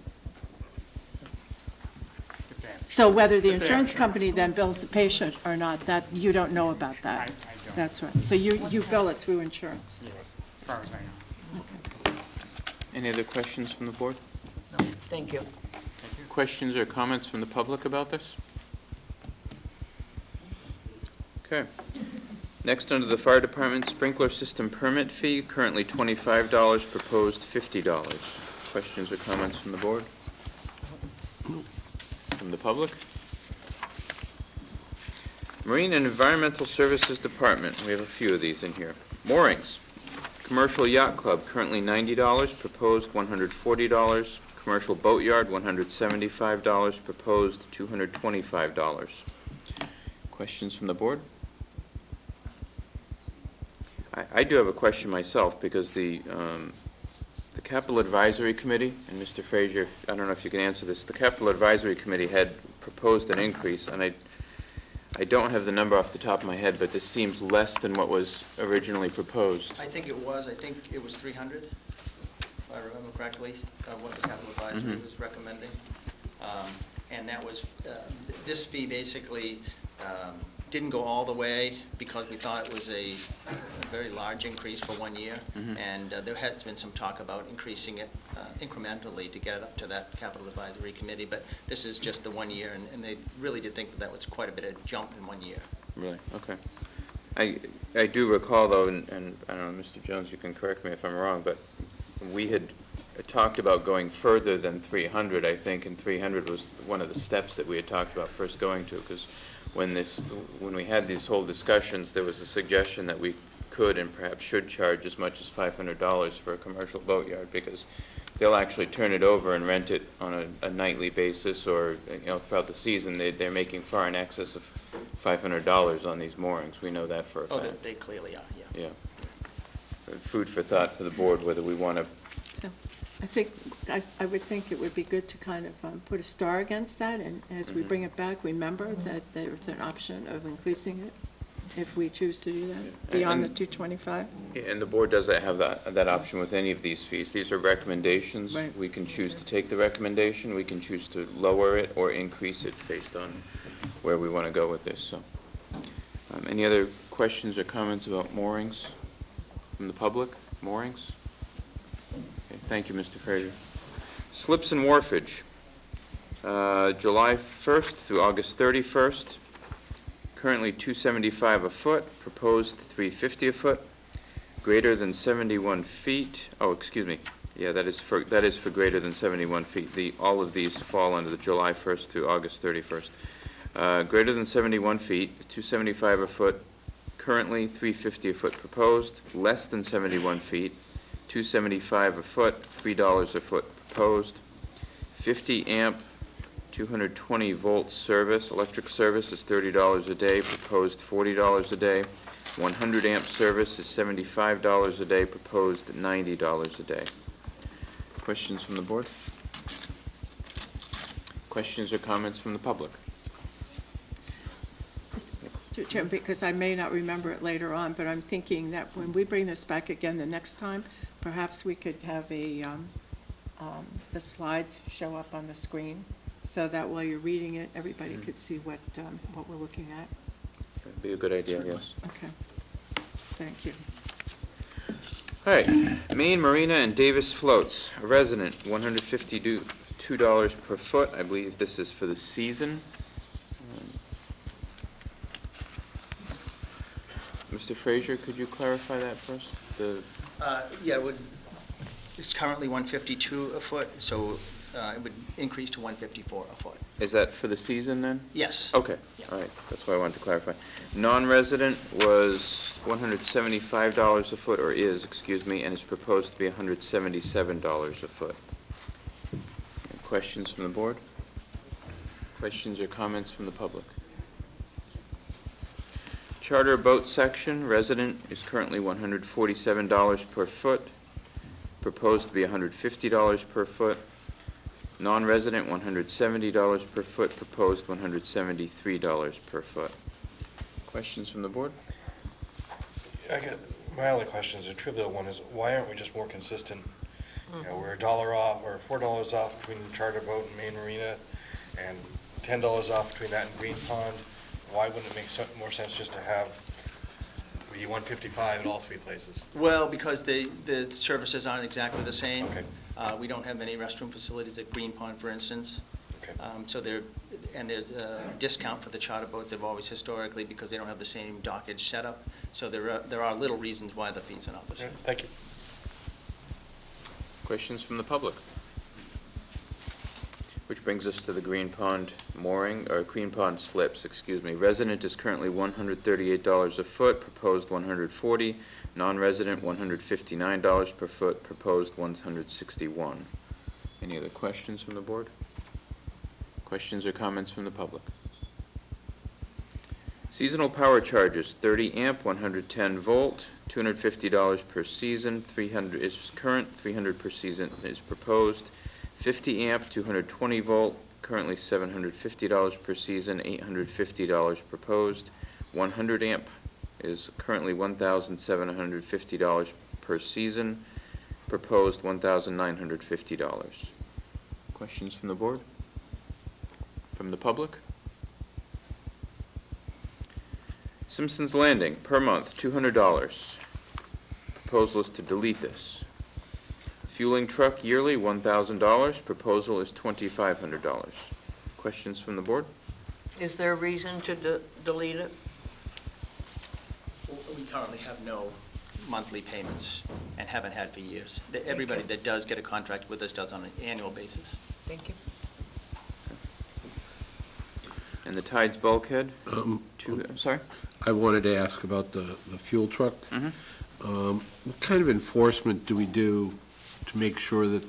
If they have So whether the If they have insurance company then bills the patient or not, that, you don't know about that? I don't. That's right. So you bill it through insurance? Yes, as far as I know. Any other questions from the board? No, thank you. Questions or comments from the public about this? Okay. Next, under the fire department sprinkler system permit fee, currently $25, proposed $50. Questions or comments from the board? From the public? Marine and Environmental Services Department, we have a few of these in here. Moorings, Commercial Yacht Club, currently $90, proposed $140. Commercial Boatyard, $175, proposed $225. Questions from the board? I do have a question myself, because the The Capital Advisory Committee, and Mr. Frazier, I don't know if you can answer this, the Capital Advisory Committee had proposed an increase, and I don't have the number off the top of my head, but this seems less than what was originally proposed. I think it was 300, if I remember correctly, what the capital advisory was recommending. And that was, this fee basically didn't go all the way because we thought it was a very large increase for 1 year. And there has been some talk about increasing it incrementally to get it up to that capital advisory committee. But this is just the 1 year, and they really did think that was quite a bit of jump in 1 year. Really? Okay. I do recall, though, and I don't know, Mr. Jones, you can correct me if I'm wrong, but we had talked about going further than 300, I think, and 300 was one of the steps that we had talked about first going to, because when we had these whole discussions, there was a suggestion that we could and perhaps should charge as much as $500 for a commercial boatyard, because they'll actually turn it over and rent it on a nightly basis, or throughout the season. They're making far in excess of $500 on these moorings. We know that for a fact. Oh, they clearly are, yeah. Yeah. Food for thought for the board, whether we want to. So I would think it would be good to kind of put a star against that, and as we bring it back, remember that there's an option of increasing it if we choose to do that, beyond the 225. Yeah, and the board does have that option with any of these fees. These are recommendations. Right. We can choose to take the recommendation. We can choose to lower it or increase it based on where we want to go with this. So, any other questions or comments about moorings from the public? Moorings? Okay, thank you, Mr. Frazier. Slips and wharfage, July 1st through August 31st. Currently $275 a foot, proposed $350 a foot. Greater than 71 feet. Oh, excuse me. Yeah, that is for greater than 71 feet. All of these fall under the July 1st through August 31st. Greater than 71 feet, $275 a foot. Currently $350 a foot proposed. Less than 71 feet, $275 a foot, $3 a foot proposed. 50 amp, 220 volt service, electric service is $30 a day, proposed $40 a day. 100 amp service is $75 a day, proposed $90 a day. Questions from the board? Questions or comments from the public? Mr. Chairman, because I may not remember it later on, but I'm thinking that when we bring this back again the next time, perhaps we could have the slides show up on the screen, so that while you're reading it, everybody could see what we're looking at. That'd be a good idea, yes. Okay. Thank you. All right, Maine Marina and Davis Floats, a resident, $152 per foot. I believe this is for the season. Mr. Frazier, could you clarify that first? Yeah, it's currently $152 a foot, so it would increase to $154 a foot. Is that for the season then? Yes. Okay, all right, that's why I wanted to clarify. Non-resident was $175 a foot, or is, excuse me, and is proposed to be $177 a foot. Any questions from the board? Questions or comments from the public? Charter boat section, resident is currently $147 per foot, proposed to be $150 per foot. Non-resident, $170 per foot, proposed $173 per foot. Questions from the board? My only question is a trivial one, is why aren't we just more consistent? We're $1 off, or $4 off between Charter Boat and Maine Marina, and $10 off between that and Green Pond. Why wouldn't it make more sense just to have the 155 at all three places? Well, because the services aren't exactly the same. Okay. We don't have many restroom facilities at Green Pond, for instance. Okay. So there's a discount for the charter boats. They've always historically, because they don't have the same dockage setup. So there are little reasons why the fees are not the same. Thank you. Questions from the public? Which brings us to the Green Pond mooring, or Green Pond slips, excuse me. Resident is currently $138 a foot, proposed $140. Non-resident, $159 per foot, proposed $161. Any other questions from the board? Questions or comments from the public? Seasonal power charges, 30 amp, 110 volt, $250 per season, 300 is current, 300 per season is proposed. 50 amp, 220 volt, currently $750 per season, $850 proposed. 100 amp is currently $1,750 per season, proposed $1,950. Questions from the board? From the public? Simpson's Landing, per month, $200. Proposal is to delete this. Fueling truck yearly, $1,000. Proposal is $2,500. Questions from the board? Is there a reason to delete it? We currently have no monthly payments and haven't had for years. Everybody that does get a contract with us does on an annual basis. Thank you. And the Tides bulkhead? I'm sorry? I wanted to ask about the fuel truck. What kind of enforcement do we do to make sure that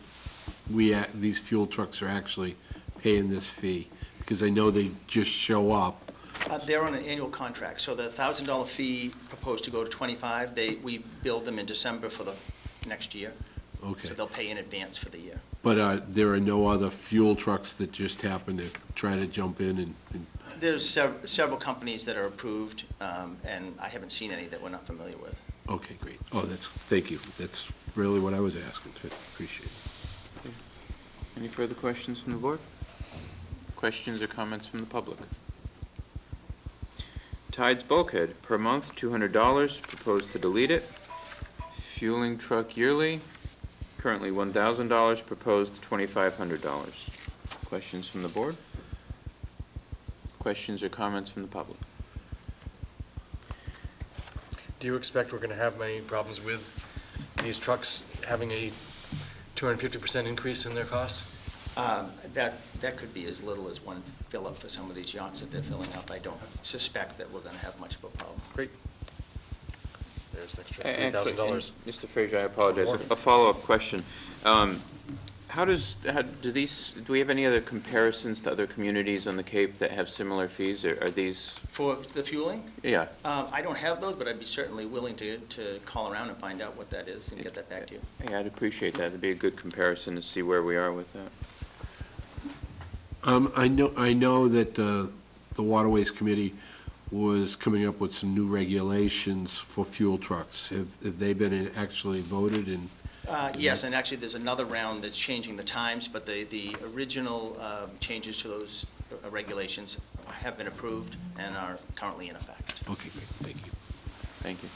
these fuel trucks are actually paying this fee? Because I know they just show up. They're on an annual contract, so the $1,000 fee proposed to go to $2,500, we bill them in December for the next year. Okay. So they'll pay in advance for the year. But there are no other fuel trucks that just happen to try to jump in and There's several companies that are approved, and I haven't seen any that we're not familiar with. Okay, great. Oh, thank you. That's really what I was asking. Appreciate it. Okay. Any further questions from the board? Questions or comments from the public? Tides bulkhead, per month, $200. Proposed to delete it. Fueling truck yearly, currently $1,000. Proposed $2,500. Questions from the board? Questions or comments from the public? Do you expect we're going to have many problems with these trucks having a 250% increase in their cost? That could be as little as one fill-up for some of these yachts that they're filling up. I don't suspect that we're going to have much of a problem. Great. There's an extra Actually, $3,000. Mr. Frazier, I apologize. A follow-up question. Do we have any other comparisons to other communities on the Cape that have similar fees, or are these? For the fueling? Yeah. I don't have those, but I'd be certainly willing to call around and find out what that is and get that back to you. Yeah, I'd appreciate that. It'd be a good comparison to see where we are with that. I know that the Waterways Committee was coming up with some new regulations for fuel trucks. Have they been actually voted in? Yes, and actually, there's another round that's changing the times, but the original changes to those regulations have been approved and are currently in effect. Okay, great. Thank you. Thank you.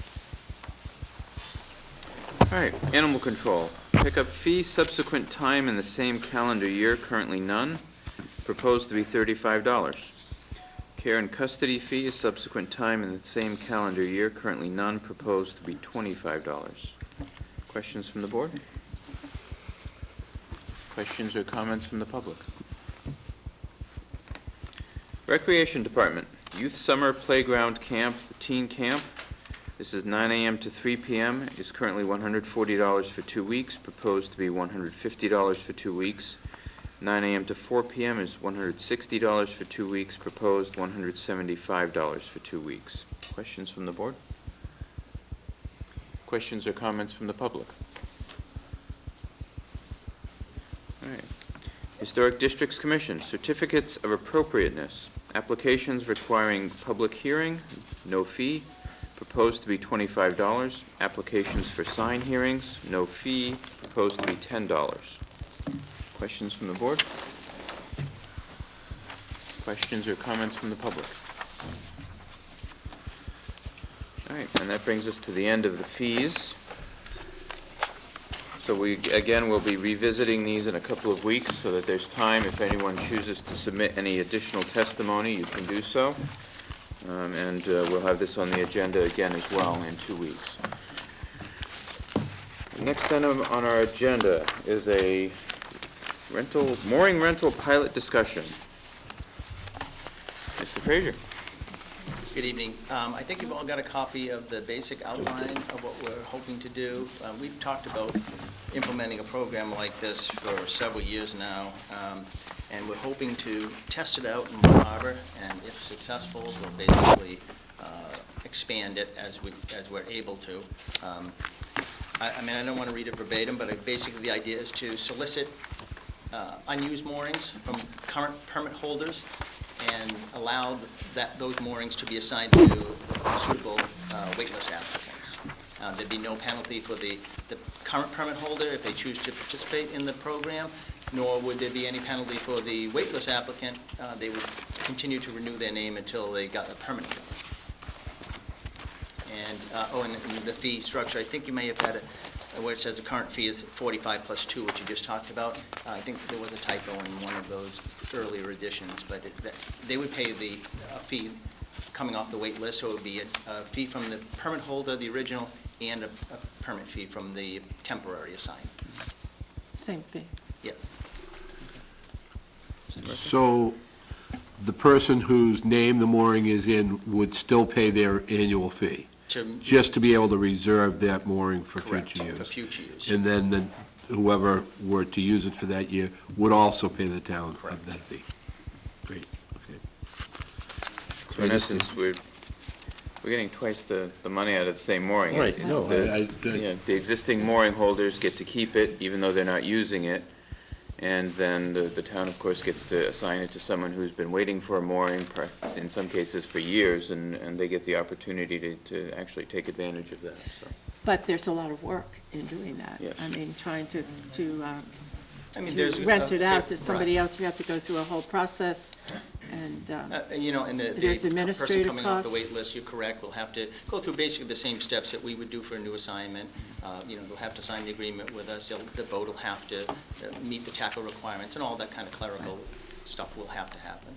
All right, animal control. Pickup fee, subsequent time in the same calendar year, currently none. Proposed to be $35. Care and custody fee, subsequent time in the same calendar year, currently none. Proposed to be $25. Questions from the board? Questions or comments from the public? Recreation Department, Youth Summer Playground Camp, the Teen Camp. This is 9 a.m. to 3 p.m. It is currently $140 for 2 weeks, proposed to be $150 for 2 weeks. 9 a.m. to 4 p.m. is $160 for 2 weeks, proposed $175 for 2 weeks. Questions from the board? Questions or comments from the public? All right. Historic Districts Commission, certificates of appropriateness. Applications requiring public hearing, no fee, proposed to be $25. Applications for sign hearings, no fee, proposed to be $10. Questions from the board? Questions or comments from the public? All right, and that brings us to the end of the fees. So we, again, will be revisiting these in a couple of weeks so that there's time. If anyone chooses to submit any additional testimony, you can do so. And we'll have this on the agenda again as well in 2 weeks. Next item on our agenda is a mooring rental pilot discussion. Mr. Frazier. Good evening. I think you've all got a copy of the basic outline of what we're hoping to do. We've talked about implementing a program like this for several years now, and we're hoping to test it out in Bar Harbor, and if successful, we'll basically expand it as we're able to. I mean, I don't want to read it verbatim, but basically the idea is to solicit unused moorings from current permit holders and allow those moorings to be assigned to suitable waitlist applicants. There'd be no penalty for the current permit holder if they choose to participate in the program, nor would there be any penalty for the waitlist applicant. They would continue to renew their name until they got a permanent one. And, and the fee structure, I think you may have had it where it says the current fee is 45 plus 2, which you just talked about. I think there was a typo in one of those earlier editions, but they would pay the fee coming off the wait list, so it would be a fee from the permit holder, the original, and a permit fee from the temporary assigned. Same fee. Yes. So the person whose name the mooring is in would still pay their annual fee? Just to be able to reserve that mooring for future use? For future use. And then whoever were to use it for that year would also pay the town of that fee? Great, okay. So in essence, we're getting twice the money out of the same mooring. Right, no, The existing mooring holders get to keep it, even though they're not using it, and then the town, of course, gets to assign it to someone who's been waiting for a mooring, perhaps in some cases for years, and they get the opportunity to actually take advantage of that, so. But there's a lot of work in doing that. Yes. I mean, trying to there's rent it out to right. somebody else, you have to go through a whole process, and and there's the person administrative coming off the costs. wait list, you're correct, will have to go through basically the same steps that we would do for a new assignment. They'll have to sign the agreement with us, the boat will have to meet the tackle requirements, and all that kind of clerical stuff will have to happen.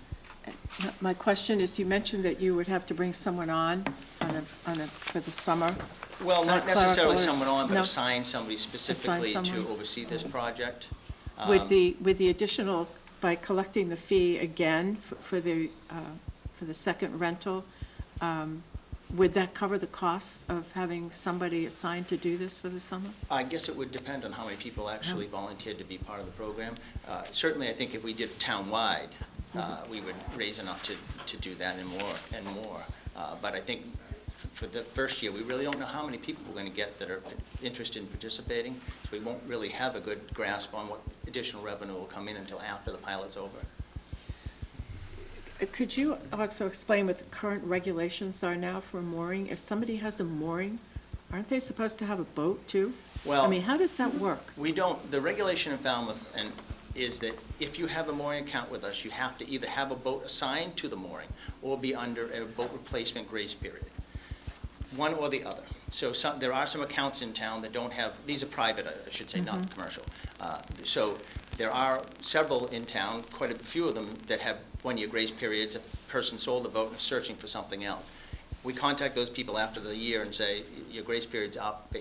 My question is, you mentioned that you would have to bring someone on for the summer. Well, not clerical necessarily or- someone on, but no? assign somebody specifically to someone? oversee this project. With the additional, by collecting the fee again for the second rental, would that cover the costs of having somebody assigned to do this for the summer? I guess it would depend on how many people actually volunteered to be part of the program. Certainly, I think if we did it town-wide, we would raise enough to do that and more. But I think for the first year, we really don't know how many people we're going to get that are interested in participating, so we won't really have a good grasp on what additional revenue will come in until after the pilot's over. Could you also explain what the current regulations are now for mooring? If somebody has a mooring, aren't they supposed to have a boat too? Well, I mean, how does that work? We don't, the regulation in Falmouth is that if you have a mooring account with us, you have to either have a boat assigned to the mooring or be under a boat replacement grace period. One or the other. So there are some accounts in town that don't have, these are private, I should say, not commercial. So there are several in town, quite a few of them, that have one-year grace periods. A person sold the boat and is searching for something else. We contact those people after the year and say, your grace period's up,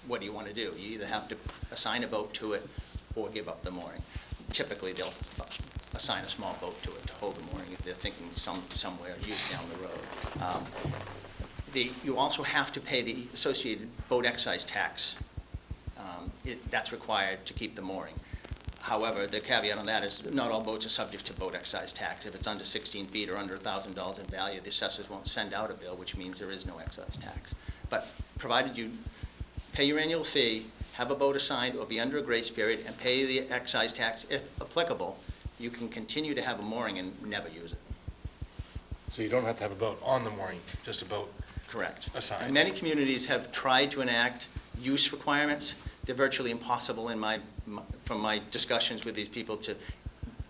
what do you want to do? You either have to assign a boat to it or give up the mooring. Typically, they'll assign a small boat to it to hold the mooring if they're thinking somewhere use down the road. You also have to pay the associated boat excise tax. That's required to keep the mooring. However, the caveat on that is not all boats are subject to boat excise tax. If it's under 16 feet or under $1,000 in value, the assessors won't send out a bill, which means there is no excise tax. But provided you pay your annual fee, have a boat assigned, or be under a grace period, and pay the excise tax if applicable, you can continue to have a mooring and never use it. So you don't have to have a boat on the mooring, just a boat? Correct. Assigned. And many communities have tried to enact use requirements. They're virtually impossible from my discussions with these people to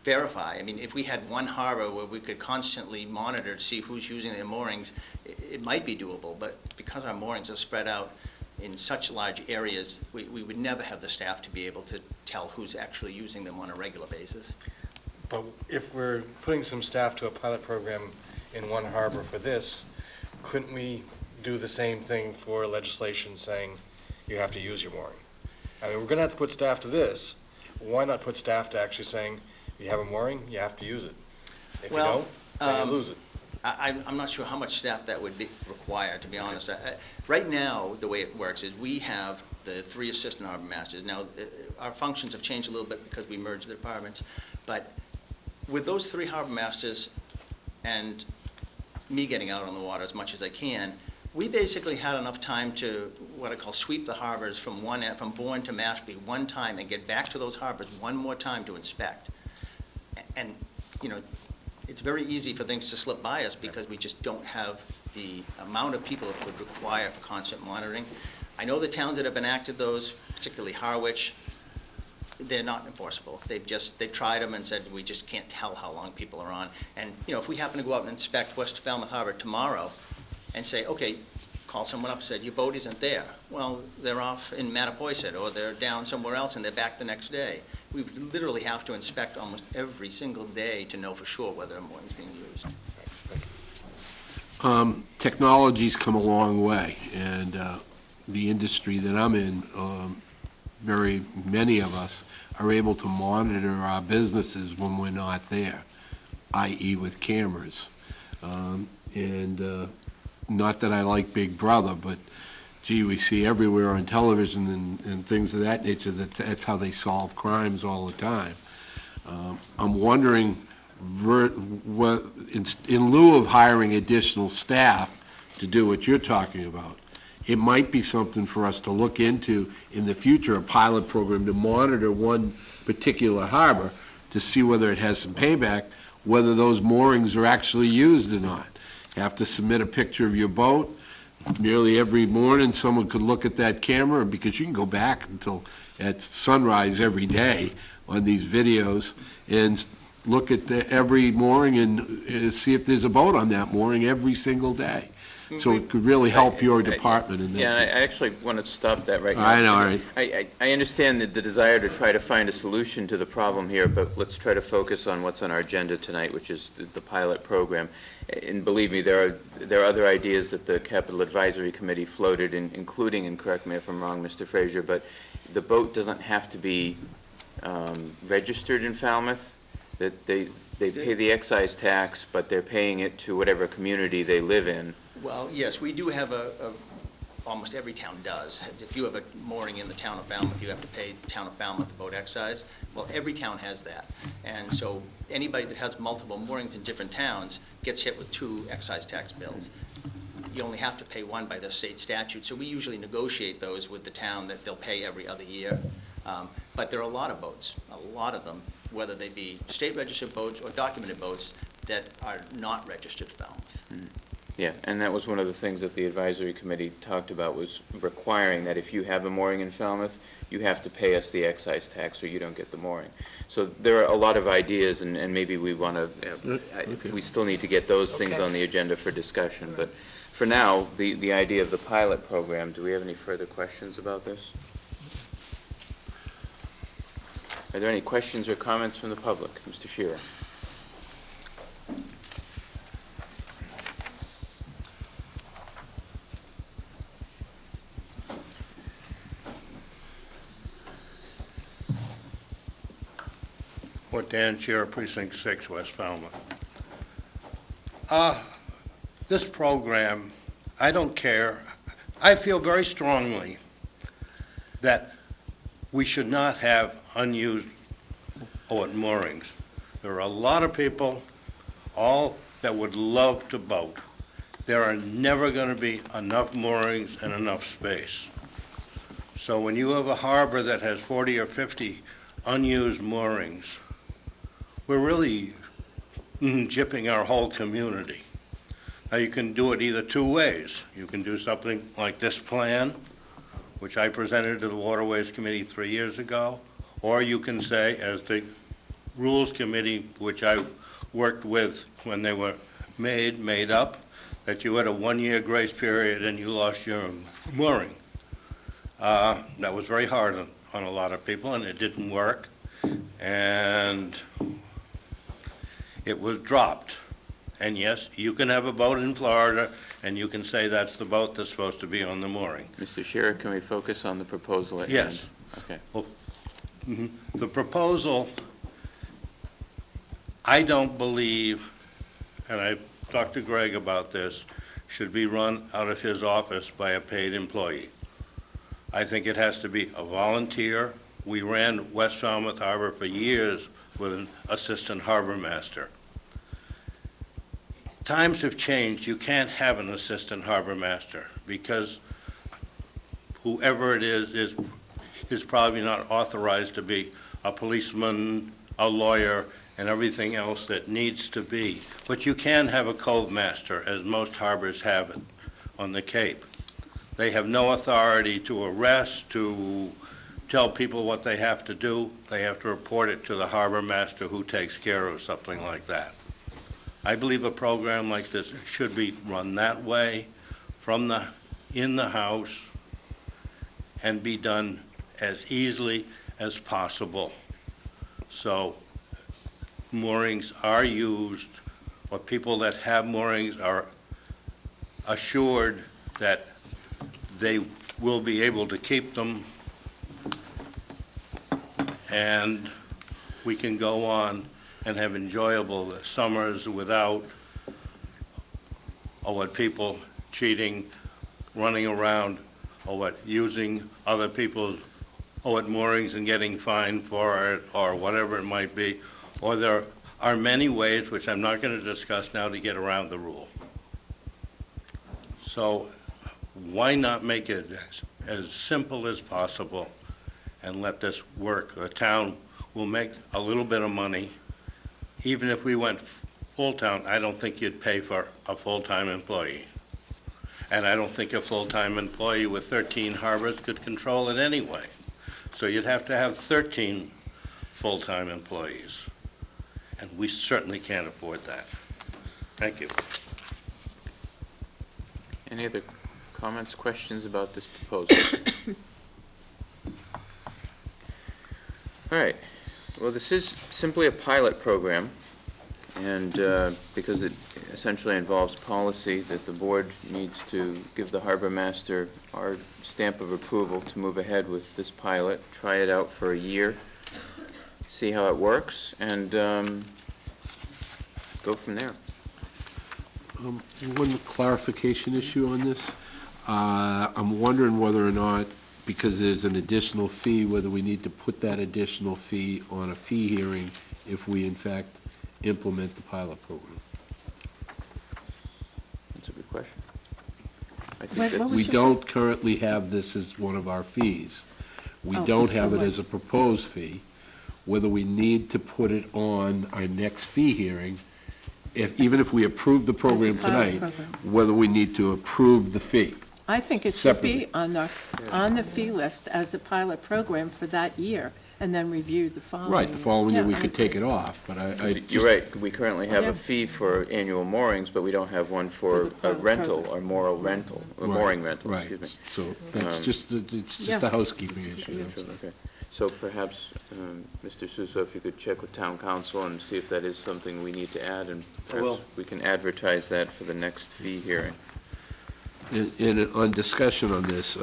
verify. I mean, if we had one harbor where we could constantly monitor to see who's using their moorings, it might be doable, but because our moorings are spread out in such large areas, we would never have the staff to be able to tell who's actually using them on a regular basis. But if we're putting some staff to a pilot program in one harbor for this, couldn't we do the same thing for legislation saying you have to use your mooring? I mean, we're going to have to put staff to this. Why not put staff to actually saying, you have a mooring, you have to use it? If you don't, then you lose it. I'm not sure how much staff that would be required, to be honest. Right now, the way it works is we have the 3 assistant harbor masters. Now, our functions have changed a little bit because we merged the departments, but with those 3 harbor masters and me getting out on the water as much as I can, we basically had enough time to, what I call, sweep the harbors from one end, from Bourne to Mashpee one time and get back to those harbors one more time to inspect. And, you know, it's very easy for things to slip by us because we just don't have the amount of people it would require for constant monitoring. I know the towns that have enacted those, particularly Harwich, they're not enforceable. They've tried them and said, we just can't tell how long people are on. And, you know, if we happen to go out and inspect West Falmouth Harbor tomorrow and say, okay, call someone up and said, your boat isn't there. Well, they're off in Mattapoisett, or they're down somewhere else and they're back the next day. We literally have to inspect almost every single day to know for sure whether a mooring's being used. Technology's come a long way, and the industry that I'm in, many of us are able to monitor our businesses when we're not there, i.e. with cameras. Not that I like Big Brother, but gee, we see everywhere on television and things of that nature that that's how they solve crimes all the time. I'm wondering, in lieu of hiring additional staff to do what you're talking about, it might be something for us to look into in the future, a pilot program to monitor one particular harbor to see whether it has some payback, whether those moorings are actually used or not. You have to submit a picture of your boat. Nearly every morning, someone could look at that camera, because you can go back until at sunrise every day on these videos and look at every mooring and see if there's a boat on that mooring every single day. So it could really help your department in that. Yeah, I actually want to stop that right now. I know, all right. I understand that the desire to try to find a solution to the problem here, but let's try to focus on what's on our agenda tonight, which is the pilot program. And believe me, there are other ideas that the Capital Advisory Committee floated, including, and correct me if I'm wrong, Mr. Frazier, but the boat doesn't have to be registered in Falmouth. That they pay the excise tax, but they're paying it to whatever community they live in. Well, yes, we do have almost every town does. If you have a mooring in the town of Falmouth, you have to pay the town of Falmouth the boat excise. Well, every town has that. And so anybody that has multiple moorings in different towns gets hit with 2 excise tax bills. You only have to pay one by the state statute, so we usually negotiate those with the town that they'll pay every other year. But there are a lot of boats, a lot of them, whether they be state registered boats or documented boats, that are not registered Falmouth. Yeah, and that was one of the things that the advisory committee talked about, was requiring that if you have a mooring in Falmouth, you have to pay us the excise tax or you don't get the mooring. So there are a lot of ideas, and maybe we want to, we still need to get those things on the agenda for discussion. But for now, the idea of the pilot program, do we have any further questions about this? Are there any questions or comments from the public? Mr. Shearer. Dan Shearer, Precinct 6, West Falmouth. This program, I don't care. I feel very strongly that we should not have unused moorings. There are a lot of people, all that would love to boat. There are never going to be enough moorings and enough space. So when you have a harbor that has 40 or 50 unused moorings, we're really gypping our whole community. Now, you can do it either 2 ways. You can do something like this plan, which I presented to the Waterways Committee 3 years ago, or you can say, as the Rules Committee, which I worked with when they were made up, that you had a 1-year grace period and you lost your mooring. That was very hard on a lot of people, and it didn't work. And it was dropped. And yes, you can have a boat in Florida, and you can say that's the boat that's supposed to be on the mooring. Mr. Shearer, can we focus on the proposal at hand? Yes. Okay. Well, the proposal, I don't believe, and I talked to Greg about this, should be run out of his office by a paid employee. I think it has to be a volunteer. We ran West Falmouth Harbor for years with an assistant harbor master. Times have changed. You can't have an assistant harbor master because whoever it is probably not authorized to be a policeman, a lawyer, and everything else that needs to be. But you can have a cove master, as most harbors have it on the Cape. They have no authority to arrest, to tell people what they have to do. They have to report it to the harbor master, who takes care of something like that. I believe a program like this should be run that way, in the house, and be done as easily as possible. So moorings are used, or people that have moorings are assured that they will be able to keep them, and we can go on and have enjoyable summers without people cheating, running around, using other people's moorings and getting fined for it, or whatever it might be. Or there are many ways, which I'm not going to discuss now, to get around the rule. So why not make it as simple as possible and let this work? The town will make a little bit of money. Even if we went full-time, I don't think you'd pay for a full-time employee. And I don't think a full-time employee with 13 harbors could control it anyway. So you'd have to have 13 full-time employees. And we certainly can't afford that. Thank you. Any other comments, questions about this proposal? All right. Well, this is simply a pilot program, and because it essentially involves policy, that the board needs to give the harbor master our stamp of approval to move ahead with this pilot, try it out for a year, see how it works, and go from there. One clarification issue on this. I'm wondering whether or not, because there's an additional fee, whether we need to put that additional fee on a fee hearing if we in fact implement the pilot program. That's a good question. I think Wait, what that's... was We your- don't currently have this as one of our fees. We Oh, don't so have it what- as a proposed fee. Whether we need to put it on our next fee hearing, even if we approve the program pilot tonight, program. whether we need to approve the fee. I think it should be Separately. on the fee list as a pilot program for that year, and then review the following year. Right, the following year, we Yeah, I could take it agree. off, but I You're just- right, we currently have Yeah. a fee for annual moorings, but we don't have one for the a pilot rental, program. or moral rental, or Right, mooring rental, right. excuse me. So that's Um, it's Yeah. just a housekeeping issue. Sure, okay. So perhaps, Mr. Suso, if you could check with town council and see if that is something we need to add, and perhaps we can advertise that for the next fee hearing. On discussion on this,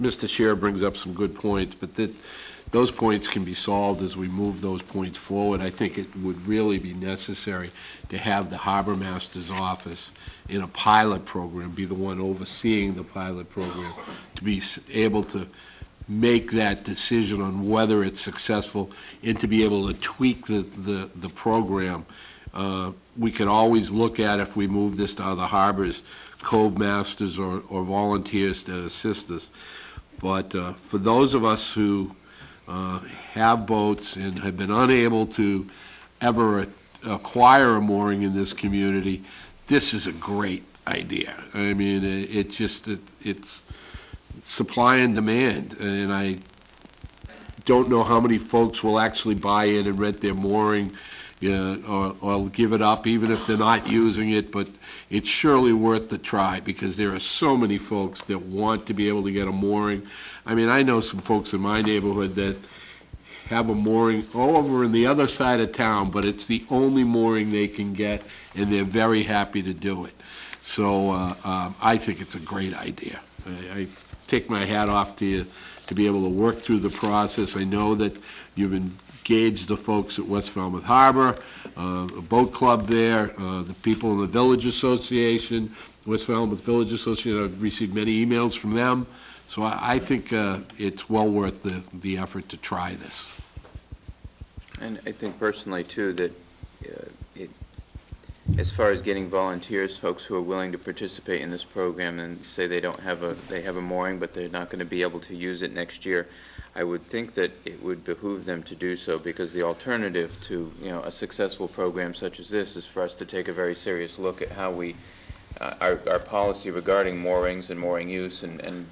Mr. Chair brings up some good points, but those points can be solved as we move those points forward. I think it would really be necessary to have the Harbor Master's office in a pilot program, be the one overseeing the pilot program, to be able to make that decision on whether it's successful and to be able to tweak the program. We could always look at, if we move this to other harbors, cove masters or volunteers to assist us. But for those of us who have boats and have been unable to ever acquire a mooring in this community, this is a great idea. I mean, it's supply and demand, and I don't know how many folks will actually buy in and rent their mooring, or give it up, even if they're not using it, but it's surely worth the try, because there are so many folks that want to be able to get a mooring. I mean, I know some folks in my neighborhood that have a mooring over in the other side of town, but it's the only mooring they can get, and they're very happy to do it. So I think it's a great idea. I take my hat off to you to be able to work through the process. I know that you've engaged the folks at West Falmouth Harbor, a boat club there, the people in the Village Association, West Falmouth Village Association. I've received many emails from them. So I think it's well worth the effort to try this. And I think personally, too, that as far as getting volunteers, folks who are willing to participate in this program and say they have a mooring, but they're not going to be able to use it next year, I would think that it would behoove them to do so, because the alternative to, a successful program such as this is for us to take a very serious look at how we, our policy regarding moorings and mooring use, and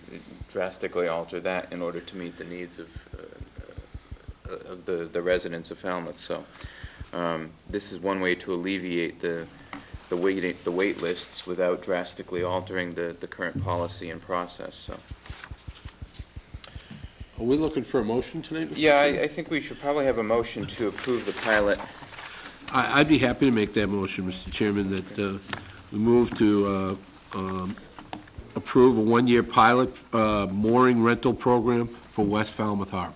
drastically alter that in order to meet the needs of the residents of Falmouth. So this is one way to alleviate the wait lists without drastically altering the current policy and process. So. Are we looking for a motion tonight, Mr. Yeah, Chairman? I think we should probably have a motion to approve the pilot. I'd be happy to make that motion, Mr. Chairman, that we move to approve a one-year pilot mooring rental program for West Falmouth Harbor.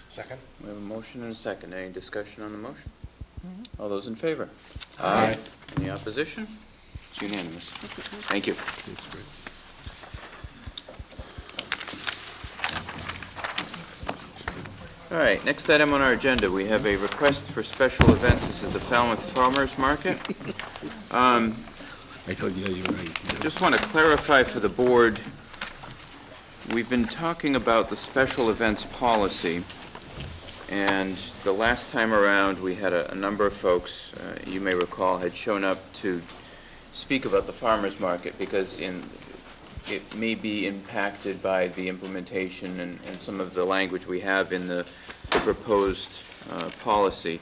Second? We have a motion and a second. Any discussion on the motion? All those in favor? Aye. Any opposition? It's unanimous. Thank you. That's great. All right, next item on our agenda, we have a request for special events. This is the Falmouth Farmers Market. I told you, you're right. Just want to clarify for the board, we've been talking about the special events policy, and the last time around, we had a number of folks, you may recall, had shown up to speak about the farmers market, because it may be impacted by the implementation and some of the language we have in the proposed policy.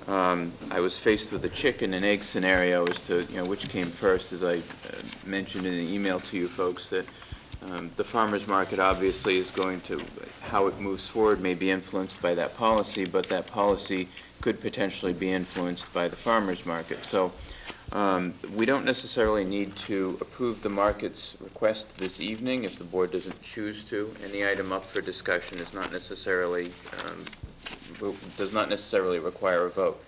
I was faced with a chicken and egg scenario as to which came first, as I mentioned in the email to you folks, that the farmers market obviously is going to, how it moves forward may be influenced by that policy, but that policy could potentially be influenced by the farmers market. So we don't necessarily need to approve the market's request this evening if the board doesn't choose to, and the item up for discussion is not necessarily, does not necessarily require a vote.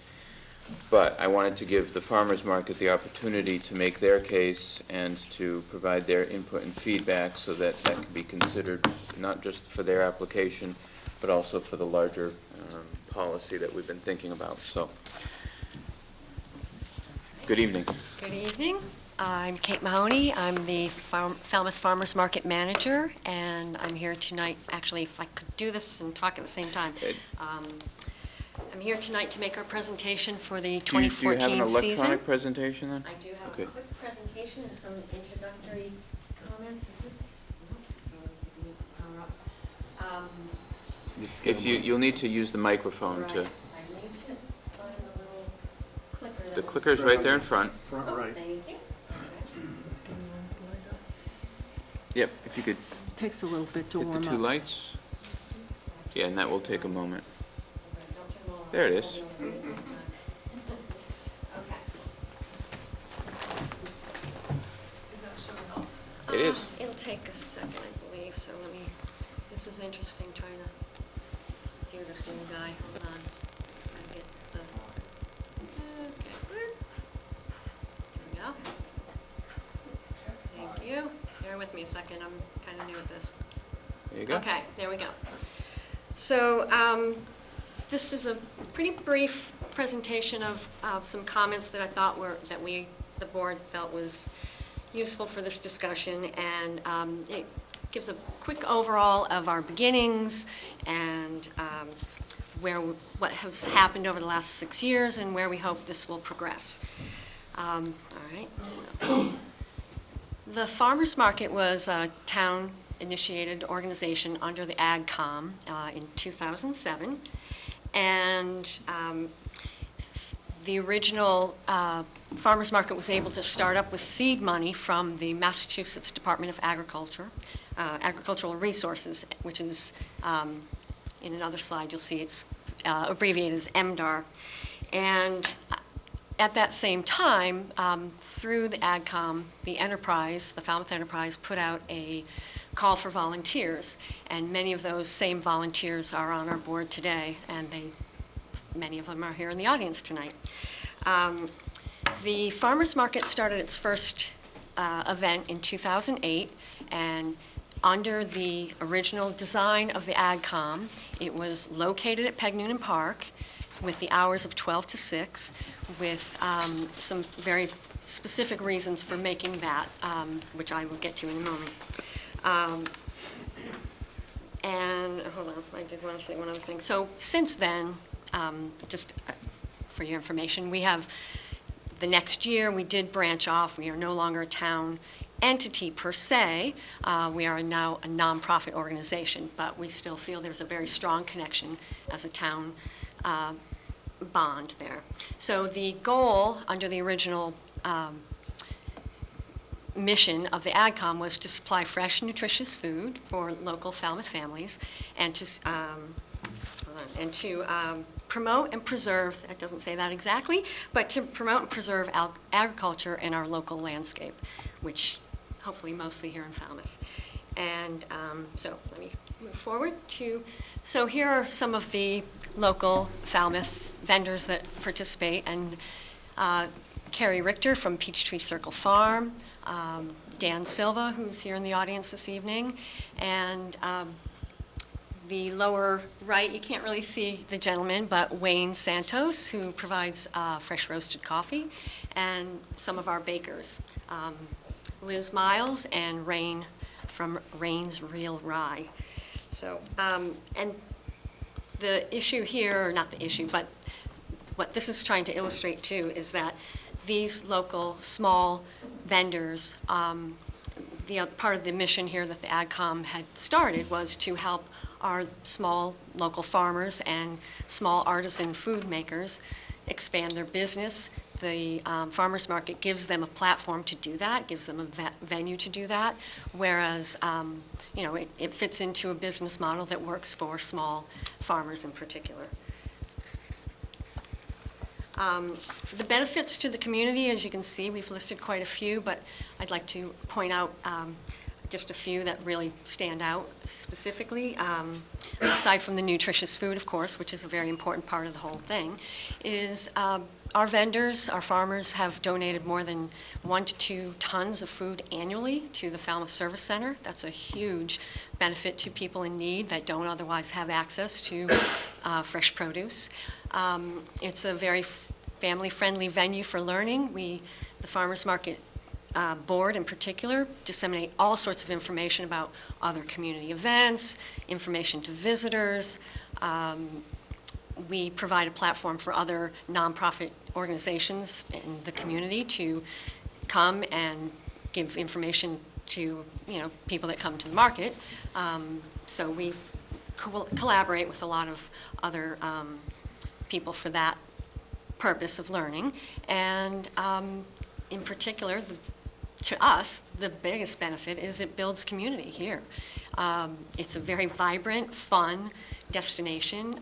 But I wanted to give the farmers market the opportunity to make their case and to provide their input and feedback so that that can be considered not just for their application, but also for the larger policy that we've been thinking about. So. Good evening. Good evening. I'm Kate Mahoney. I'm the Falmouth Farmers Market Manager, and I'm here tonight, actually, if I could do this and talk at the same time. I'm here tonight to make our presentation for the 2014 season. Do you have an electronic presentation then? I do have a quick presentation and some introductory comments. Is this? No, so we need to power up. If you'll need to use the microphone to. I need to find the little clicker. The clicker's right there in front. Front right. Thank you. Yep, if you could Takes a little bit to hit warm the up. two lights. Yeah, and that will take a moment. There it is. It is. It'll take a second, I believe, so let me, this is interesting, trying to do this new guy. Hold on. Gotta get the, okay. Here we go. Thank you. Bear with me a second, I'm kind of new at this. There you go. Okay, there we go. So, this is a pretty brief presentation of some comments that I thought were, the board felt was useful for this discussion, and it gives a quick overall of our beginnings and what has happened over the last 6 years and where we hope this will progress. All right. So, the Farmers Market was a town-initiated organization under the AgCom in 2007, and the original farmers market was able to start up with seed money from the Massachusetts Department of Agriculture, Agricultural Resources, which is, in another slide you'll see it's abbreviated as MDAR. And at that same time, through the AgCom, the enterprise, the Falmouth Enterprise, put out a call for volunteers, and many of those same volunteers are on our board today, and many of them are here in the audience tonight. The farmers market started its first event in 2008, and under the original design of the AgCom. It was located at Peg Noonan Park with the hours of 12 to 6, with some very specific reasons for making that, which I will get to in a moment. And, hold on, I did want to say one other thing. So since then, just for your information, we have, the next year, we did branch off. We are no longer a town entity per se. We are now a nonprofit organization, but we still feel there's a very strong connection as a town bond there. So the goal under the original mission of the AgCom was to supply fresh, nutritious food for local Falmouth families and to promote and preserve, that doesn't say that exactly, but to promote and preserve agriculture in our local landscape, which hopefully mostly here in Falmouth. And so let me move forward to, so here are some of the local Falmouth vendors that participate, and Carrie Richter from Peachtree Circle Farm, Dan Silva, who's here in the audience this evening, and the lower right, you can't really see the gentleman, but Wayne Santos, who provides fresh roasted coffee, and some of our bakers, Liz Miles and Rain from Rain's Real Rye. So, and the issue here, or not the issue, but what this is trying to illustrate too, is that these local small vendors, the part of the mission here that the AgCom had started was to help our small local farmers and small artisan food makers expand their business. The farmers market gives them a platform to do that, gives them a venue to do that, whereas you know, it fits into a business model that works for small farmers in particular. The benefits to the community, as you can see, we've listed quite a few, but I'd like to point out just a few that really stand out specifically, aside from the nutritious food, of course, which is a very important part of the whole thing, is our vendors, our farmers have donated more than 1 to 2 tons of food annually to the Falmouth Service Center. That's a huge benefit to people in need that don't otherwise have access to fresh produce. It's a very family-friendly venue for learning. The Farmers Market Board in particular, disseminate all sorts of information about other community events, information to visitors. We provide a platform for other nonprofit organizations in the community to come and give information to, you know, people that come to the market. So we collaborate with a lot of other people for that purpose of learning. And in particular, to us, the biggest benefit is it builds community here. It's a very vibrant, fun destination.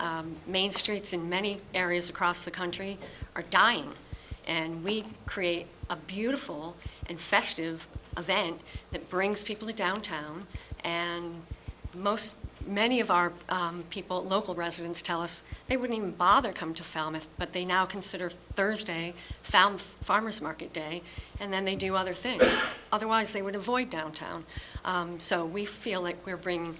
Main streets in many areas across the country are dying, and we create a beautiful and festive event that brings people to downtown. And many of our people, local residents, tell us they wouldn't even bother come to Falmouth, but they now consider Thursday Falmouth Farmers Market Day, and then they do other things. Otherwise, they would avoid downtown. So we feel like we're bringing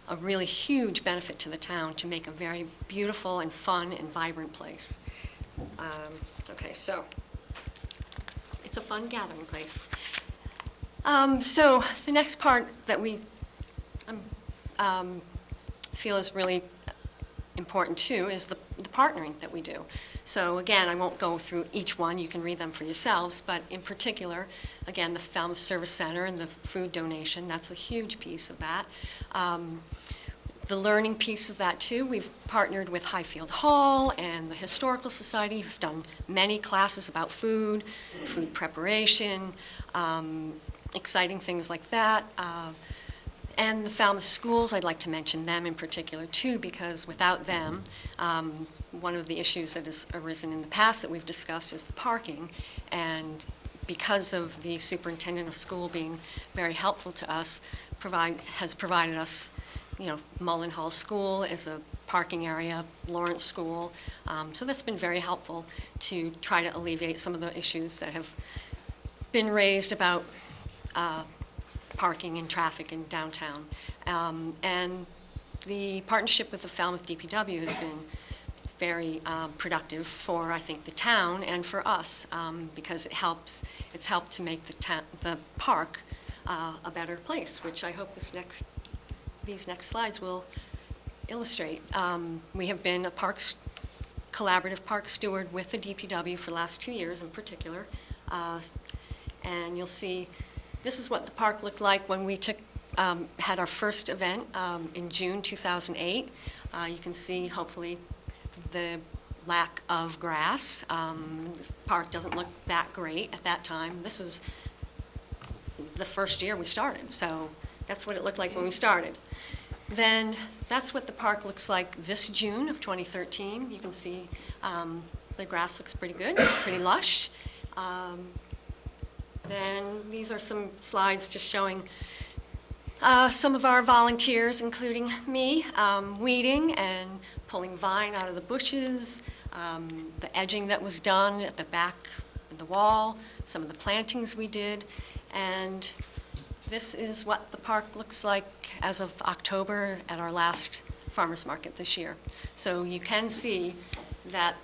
a really huge benefit to the town to make a very beautiful and fun and vibrant place. Okay, so it's a fun gathering place. So the next part that we feel is really important too is the partnering that we do. So again, I won't go through each one, you can read them for yourselves, but in particular, again, the Falmouth Service Center and the food donation, that's a huge piece of that. The learning piece of that too, we've partnered with Highfield Hall and the Historical Society. We've done many classes about food preparation, exciting things like that. And the Falmouth schools, I'd like to mention them in particular too, because without them, one of the issues that has arisen in the past that we've discussed is the parking. And because of the superintendent of school being very helpful to us, has provided us, you know, Mullen Hall School is a parking area, Lawrence School. So that's been very helpful to try to alleviate some of the issues that have been raised about parking and traffic in downtown. And the partnership with the Falmouth DPW has been very productive for, I think, the town and for us, because it's helped to make the park a better place, which I hope these next slides will illustrate. We have been a collaborative park steward with the DPW for the last 2 years in particular. And you'll see, this is what the park looked like when we had our first event in June 2008. You can see, hopefully, the lack of grass. The park doesn't look that great at that time. This is the first year we started, so that's what it looked like when we started. Then that's what the park looks like this June of 2013. You can see the grass looks pretty good, pretty lush. Then these are some slides just showing some of our volunteers, including me, weeding and pulling vine out of the bushes, the edging that was done at the back of the wall, some of the plantings we did, and this is what the park looks like as of October at our last farmers market this year. So you can see that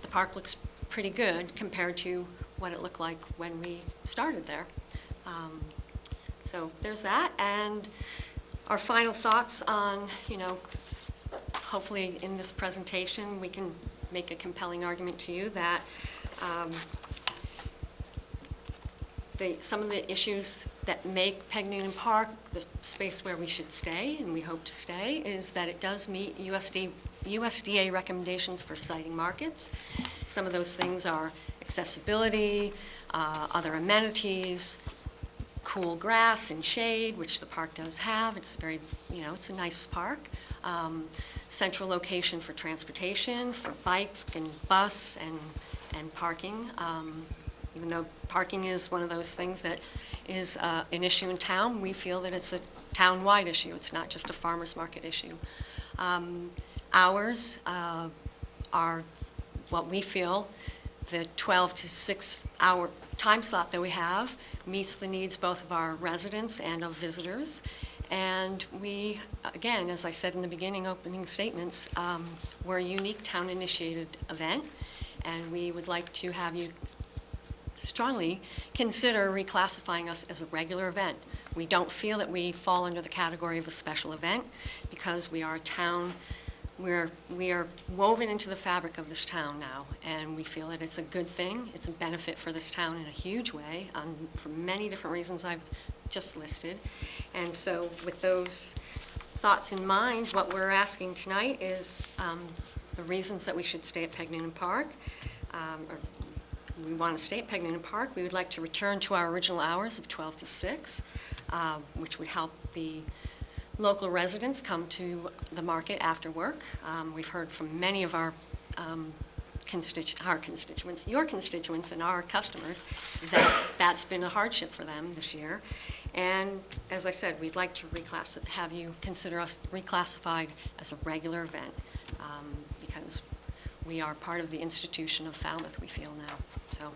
the park looks pretty good compared to what it looked like when we started there. So there's that, and our final thoughts on, hopefully in this presentation we can make a compelling argument to you that some of the issues that make Peg Noonan Park the space where we should stay, and we hope to stay, is that it does meet USDA recommendations for siting markets. Some of those things are accessibility, other amenities, cool grass and shade, which the park does have. It's a very, it's a nice park. Central location for transportation, for bike and bus and parking. Even though parking is one of those things that is an issue in town, we feel that it's a town-wide issue. It's not just a farmer's market issue. Hours are what we feel the 12 to 6 hour time slot that we have meets the needs both of our residents and of visitors. And we, again, as I said in the beginning opening statements, we're a unique town-initiated event, and we would like to have you strongly consider reclassifying us as a regular event. We don't feel that we fall under the category of a special event because we are a town. We are woven into the fabric of this town now, and we feel that it's a good thing. It's a benefit for this town in a huge way, for many different reasons I've just listed. And so with those thoughts in mind, what we're asking tonight is the reasons that we should stay at Peg Noonan Park. Or we want to stay at Peg Noonan Park. We would like to return to our original hours of 12 to 6, which would help the local residents come to the market after work. We've heard from many of our constituents, your constituents and our customers, that that's been a hardship for them this year. And as I said, we'd like to have you consider us reclassified as a regular event because we are part of the institution of Falmouth, we feel now. So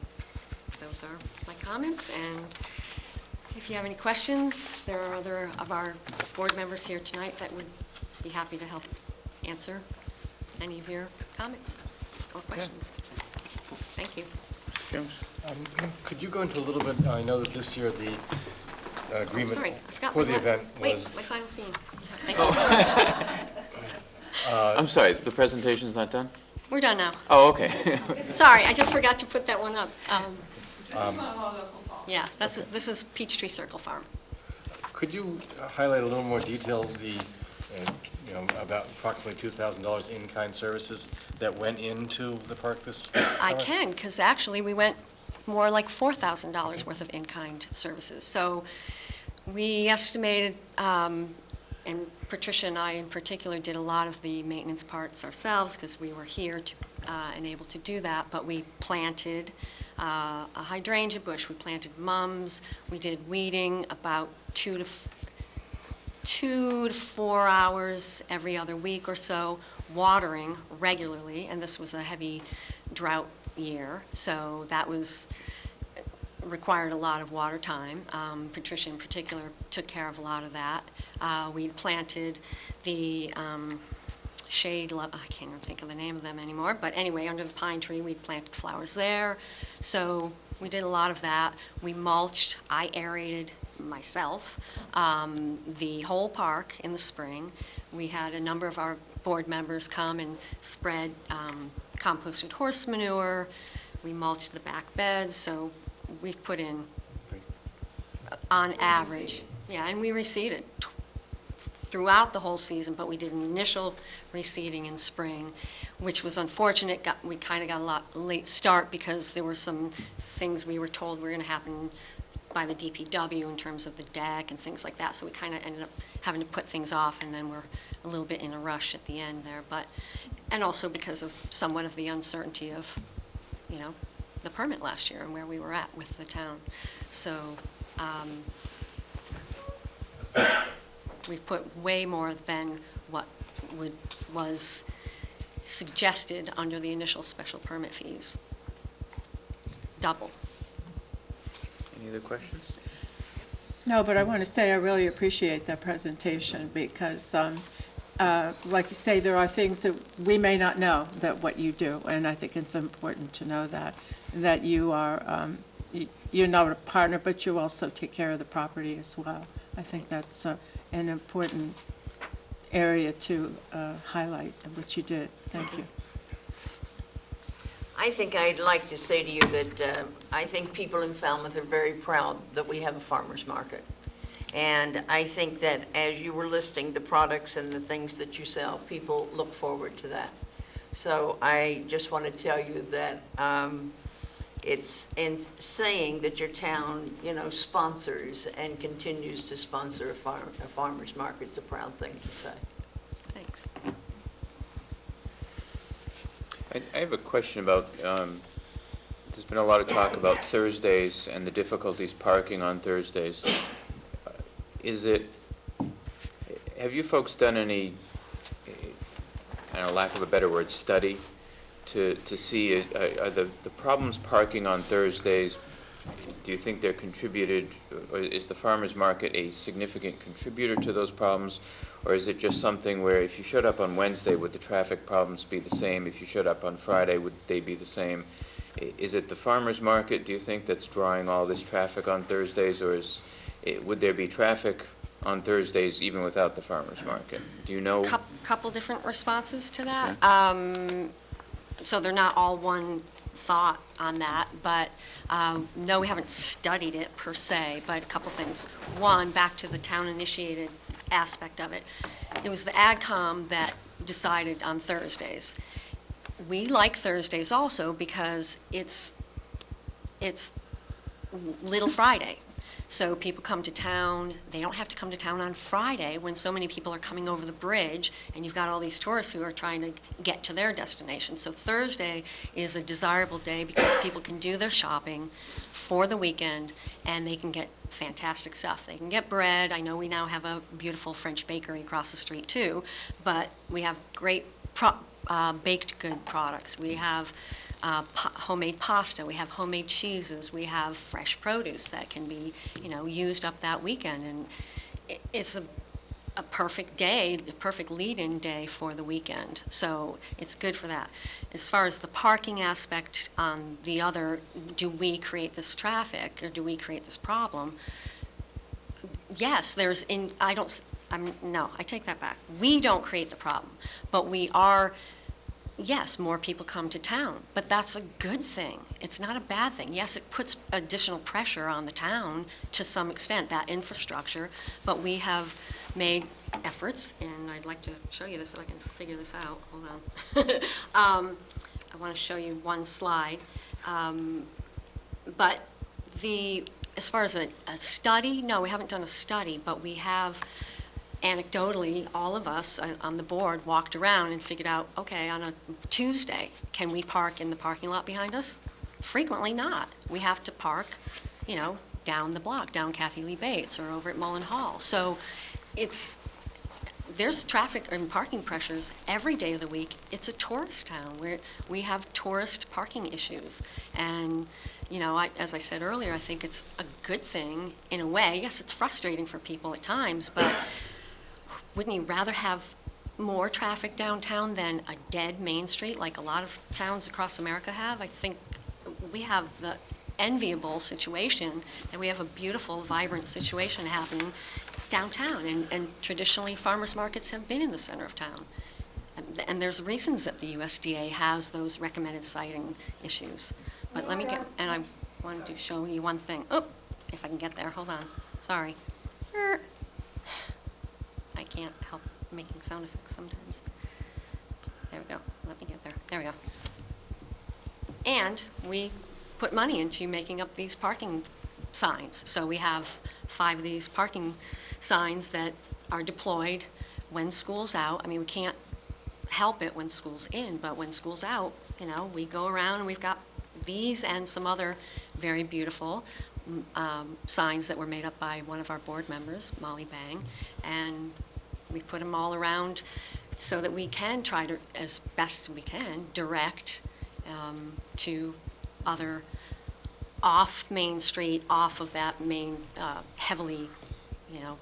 those are my comments, and if you have any questions, there are other of our board members here tonight that would be happy to help answer any of your comments or questions. Thank you. James? Could you go into a little bit, I know that this year the agreement Sorry, I forgot for the my event Wait, was... my final scene. Thank you. I'm sorry, the presentation's not done? We're done now. Oh, okay. Sorry, I just forgot to put that one up. Yeah, this is Peachtree Circle Farm. Could you highlight a little more detail about approximately $2,000 in-kind services that went into the park this summer? I can, because actually we went more like $4,000 worth of in-kind services. So we estimated, and Patricia and I in particular did a lot of the maintenance parts ourselves because we were here and able to do that, but we planted a hydrangea bush, we planted mums, we did weeding about 2 to 4 hours every other week or so, watering regularly, and this was a heavy drought year, so that was required a lot of water time. Patricia in particular took care of a lot of that. We planted the shade, I can't even think of the name of them anymore, but anyway, under the pine tree, we planted flowers there. So we did a lot of that. We mulched, I aerated myself, the whole park in the spring. We had a number of our board members come and spread composted horse manure. We mulched the back beds, so we've put in, on average, yeah, and we reseeded throughout the whole season, but we did an initial reseeding in spring, which was unfortunate. We kind of got a lot late start because there were some things we were told were going to happen by the DPW in terms of the deck and things like that, so we kind of ended up having to put things off, and then we're a little bit in a rush at the end there, but, and also because of somewhat of the uncertainty of, you know, the permit last year and where we were at with the town. So we've put way more than what was suggested under the initial special permit fees. Double. Any other questions? No, but I want to say I really appreciate that presentation because, like you say, there are things that we may not know that what you do, and I think it's important to know that you are, you're not a partner, but you also take care of the property as well. I think that's an important area to highlight what you did. Thank you. I think I'd like to say to you that I think people in Falmouth are very proud that we have a farmer's market. And I think that as you were listing the products and the things that you sell, people look forward to that. So I just want to tell you that it's in saying that your town, you know, sponsors and continues to sponsor a farmer's market is a proud thing to say. Thanks. I have a question about, there's been a lot of talk about Thursdays and the difficulties parking on Thursdays. Have you folks done any, kind of lack of a better word, study to see, are the problems parking on Thursdays, do you think they're contributed, or is the farmer's market a significant contributor to those problems? Or is it just something where if you showed up on Wednesday, would the traffic problems be the same? If you showed up on Friday, would they be the same? Is it the farmer's market, do you think, that's drawing all this traffic on Thursdays? Or would there be traffic on Thursdays even without the farmer's market? Do you know? Couple different responses to that. So they're not all one thought on that, but no, we haven't studied it per se, but a couple things. One, back to the town-initiated aspect of it. It was the AgCom that decided on Thursdays. We like Thursdays also because it's Little Friday. So people come to town, they don't have to come to town on Friday when so many people are coming over the bridge and you've got all these tourists who are trying to get to their destination. So Thursday is a desirable day because people can do their shopping for the weekend and they can get fantastic stuff. They can get bread. I know we now have a beautiful French bakery across the street too, but we have great baked good products. We have homemade pasta, we have homemade cheeses, we have fresh produce that can be, you know, used up that weekend, and it's a perfect day, the perfect lead-in day for the weekend. So it's good for that. As far as the parking aspect on the other, do we create this traffic or do we create this problem? Yes, I take that back. We don't create the problem, but we are. Yes, more people come to town, but that's a good thing. It's not a bad thing. Yes, it puts additional pressure on the town to some extent, that infrastructure, but we have made efforts, and I'd like to show you this so I can figure this out. Hold on. I want to show you one slide. But as far as a study, no, we haven't done a study, but we have anecdotally, all of us on the board walked around and figured out, okay, on a Tuesday, can we park in the parking lot behind us? Frequently not. We have to park, you know, down the block, down Kathy Lee Bates or over at Mullen Hall. So there's traffic and parking pressures every day of the week. It's a tourist town where we have tourist parking issues. And, you know, as I said earlier, I think it's a good thing in a way. Yes, it's frustrating for people at times, but wouldn't you rather have more traffic downtown than a dead Main Street like a lot of towns across America have? I think we have the enviable situation that we have a beautiful, vibrant situation happening downtown, and traditionally farmers markets have been in the center of town. And there's reasons that the USDA has those recommended siting issues. But let me get, and I wanted to show you one thing. Oh, if I can get there, hold on, sorry. I can't help making sound effects sometimes. There we go, let me get there, there we go. And we put money into making up these parking signs. So we have 5 of these parking signs that are deployed when school's out. I mean, we can't help it when school's in, but when school's out, you know, we go around and we've got these and some other very beautiful signs that were made up by one of our board members, Molly Bang, and we put them all around so that we can try to, as best we can, direct to other off Main Street, off of that main heavily, you know,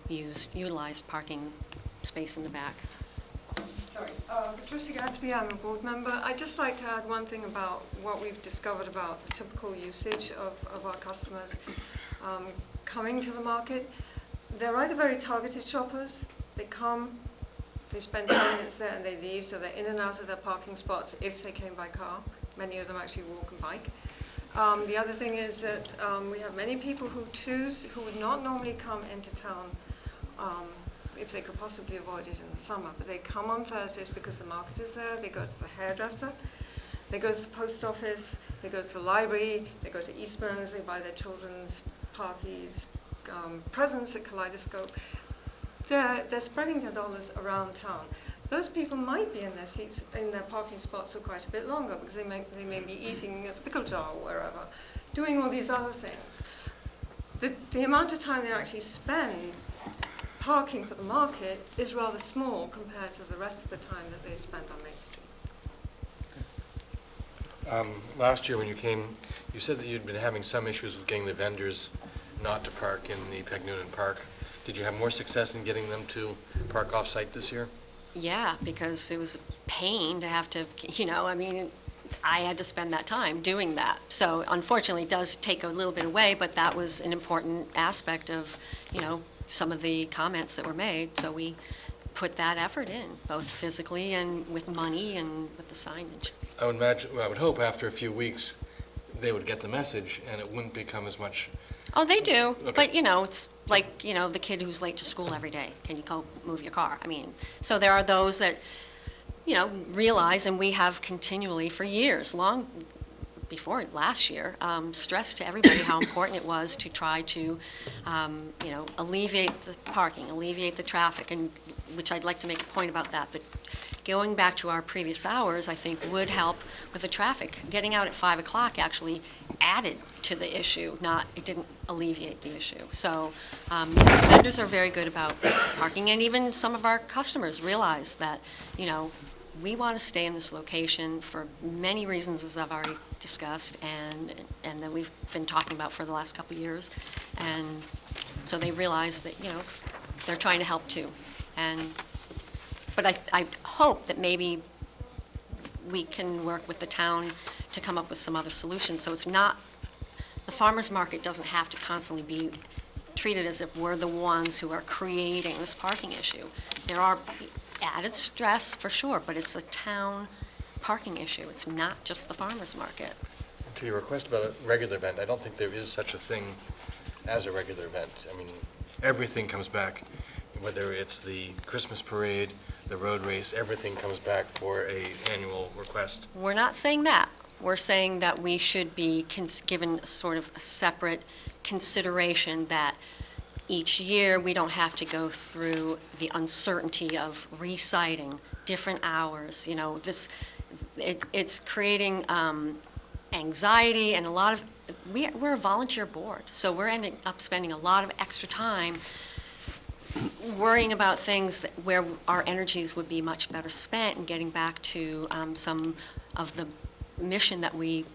utilized parking space in the back. Sorry, Patricia Gatsby, I'm a board member. I'd just like to add one thing about what we've discovered about the typical usage of our customers coming to the market. They're either very targeted shoppers. They come, they spend 10 minutes there and they leave, so they're in and out of their parking spots if they came by car. Many of them actually walk and bike. The other thing is that we have many people who would not normally come into town if they could possibly avoid it in the summer, but they come on Thursdays because the market is there. They go to the hairdresser, they go to the post office, they go to the library, they go to Eastman's, they buy their children's parties, presents at Kaleidoscope. They're spreading their dollars around town. Those people might be in their seats, in their parking spots for quite a bit longer because they may be eating at the pickle jar or wherever, doing all these other things. The amount of time they actually spend parking for the market is rather small compared to the rest of the time that they spend on Main Street. Last year when you came, you said that you'd been having some issues with getting the vendors not to park in the Peg Noonan Park. Did you have more success in getting them to park off-site this year? Yeah, because it was a pain to have to, you know, I mean, I had to spend that time doing that. So unfortunately, it does take a little bit away, but that was an important aspect of, you know, some of the comments that were made. So we put that effort in, both physically and with money and with the signage. I would imagine, well, I would hope after a few weeks, they would get the message and it wouldn't become as much. Oh, they do, Okay. but you know, it's like, you know, the kid who's late to school every day. Can you go move your car? I mean, so there are those that, you know, realize, and we have continually for years, long before last year, stressed to everybody how important it was to try to, you know, alleviate the parking, alleviate the traffic, and which I'd like to make a point about that. But going back to our previous hours, I think would help with the traffic. Getting out at 5 o'clock actually added to the issue, it didn't alleviate the issue. So yeah, vendors are very good about parking, and even some of our customers realize that, you know, we want to stay in this location for many reasons, as I've already discussed, and that we've been talking about for the last couple of years. And so they realize that, you know, they're trying to help too. But I hope that maybe we can work with the town to come up with some other solutions. So it's not, the farmer's market doesn't have to constantly be treated as if we're the ones who are creating this parking issue. There are added stress for sure, but it's a town parking issue. It's not just the farmer's market. To your request about a regular event, I don't think there is such a thing as a regular event. I mean, everything comes back, whether it's the Christmas parade, the road race, everything comes back for an annual request. We're not saying that. We're saying that we should be given sort of a separate consideration that each year we don't have to go through the uncertainty of reciting different hours. You know, it's creating anxiety and a lot of, we're a volunteer board, so we're ending up spending a lot of extra time worrying about things where our energies would be much better spent, and getting back to some of the mission that we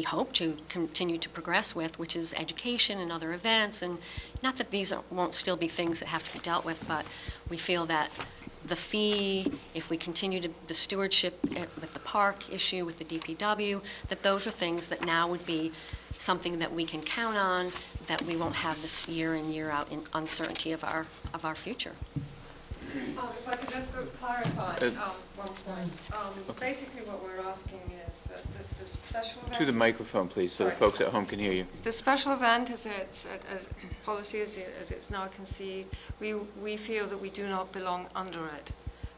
hope to continue to progress with, which is education and other events. And not that these won't still be things that have to be dealt with, but we feel that the fee, if we continue the stewardship with the park issue, with the DPW, that those are things that now would be something that we can count on, that we won't have this year in, year out in uncertainty of our future. If I could just clarify one point. Basically what we're asking is that the special event... To the microphone, please, so the folks at home can hear you. The special event, as policy as it's now conceived, we feel that we do not belong under it,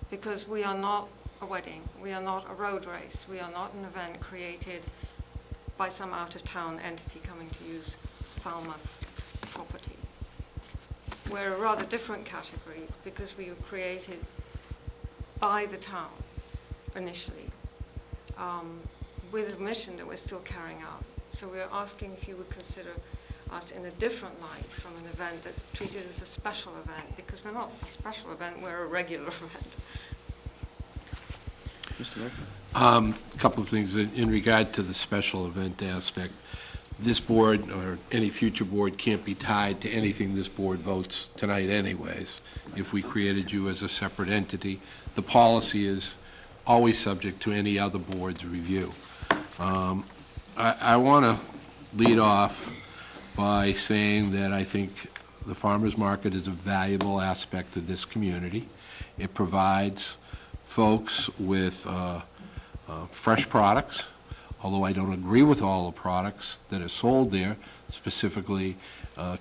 because we are not a wedding, we are not a road race, we are not an event created by some out-of-town entity coming to use Falmouth property. We're a rather different category because we were created by the town initially, with a mission that we're still carrying out. So we're asking if you would consider us in a different light from an event that's treated as a special event, because we're not a special event, we're a regular event. Mr. Murphy? A couple of things in regard to the special event aspect. This board, or any future board, can't be tied to anything this board votes tonight anyways. If we created you as a separate entity, the policy is always subject to any other board's review. I want to lead off by saying that I think the farmers market is a valuable aspect of this community. It provides folks with fresh products, although I don't agree with all the products that are sold there, specifically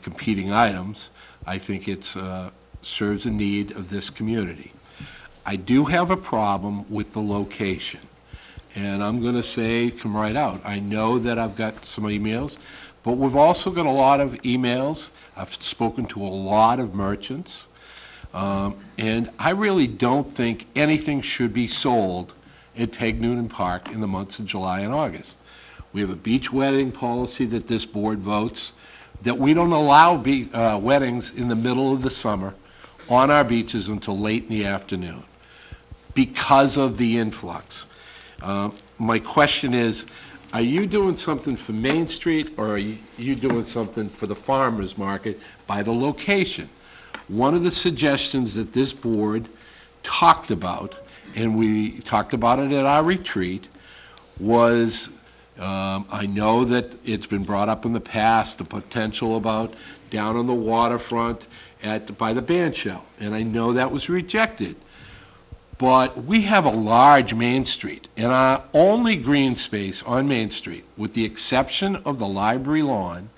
competing items. I think it serves a need of this community. I do have a problem with the location, and I'm going to say, come right out, I know that I've got some emails, but we've also got a lot of emails. I've spoken to a lot of merchants, and I really don't think anything should be sold at Peg Noonan Park in the months of July and August. We have a beach wedding policy that this board votes, that we don't allow weddings in the middle of the summer on our beaches until late in the afternoon because of the influx. My question is, are you doing something for Main Street, or are you doing something for the farmers market by the location? One of the suggestions that this board talked about, and we talked about it at our retreat, was, I know that it's been brought up in the past, the potential about down on the waterfront by the band shell, and I know that was rejected. But we have a large Main Street, and our only green space on Main Street, with the exception of the library lawn,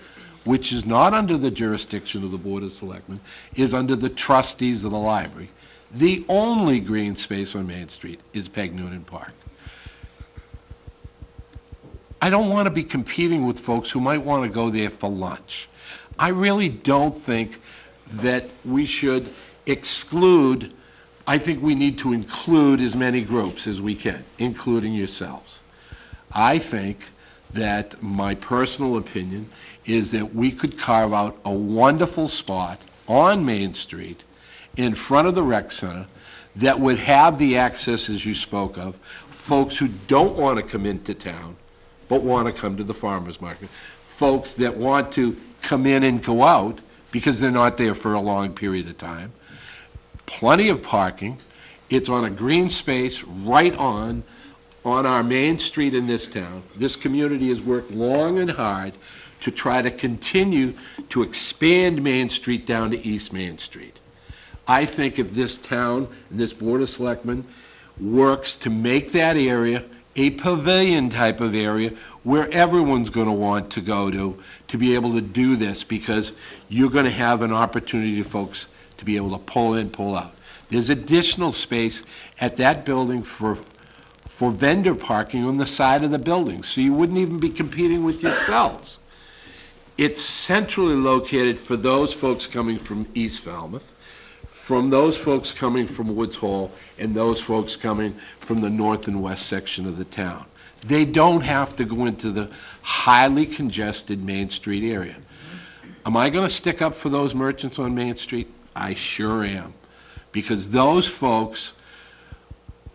which is not under the jurisdiction of the Board of Selectmen, is under the trustees of the library. The only green space on Main Street is Peg Noonan Park. I don't want to be competing with folks who might want to go there for lunch. I really don't think that we should exclude. I think we need to include as many groups as we can, including yourselves. I think that my personal opinion is that we could carve out a wonderful spot on Main Street in front of the rec center that would have the access, as you spoke of, folks who don't want to come into town but want to come to the farmers market, folks that want to come in and go out because they're not there for a long period of time. Plenty of parking. It's on a green space right on our main street in this town. This community has worked long and hard to try to continue to expand Main Street down to East Main Street. I think if this town and this Board of Selectmen works to make that area a pavilion type of area where everyone's going to want to go to be able to do this, because you're going to have an opportunity for folks to be able to pull in, pull out. There's additional space at that building for vendor parking on the side of the building, so you wouldn't even be competing with yourselves. It's centrally located for those folks coming from East Falmouth, from those folks coming from Woods Hole, and those folks coming from the north and west section of the town. They don't have to go into the highly congested Main Street area. Am I going to stick up for those merchants on Main Street? I sure am. Because those folks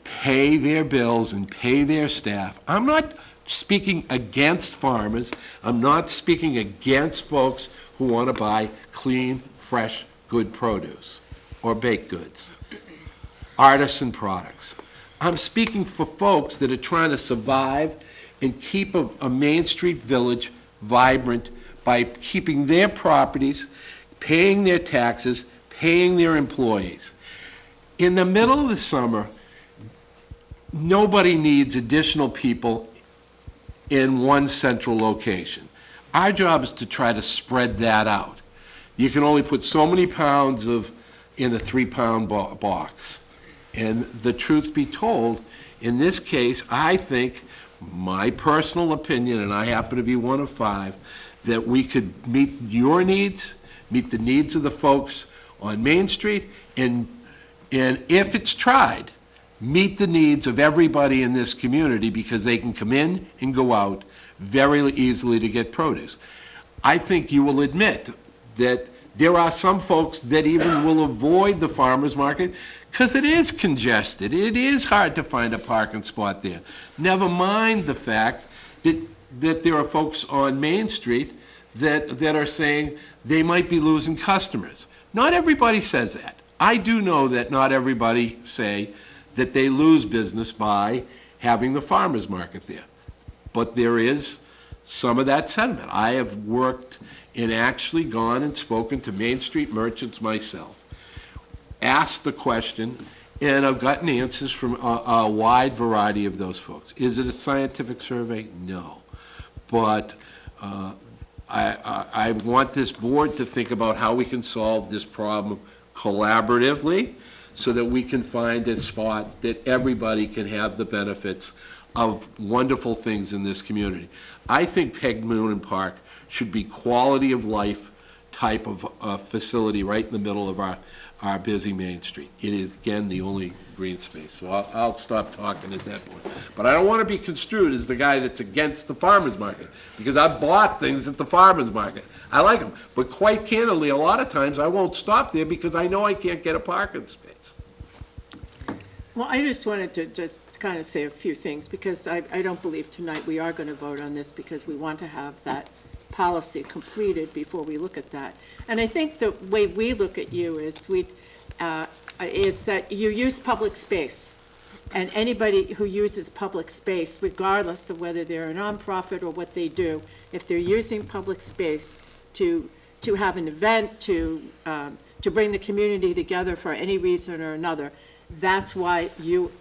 pay their bills and pay their staff. I'm not speaking against farmers. I'm not speaking against folks who want to buy clean, fresh, good produce or baked goods, artisan products. I'm speaking for folks that are trying to survive and keep a Main Street village vibrant by keeping their properties, paying their taxes, paying their employees. In the middle of the summer, nobody needs additional people in one central location. Our job is to try to spread that out. You can only put so many pounds in a 3-pound box. And the truth be told, in this case, I think, my personal opinion, and I happen to be one of 5, that we could meet your needs, meet the needs of the folks on Main Street, and if it's tried, meet the needs of everybody in this community, because they can come in and go out very easily to get produce. I think you will admit that there are some folks that even will avoid the farmer's market because it is congested. It is hard to find a parking spot there. Never mind the fact that there are folks on Main Street that are saying they might be losing customers. Not everybody says that. I do know that not everybody say that they lose business by having the farmer's market there. But there is some of that sentiment. I have worked and actually gone and spoken to Main Street merchants myself, asked the question, and I've gotten answers from a wide variety of those folks. Is it a scientific survey? No. But I want this board to think about how we can solve this problem collaboratively so that we can find a spot that everybody can have the benefits of wonderful things in this community. I think Peg Noonan Park should be quality of life type of facility right in the middle of our busy Main Street. It is, again, the only green space. So I'll stop talking at that point. But I don't want to be construed as the guy that's against the farmer's market, because I bought things at the farmer's market. I like them. But quite candidly, a lot of times I won't stop there because I know I can't get a parking space. Well, I just wanted to just kind of say a few things, because I don't believe tonight we are going to vote on this, because we want to have that policy completed before we look at that. And I think the way we look at you is that you use public space. And anybody who uses public space, regardless of whether they're a nonprofit or what they do, if they're using public space to have an event, to bring the community together for any reason or another, that's why you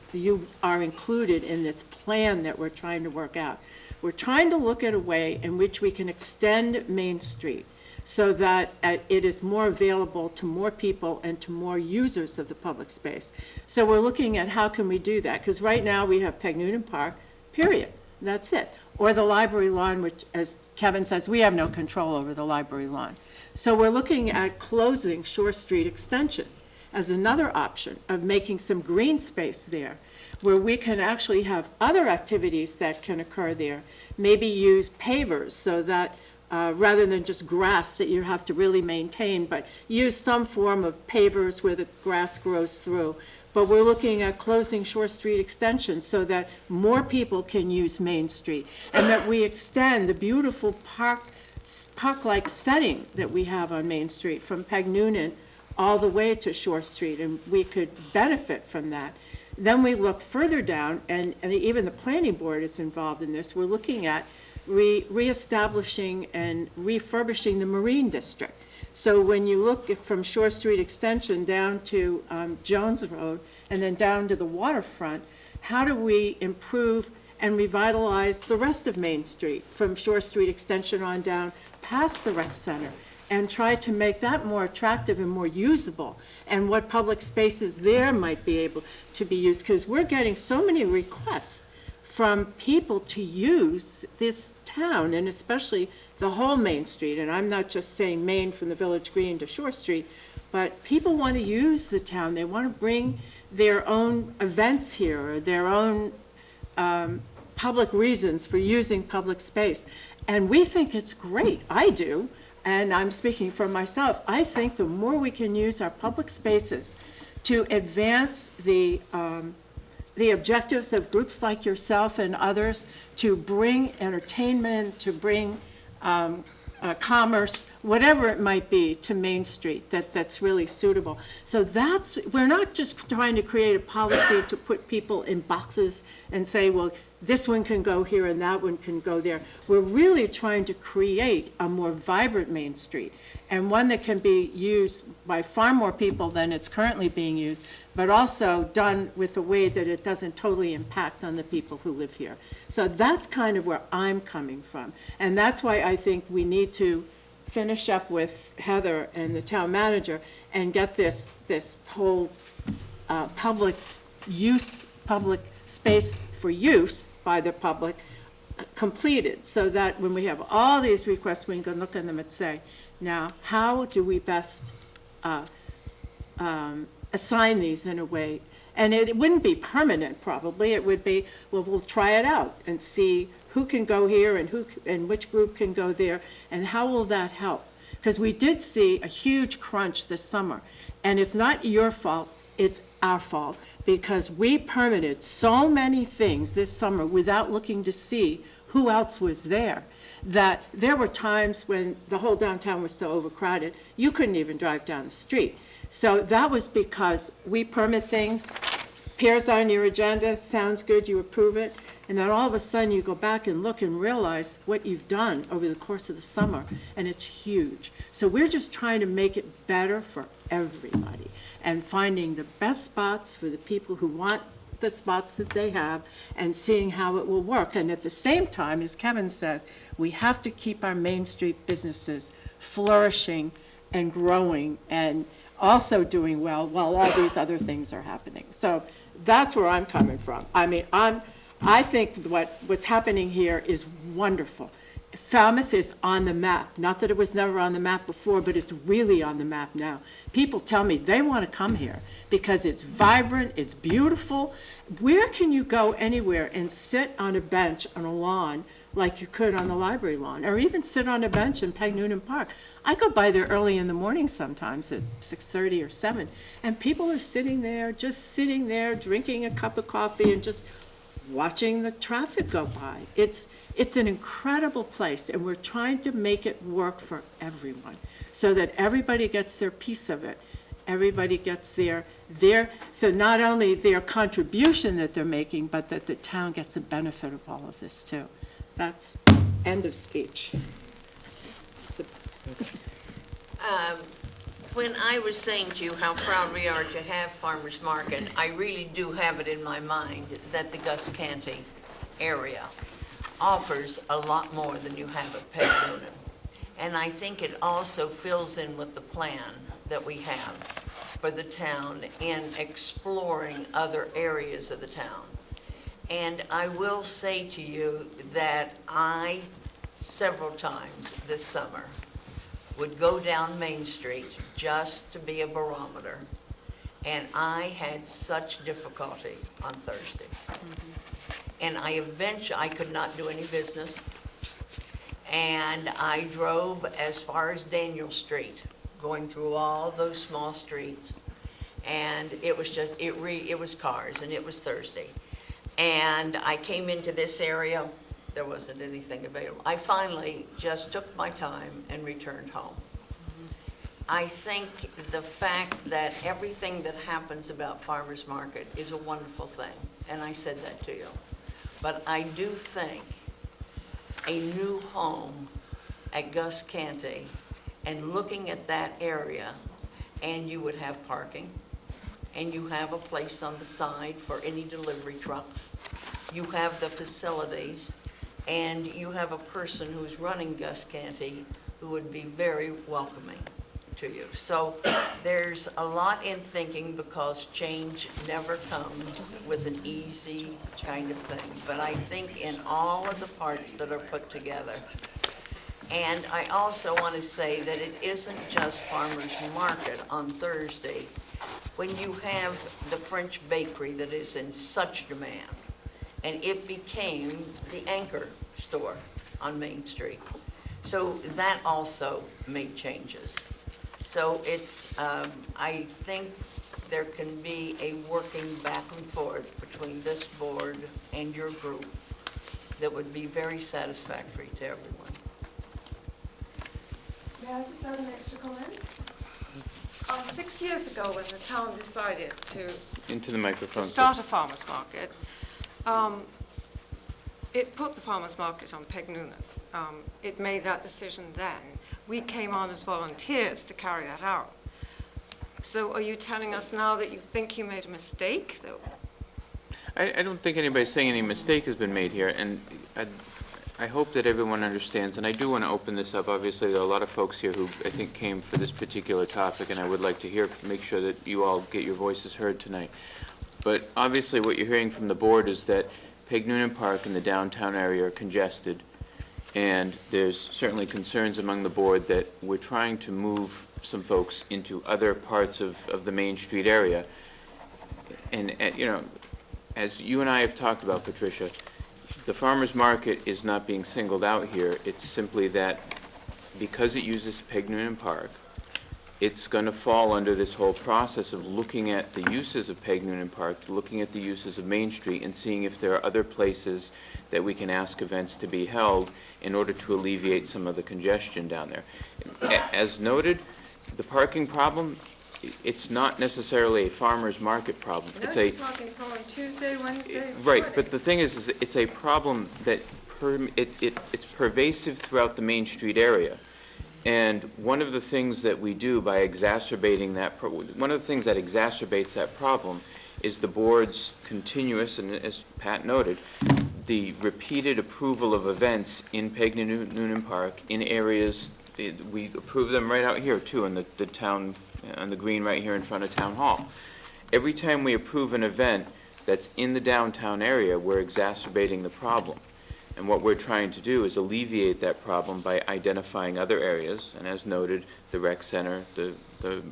are included in this plan that we're trying to work out. We're trying to look at a way in which we can extend Main Street so that it is more available to more people and to more users of the public space. So we're looking at how can we do that, because right now we have Peg Noonan Park, period. That's it. Or the library lawn, which, as Kevin says, we have no control over the library lawn. So we're looking at closing Shore Street Extension as another option of making some green space there, where we can actually have other activities that can occur there. Maybe use pavers so that rather than just grass that you have to really maintain, but use some form of pavers where the grass grows through. But we're looking at closing Shore Street Extension so that more people can use Main Street, and that we extend the beautiful park-like setting that we have on Main Street from Peg Noonan all the way to Shore Street, and we could benefit from that. Then we look further down, and even the planning board is involved in this. We're looking at reestablishing and refurbishing the Marine District. So when you look from Shore Street Extension down to Jones Road and then down to the waterfront, how do we improve and revitalize the rest of Main Street from Shore Street Extension on down past the rec center, and try to make that more attractive and more usable, and what public spaces there might be able to be used, because we're getting so many requests from people to use this town, and especially the whole Main Street. And I'm not just saying Main from the Village Green to Shore Street, but people want to use the town. They want to bring their own events here, or their own public reasons for using public space. And we think it's great. I do. and I'm speaking for myself, I think the more we can use our public spaces to advance the objectives of groups like yourself and others, to bring entertainment, to bring commerce, whatever it might be, to Main Street that's really suitable. So we're not just trying to create a policy to put people in boxes and say, well, this one can go here and that one can go there. We're really trying to create a more vibrant Main Street, and one that can be used by far more people than it's currently being used, but also done with a way that it doesn't totally impact on the people who live here. So that's kind of where I'm coming from. And that's why I think we need to finish up with Heather and the town manager and get this whole public space for use by the public completed, so that when we have all these requests, we can look at them and say, now, how do we best assign these in a way? And it wouldn't be permanent, probably. It would be, well, we'll try it out and see who can go here and which group can go there, and how will that help? Because we did see a huge crunch this summer, and it's not your fault, it's our fault, because we permitted so many things this summer without looking to see who else was there, that there were times when the whole downtown was so overcrowded, you couldn't even drive down the street. So that was because we permit things, appears on your agenda, sounds good, you approve it, and then all of a sudden you go back and look and realize what you've done over the course of the summer, and it's huge. So we're just trying to make it better for everybody, and finding the best spots for the people who want the spots that they have, and seeing how it will work. And at the same time, as Kevin says, we have to keep our Main Street businesses flourishing and growing and also doing well while all these other things are happening. So that's where I'm coming from. I mean, I think what's happening here is wonderful. Falmouth is on the map. Not that it was never on the map before, but it's really on the map now. People tell me they want to come here because it's vibrant, it's beautiful. Where can you go anywhere and sit on a bench on a lawn like you could on the library lawn, or even sit on a bench in Peg Noonan Park? I go by there early in the morning sometimes at 6:30 or 7, and people are sitting there, just sitting there, drinking a cup of coffee and just watching the traffic go by. It's an incredible place, and we're trying to make it work for everyone so that everybody gets their piece of it. Everybody gets their so not only their contribution that they're making, but that the town gets a benefit of all of this too. That's end of speech. When I was saying to you how proud we are to have Farmers Market, I really do have it in my mind that the Gus Canty area offers a lot more than you have at Peg Noonan. And I think it also fills in with the plan that we have for the town in exploring other areas of the town. And I will say to you that I, several times this summer, would go down Main Street just to be a barometer. And I had such difficulty on Thursday. And I could not do any business. And I drove as far as Daniel Street, going through all those small streets. And it was just, it was cars, and it was Thursday. And I came into this area, there wasn't anything available. I finally just took my time and returned home. I think the fact that everything that happens about Farmers Market is a wonderful thing, and I said that to you. But I do think a new home at Gus Canty and looking at that area, and you would have parking, and you have a place on the side for any delivery trucks. You have the facilities, and you have a person who's running Gus Canty who would be very welcoming to you. So there's a lot in thinking, because change never comes with an easy kind of thing. But I think in all of the parts that are put together, and I also want to say that it isn't just Farmers Market on Thursday. When you have the French bakery that is in such demand, and it became the anchor store on Main Street. So that also made changes. So it's, I think there can be a working back and forth between this board and your group that would be very satisfactory to everyone. May I just add an extra comment? 6 years ago, when the town decided to Into the microphone. start a farmer's market, it put the farmer's market on Peg Noonan. It made that decision then. We came on as volunteers to carry that out. So are you telling us now that you think you made a mistake? I don't think anybody's saying any mistake has been made here, and I hope that everyone understands, and I do want to open this up. Obviously, there are a lot of folks here who I think came for this particular topic, and I would like to make sure that you all get your voices heard tonight. But obviously, what you're hearing from the board is that Peg Noonan Park and the downtown area are congested, and there's certainly concerns among the board that we're trying to move some folks into other parts of the Main Street area. And you know, as you and I have talked about, Patricia, the farmer's market is not being singled out here. It's simply that because it uses Peg Noonan Park, it's going to fall under this whole process of looking at the uses of Peg Noonan Park, looking at the uses of Main Street, and seeing if there are other places that we can ask events to be held in order to alleviate some of the congestion down there. As noted, the parking problem, it's not necessarily a farmer's market problem. No, It's it's parking on Tuesday, Wednesday, right, Friday. but the thing is it's a problem that it's pervasive throughout the Main Street area. And one of the things that we do by exacerbating that, one of the things that exacerbates that problem is the board's continuous, and as Pat noted, the repeated approval of events in Peg Noonan Park in areas, we approve them right out here too, in the town, on the green right here in front of Town Hall. Every time we approve an event that's in the downtown area, we're exacerbating the problem. And what we're trying to do is alleviate that problem by identifying other areas, and as noted, the rec center, the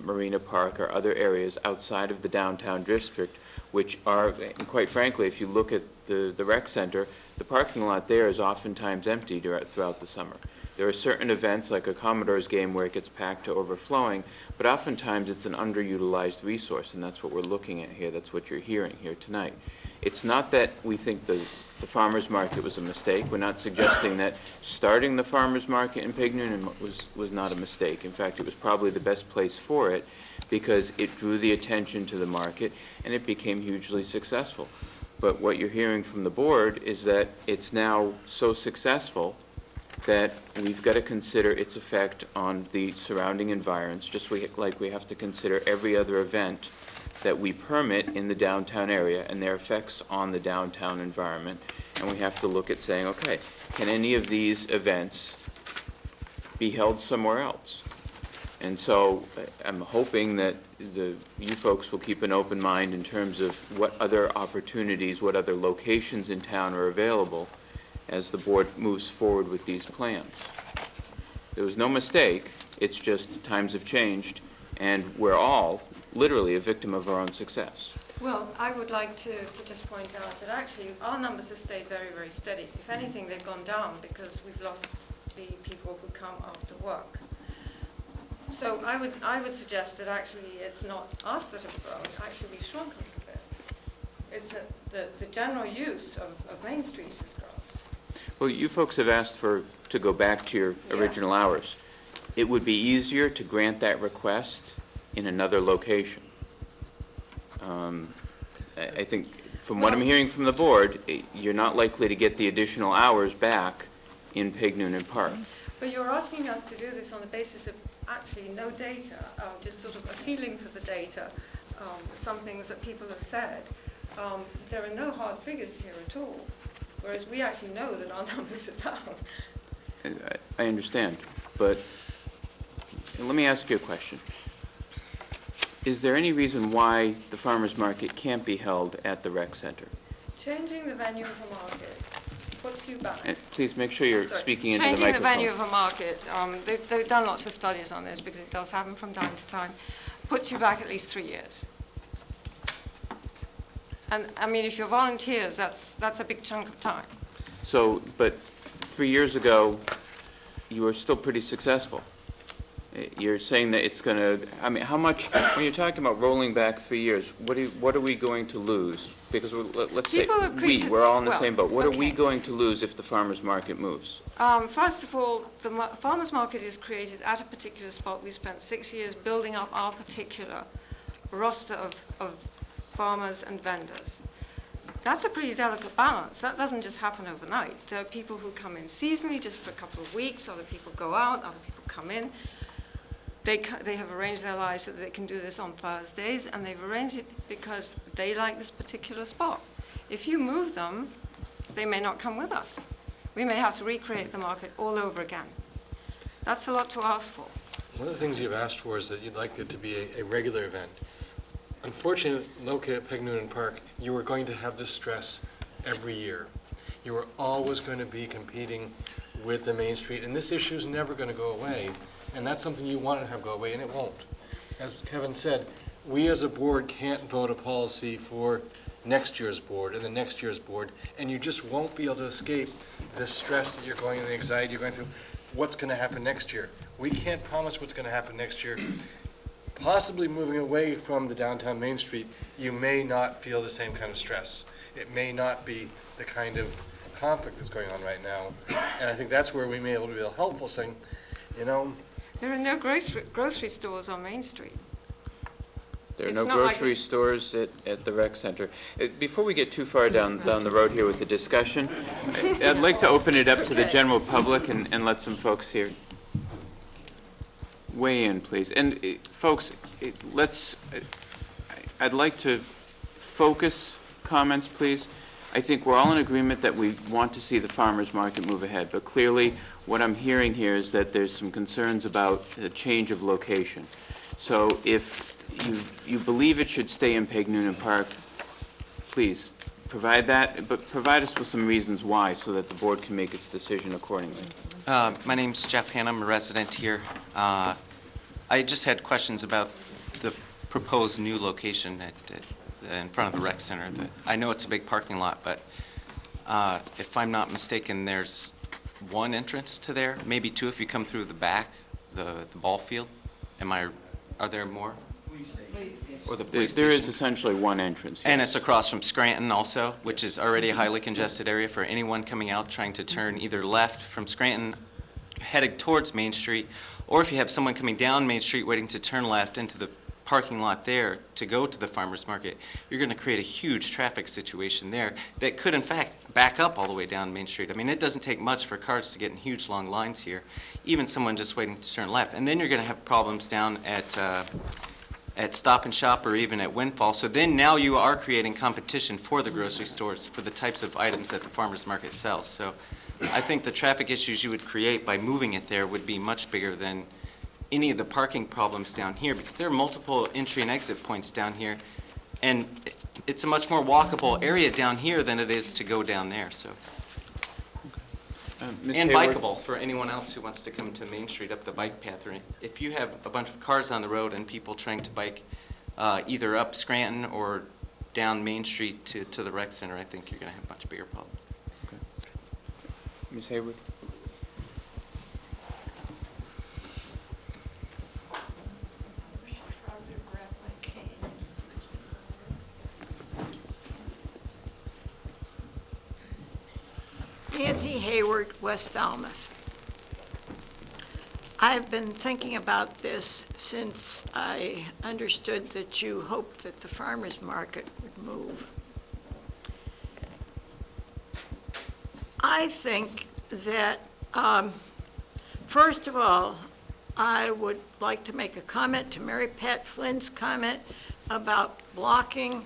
Marina Park, or other areas outside of the downtown district, which are, and quite frankly, if you look at the rec center, the parking lot there is oftentimes empty throughout the summer. There are certain events, like a Commodores game, where it gets packed to overflowing, but oftentimes it's an underutilized resource, and that's what we're looking at here. That's what you're hearing here tonight. It's not that we think the farmer's market was a mistake. We're not suggesting that starting the farmer's market in Peg Noonan was not a mistake. In fact, it was probably the best place for it because it drew the attention to the market and it became hugely successful. But what you're hearing from the board is that it's now so successful that we've got to consider its effect on the surrounding environs, just like we have to consider every other event that we permit in the downtown area and their effects on the downtown environment. And we have to look at saying, okay, can any of these events be held somewhere else? And so I'm hoping that you folks will keep an open mind in terms of what other opportunities, what other locations in town are available as the board moves forward with these plans. There was no mistake, it's just times have changed, and we're all literally a victim of our own success. Well, I would like to just point out that actually our numbers have stayed very, very steady. If anything, they've gone down because we've lost the people who come after work. So I would suggest that actually it's not us that have grown, actually we've shrunk a little bit. It's that the general use of Main Street has grown. Well, you folks have asked to go back to your original hours. It would be easier to grant that request in another location. I think from what I'm hearing from the board, you're not likely to get the additional hours back in Peg Noonan Park. But you're asking us to do this on the basis of actually no data, just sort of a feeling for the data, some things that people have said. There are no hard figures here at all, whereas we actually know that our numbers are down. I understand, but let me ask you a question. Is there any reason why the farmer's market can't be held at the rec center? Changing the venue of a market puts you back. And please make sure you're speaking into the microphone. Changing the venue of a market, they've done lots of studies on this because it does happen from time to time, puts you back at least 3 years. And I mean, if you're volunteers, that's a big chunk of time. So, but 3 years ago, you are still pretty successful. You're saying that it's going to, I mean, how much, when you're talking about rolling back 3 years, what are we going to lose? Because let's say, People agree to- we're all in the well, same boat. What are we okay. going to lose if the farmer's market moves? First of all, the farmers market is created at a particular spot. We spent 6 years building up our particular roster of farmers and vendors. That's a pretty delicate balance. That doesn't just happen overnight. There are people who come in seasonally just for a couple of weeks. Other people go out. Other people come in. They have arranged their lives so that they can do this on Thursdays, and they've arranged it because they like this particular spot. If you move them, they may not come with us. We may have to recreate the market all over again. That's a lot to ask for. One of the things you've asked for is that you'd like it to be a regular event. Unfortunately, located at Peg Noonan Park, you are going to have this stress every year. You are always going to be competing with the Main Street, and this issue is never going to go away, and that's something you want to have go away, and it won't. As Kevin said, we as a board can't vote a policy for next year's board and the next year's board, and you just won't be able to escape the stress that you're going and the anxiety you're going through. What's going to happen next year? We can't promise what's going to happen next year. Possibly moving away from the downtown Main Street, you may not feel the same kind of stress. It may not be the kind of conflict that's going on right now. And I think that's where we may be able to be helpful, saying, you know. There are no grocery stores on Main Street. There are It's no not like grocery stores at the rec center. Before we get too far down the road here with the discussion, I'd like to open it up to the general public and let some folks here weigh in, please. And folks, I'd like to focus comments, please. I think we're all in agreement that we want to see the farmers market move ahead, but clearly what I'm hearing here is that there's some concerns about the change of location. So if you believe it should stay in Peg Noonan Park, please provide that, but provide us with some reasons why so that the board can make its decision accordingly. My name's Jeff Hanna. I'm a resident here. I just had questions about the proposed new location in front of the rec center. I know it's a big parking lot, but if I'm not mistaken, there's one entrance to there, maybe two if you come through the back, the ball field. Are there more? Or the police There is station? essentially one entrance, And yes. it's across from Scranton also, which is already a highly congested area for anyone coming out trying to turn either left from Scranton headed towards Main Street, or if you have someone coming down Main Street waiting to turn left into the parking lot there to go to the farmer's market, you're going to create a huge traffic situation there that could in fact back up all the way down Main Street. I mean, it doesn't take much for cars to get in huge long lines here, even someone just waiting to turn left. And then you're going to have problems down at Stop and Shop or even at Windfall. So then now you are creating competition for the grocery stores for the types of items that the farmer's market sells. So I think the traffic issues you would create by moving it there would be much bigger than any of the parking problems down here, because there are multiple entry and exit points down here, and it's a much more walkable area down here than it is to go down there. So. Ms. And Hayward? bikeable for anyone else who wants to come to Main Street up the bike path. Or if you have a bunch of cars on the road and people trying to bike either up Scranton or down Main Street to the rec center, I think you're going to have much bigger problems. Okay. Ms. Hayward? Nancy Hayward, West Falmouth. I've been thinking about this since I understood that you hoped that the farmers market would move. I think that, first of all, I would like to make a comment to Mary Pat Flynn's comment about blocking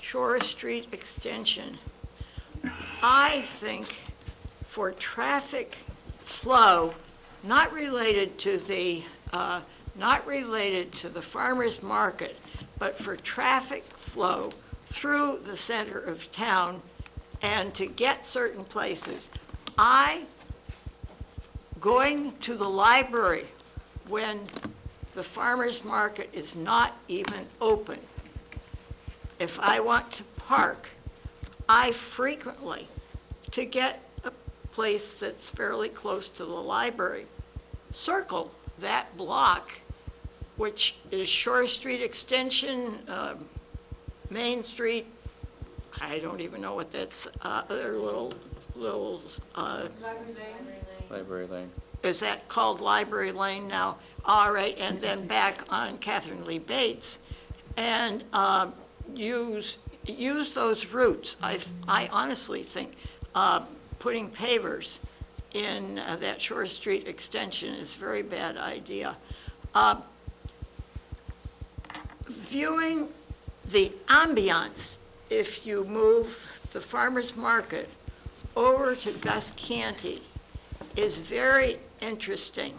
Shore Street extension. I think for traffic flow, not related to the farmers market, but for traffic flow through the center of town and to get certain places. Going to the library when the farmers market is not even open, if I want to park, I frequently, to get place that's fairly close to the library. Circle that block, which is Shore Street Extension, Main Street, I don't even know what that's, their little, Library Lane. is that called Library Lane now? All right, and then back on Catherine Lee Bates, and use those routes. I honestly think putting pavers in that Shore Street extension is a very bad idea. Viewing the ambiance, if you move the farmer's market over to Gus Canty, is very interesting.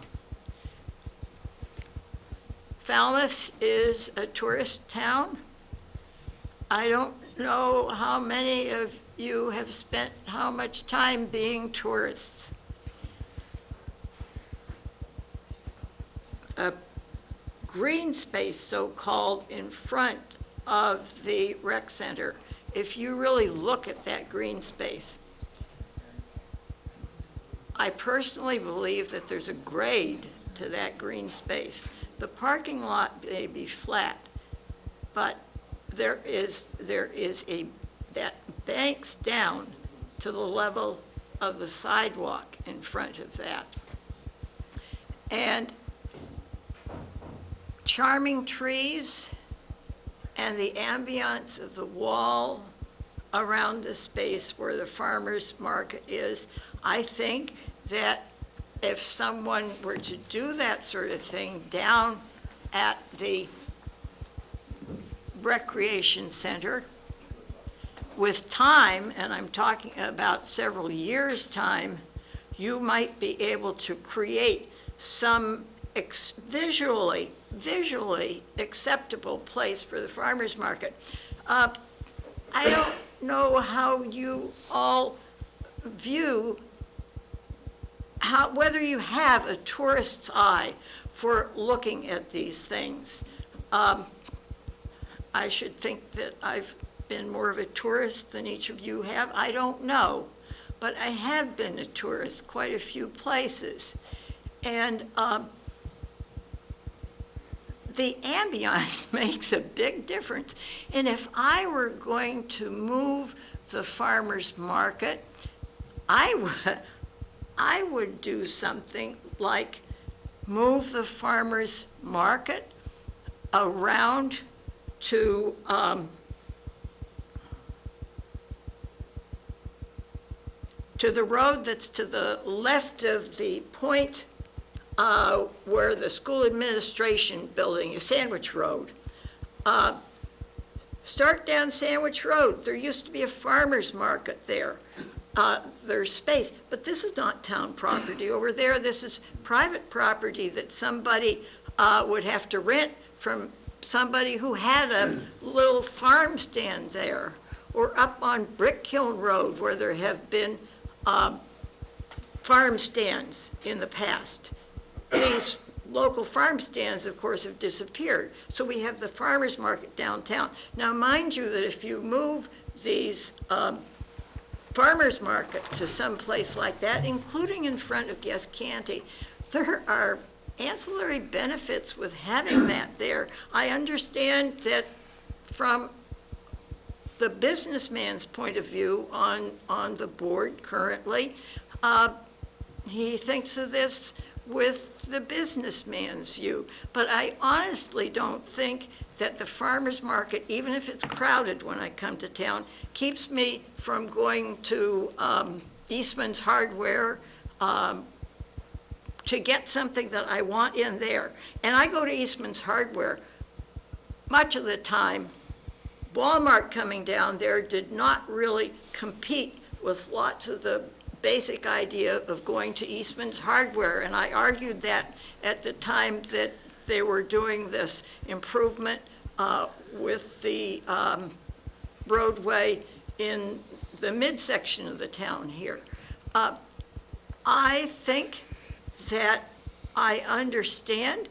Falmouth is a tourist town. I don't know how many of you have spent how much time being tourists. A green space, so-called, in front of the rec center. If you really look at that green space, I personally believe that there's a grade to that green space. The parking lot may be flat, but there is a, that banks down to the level of the sidewalk in front of that. And charming trees and the ambiance of the wall around the space where the farmer's market is, I think that if someone were to do that sort of thing down at the recreation center, with time, and I'm talking about several years' time, you might be able to create some visually acceptable place for the farmer's market. I don't know how you all view whether you have a tourist's eye for looking at these things. I should think that I've been more of a tourist than each of you have. I don't know, but I have been a tourist quite a few places. And the ambiance makes a big difference. And if I were going to move the farmer's market, I would do something like move the farmer's market around to the road that's to the left of the point where the school administration building is, Sandwich Road. Start down Sandwich Road. There used to be a farmer's market there. There's space, but this is not town property over there. This is private property that somebody would have to rent from somebody who had a little farm stand there, or up on Brick Kiln Road where there have been farm stands in the past. These local farm stands, of course, have disappeared. So we have the farmer's market downtown. Now, mind you that if you move these farmer's market to some place like that, including in front of Gus Canty, there are ancillary benefits with having that there. I understand that from the businessman's point of view on the board currently, he thinks of this with the businessman's view. But I honestly don't think that the farmer's market, even if it's crowded when I come to town, keeps me from going to Eastman's Hardware to get something that I want in there. And I go to Eastman's Hardware much of the time. Walmart coming down there did not really compete with lots of the basic idea of going to Eastman's Hardware. And I argued that at the time that they were doing this improvement with the roadway in the midsection of the town here. I think that I understand.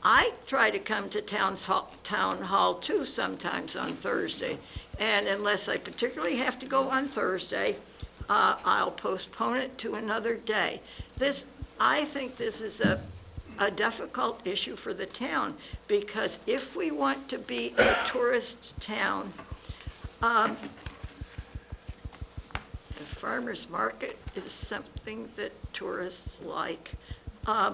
I try to come to town hall too sometimes on Thursday. And unless I particularly have to go on Thursday, I'll postpone it to another day. I think this is a difficult issue for the town, because if we want to be a tourist town, the farmer's market is something that tourists like. I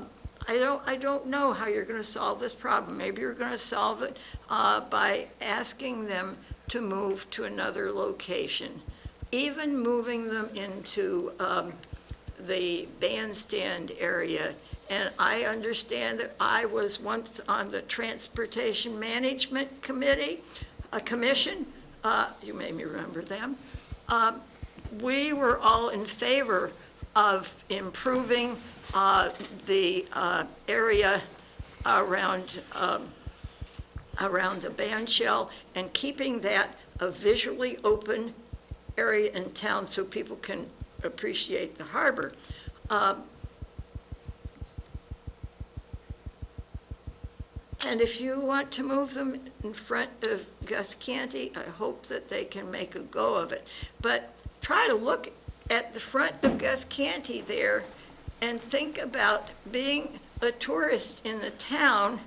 don't know how you're going to solve this problem. Maybe you're going to solve it by asking them to move to another location. Even moving them into the bandstand area. And I understand that I was once on the Transportation Management Committee, a commission. You may remember them. We were all in favor of improving the area around the band shell and keeping that a visually open area in town so people can appreciate the harbor. And if you want to move them in front of Gus Canty, I hope that they can make a go of it. But try to look at the front of Gus Canty there and think about being a tourist in the town.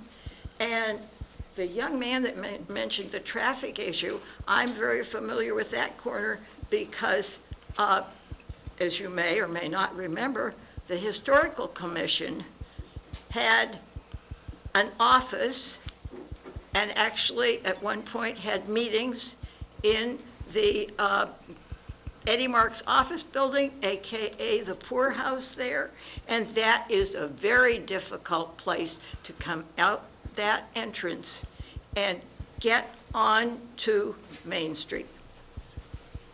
And the young man that mentioned the traffic issue, I'm very familiar with that corner because, as you may or may not remember, the Historical Commission had an office and actually at one point had meetings in the Eddie Mark's office building, AKA the poorhouse there, and that is a very difficult place to come out that entrance and get on to Main Street.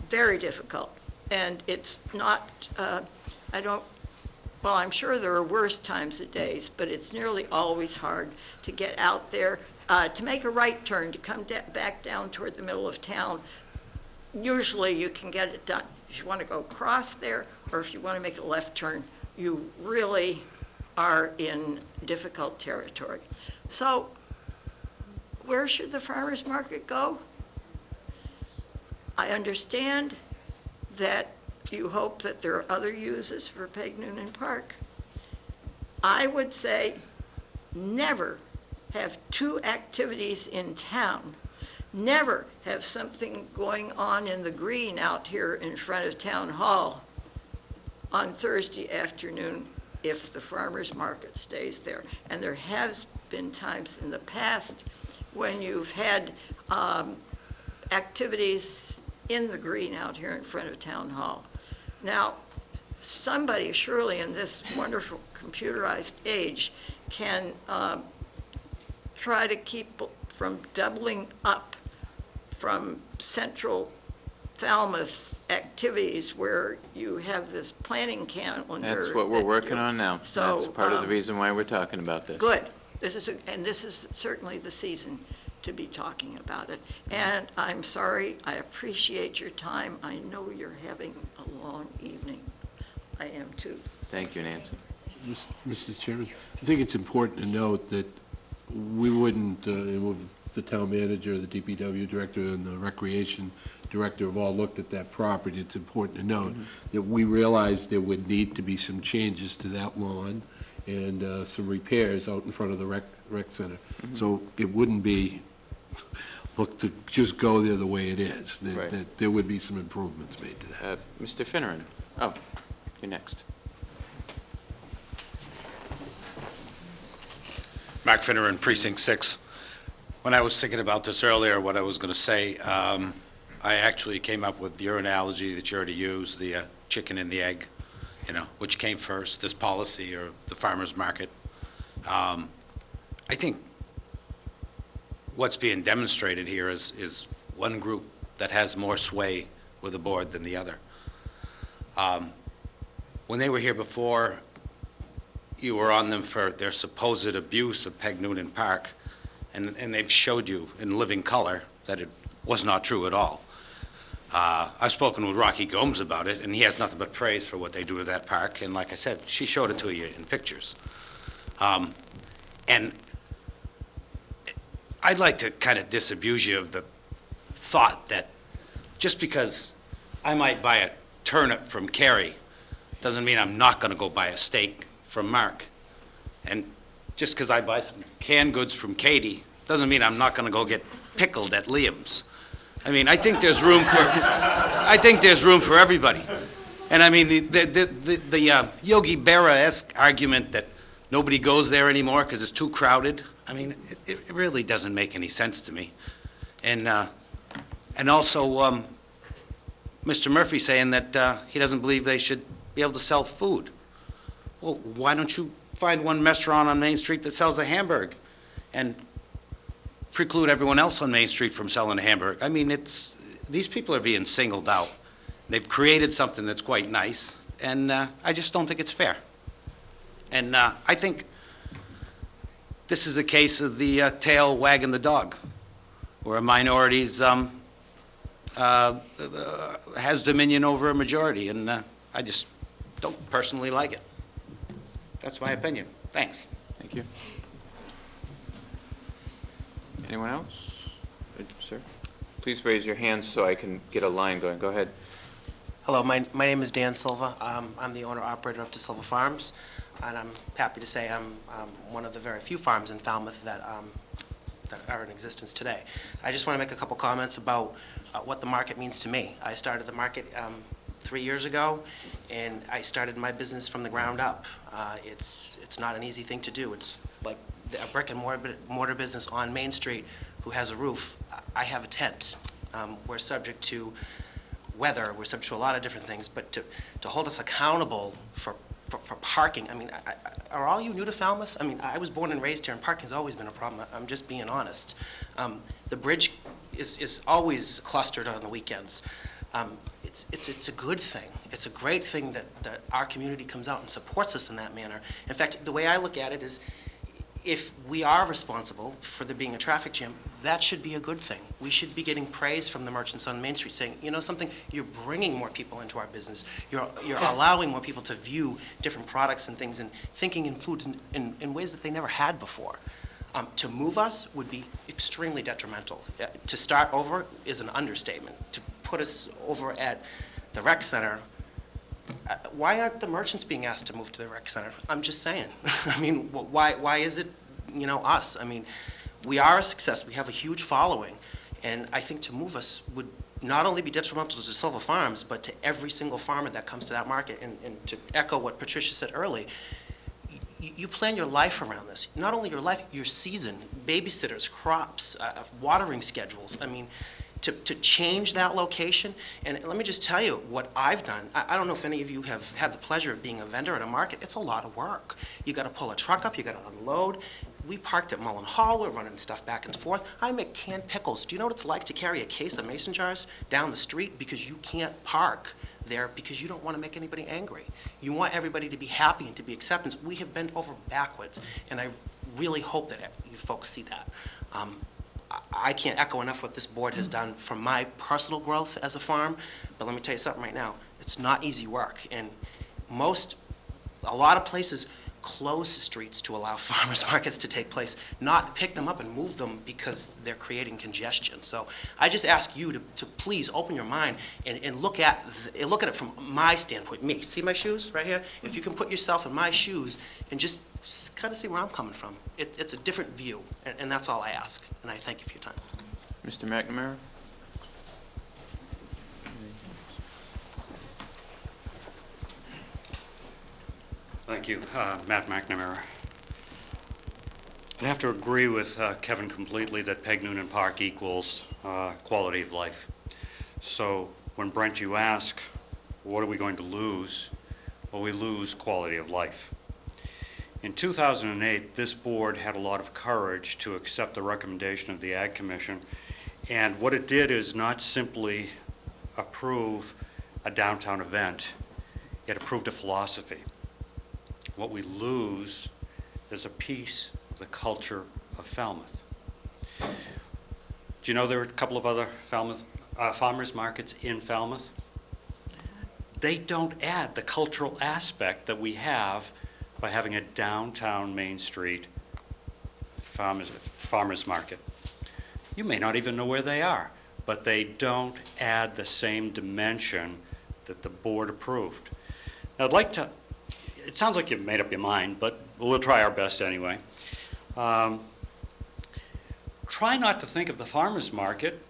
Very difficult. And it's not, well, I'm sure there are worse times of days, but it's nearly always hard to get out there, to make a right turn, to come back down toward the middle of town. Usually you can get it done. If you want to go across there, or if you want to make a left turn, you really are in difficult territory. So where should the farmer's market go? I understand that you hope that there are other uses for Peg Noonan Park. I would say never have two activities in town. Never have something going on in the green out here in front of Town Hall on Thursday afternoon if the farmer's market stays there. And there has been times in the past when you've had activities in the green out here in front of Town Hall. Now, somebody surely in this wonderful computerized age can try to keep from doubling up from central Falmouth activities where you have this planning calendar. That's what we're working on now. So, that's part of the reason why we're talking about this. Good. This is certainly the season to be talking about it. And I'm sorry, I appreciate your time. I know you're having a long evening. I am too. Thank you, Nancy. Mr. Chairman, I think it's important to note that we wouldn't, with the town manager, the DPW director, and the recreation director have all looked at that property. It's important to note that we realized there would need to be some changes to that lawn and some repairs out in front of the rec center. So it wouldn't be, look, to just go there the way it is. That there would be some improvements made to that. Mr. Finneran. Oh, you're next. Mark Finneran, Precinct 6. When I was thinking about this earlier, what I was going to say, I actually came up with your analogy that you already used, the chicken and the egg, which came first, this policy or the farmer's market. I think what's being demonstrated here is one group that has more sway with the board than the other. When they were here before, you were on them for their supposed abuse of Peg Noonan Park, and they've showed you in living color that it was not true at all. I've spoken with Rocky Gomes about it, and he has nothing but praise for what they do to that park, and like I said, she showed it to you in pictures. And I'd like to kind of disabuse you of the thought that just because I might buy turnip from Carrie doesn't mean I'm not going to go buy a steak from Mark. And just because I buy some canned goods from Katie doesn't mean I'm not going to go get pickled at Liam's. I mean, I think there's room for everybody. And I mean, the Yogi Berra-esque argument that nobody goes there anymore because it's too crowded, I mean, it really doesn't make any sense to me. And also, Mr. Murphy saying that he doesn't believe they should be able to sell food. Well, why don't you find one restaurant on Main Street that sells a hamburger and preclude everyone else on Main Street from selling a hamburger? I mean, these people are being singled out. They've created something that's quite nice, and I just don't think it's fair. And I think this is a case of the tail wagging the dog, where a minority's has dominion over a majority, and I just don't personally like it. That's my opinion. Thanks. Thank you. Anyone else? Sir? Please raise your hand so I can get a line going. Go ahead. Hello, my name is Dan Silva. I'm the owner-operator of DeSilva Farms, and I'm happy to say I'm one of the very few farms in Falmouth that are in existence today. I just want to make a couple comments about what the market means to me. I started the market 3 years ago, and I started my business from the ground up. It's not an easy thing to do. It's like a brick and mortar business on Main Street who has a roof. I have a tent. We're subject to weather, we're subject to a lot of different things, but to hold us accountable for parking, I mean, are all you new to Falmouth? I mean, I was born and raised here, and parking's always been a problem. I'm just being honest. The bridge is always clustered on the weekends. It's a good thing. It's a great thing that our community comes out and supports us in that manner. In fact, the way I look at it is, if we are responsible for there being a traffic jam, that should be a good thing. We should be getting praise from the merchants on Main Street saying, you know something, you're bringing more people into our business. You're allowing more people to view different products and things and thinking in food in ways that they never had before. To move us would be extremely detrimental. To start over is an understatement. To put us over at the rec center, why aren't the merchants being asked to move to the rec center? I'm just saying. I mean, why is it, you know, us? I mean, we are a success. We have a huge following. And I think to move us would not only be detrimental to DeSilva Farms, but to every single farmer that comes to that market. And to echo what Patricia said early, you plan your life around this. Not only your life, your season, babysitters, crops, watering schedules. I mean, to change that location, and let me just tell you what I've done. I don't know if any of you have had the pleasure of being a vendor at a market. It's a lot of work. You got to pull a truck up, you got to unload. We parked at Mullen Hall, we're running stuff back and forth. I make canned pickles. Do you know what it's like to carry a case of mason jars down the street because you can't park there because you don't want to make anybody angry? You want everybody to be happy and to be acceptance. We have bent over backwards, and I really hope that you folks see that. I can't echo enough what this board has done for my personal growth as a farm, but let me tell you something right now. It's not easy work, and a lot of places close streets to allow farmers markets to take place, not pick them up and move them because they're creating congestion. So I just ask you to please open your mind and look at it from my standpoint. Me, see my shoes right here? If you can put yourself in my shoes and just kind of see where I'm coming from. It's a different view, and that's all I ask. And I thank you for your time. Mr. McNamara? Thank you. Matt McNamara. I have to agree with Kevin completely that Peg Noonan Park equals quality of life. So when Brent, you ask, what are we going to lose? Well, we lose quality of life. In 2008, this board had a lot of courage to accept the recommendation of the Ag Commission, and what it did is not simply approve a downtown event, it approved a philosophy. What we lose is a piece of the culture of Falmouth. Do you know there are a couple of other Falmouth farmers markets in Falmouth? They don't add the cultural aspect that we have by having a downtown Main Street farmers market. You may not even know where they are, but they don't add the same dimension that the board approved. Now, I'd like to, it sounds like you've made up your mind, but we'll try our best anyway. Try not to think of the farmers market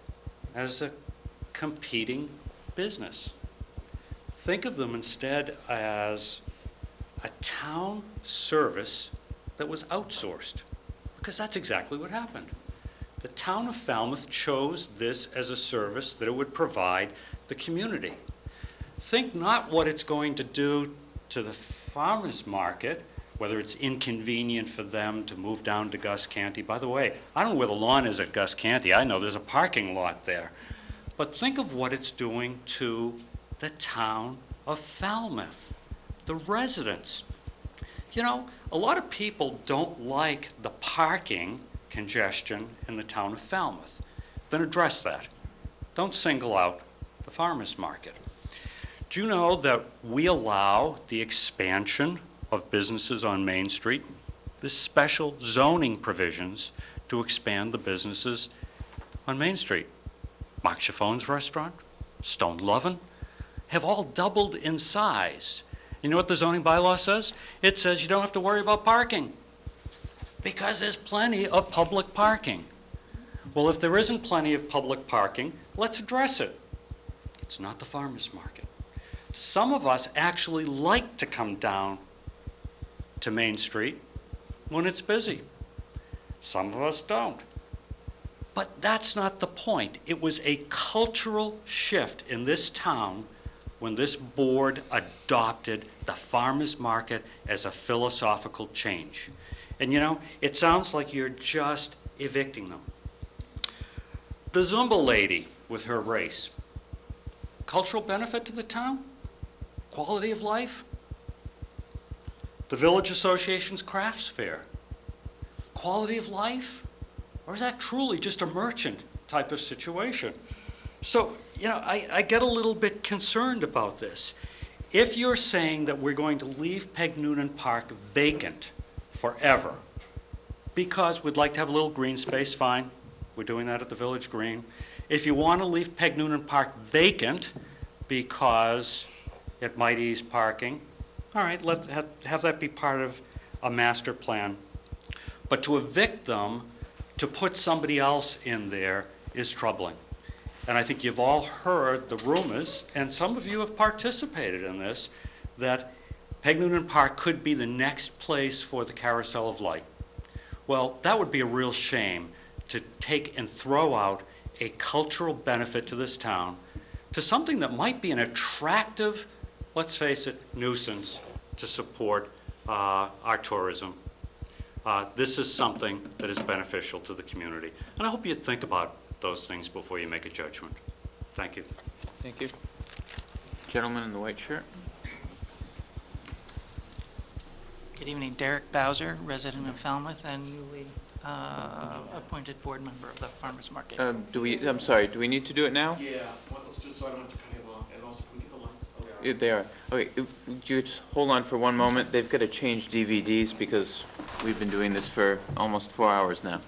as a competing business. Think of them instead as a town service that was outsourced, because that's exactly what happened. The town of Falmouth chose this as a service that it would provide the community. Think not what it's going to do to the farmers market, whether it's inconvenient for them to move down to Gus Canty. By the way, I don't know where the lawn is at Gus Canty. I know there's a parking lot there. But think of what it's doing to the town of Falmouth, the residents. You know, a lot of people don't like the parking congestion in the town of Falmouth. Then address that. Don't single out the farmers market. Do you know that we allow the expansion of businesses on Main Street? There's special zoning provisions to expand the businesses on Main Street. Mark Chiffon's restaurant, Stone Lovin', have all doubled in size. You know what the zoning bylaw says? It says you don't have to worry about parking because there's plenty of public parking. Well, if there isn't plenty of public parking, let's address it. It's not the farmers market. Some of us actually like to come down to Main Street when it's busy. Some of us don't. But that's not the point. It was a cultural shift in this town when this board adopted the farmers market as a philosophical change. And you know, it sounds like you're just evicting them. The Zumba lady with her race, cultural benefit to the town? Quality of life? The Village Association's crafts fair, quality of life? Or is that truly just a merchant type of situation? So, you know, I get a little bit concerned about this. If you're saying that we're going to leave Peg Noonan Park vacant forever because we'd like to have a little green space, fine. We're doing that at the Village Green. If you want to leave Peg Noonan Park vacant because it might ease parking, all right, have that be part of a master plan. But to evict them, to put somebody else in there is troubling. And I think you've all heard the rumors, and some of you have participated in this, that Peg Noonan Park could be the next place for the Carousel of Light. Well, that would be a real shame to take and throw out a cultural benefit to this town to something that might be an attractive, let's face it, nuisance to support our tourism. This is something that is beneficial to the community. And I hope you'd think about those things before you make a judgment. Thank you. Thank you. Gentleman in the white shirt. Good evening, Derek Bowser, resident of Falmouth and newly appointed board member of the Farmers Market. I'm sorry, do we need to do it now? Yeah, well, let's do it so I don't have to cut him off, and also, can we get the lights? Oh, Yeah, they are. Okay, would you just hold on for one moment? They've got to change DVDs because we've been doing this for almost 4 hours now.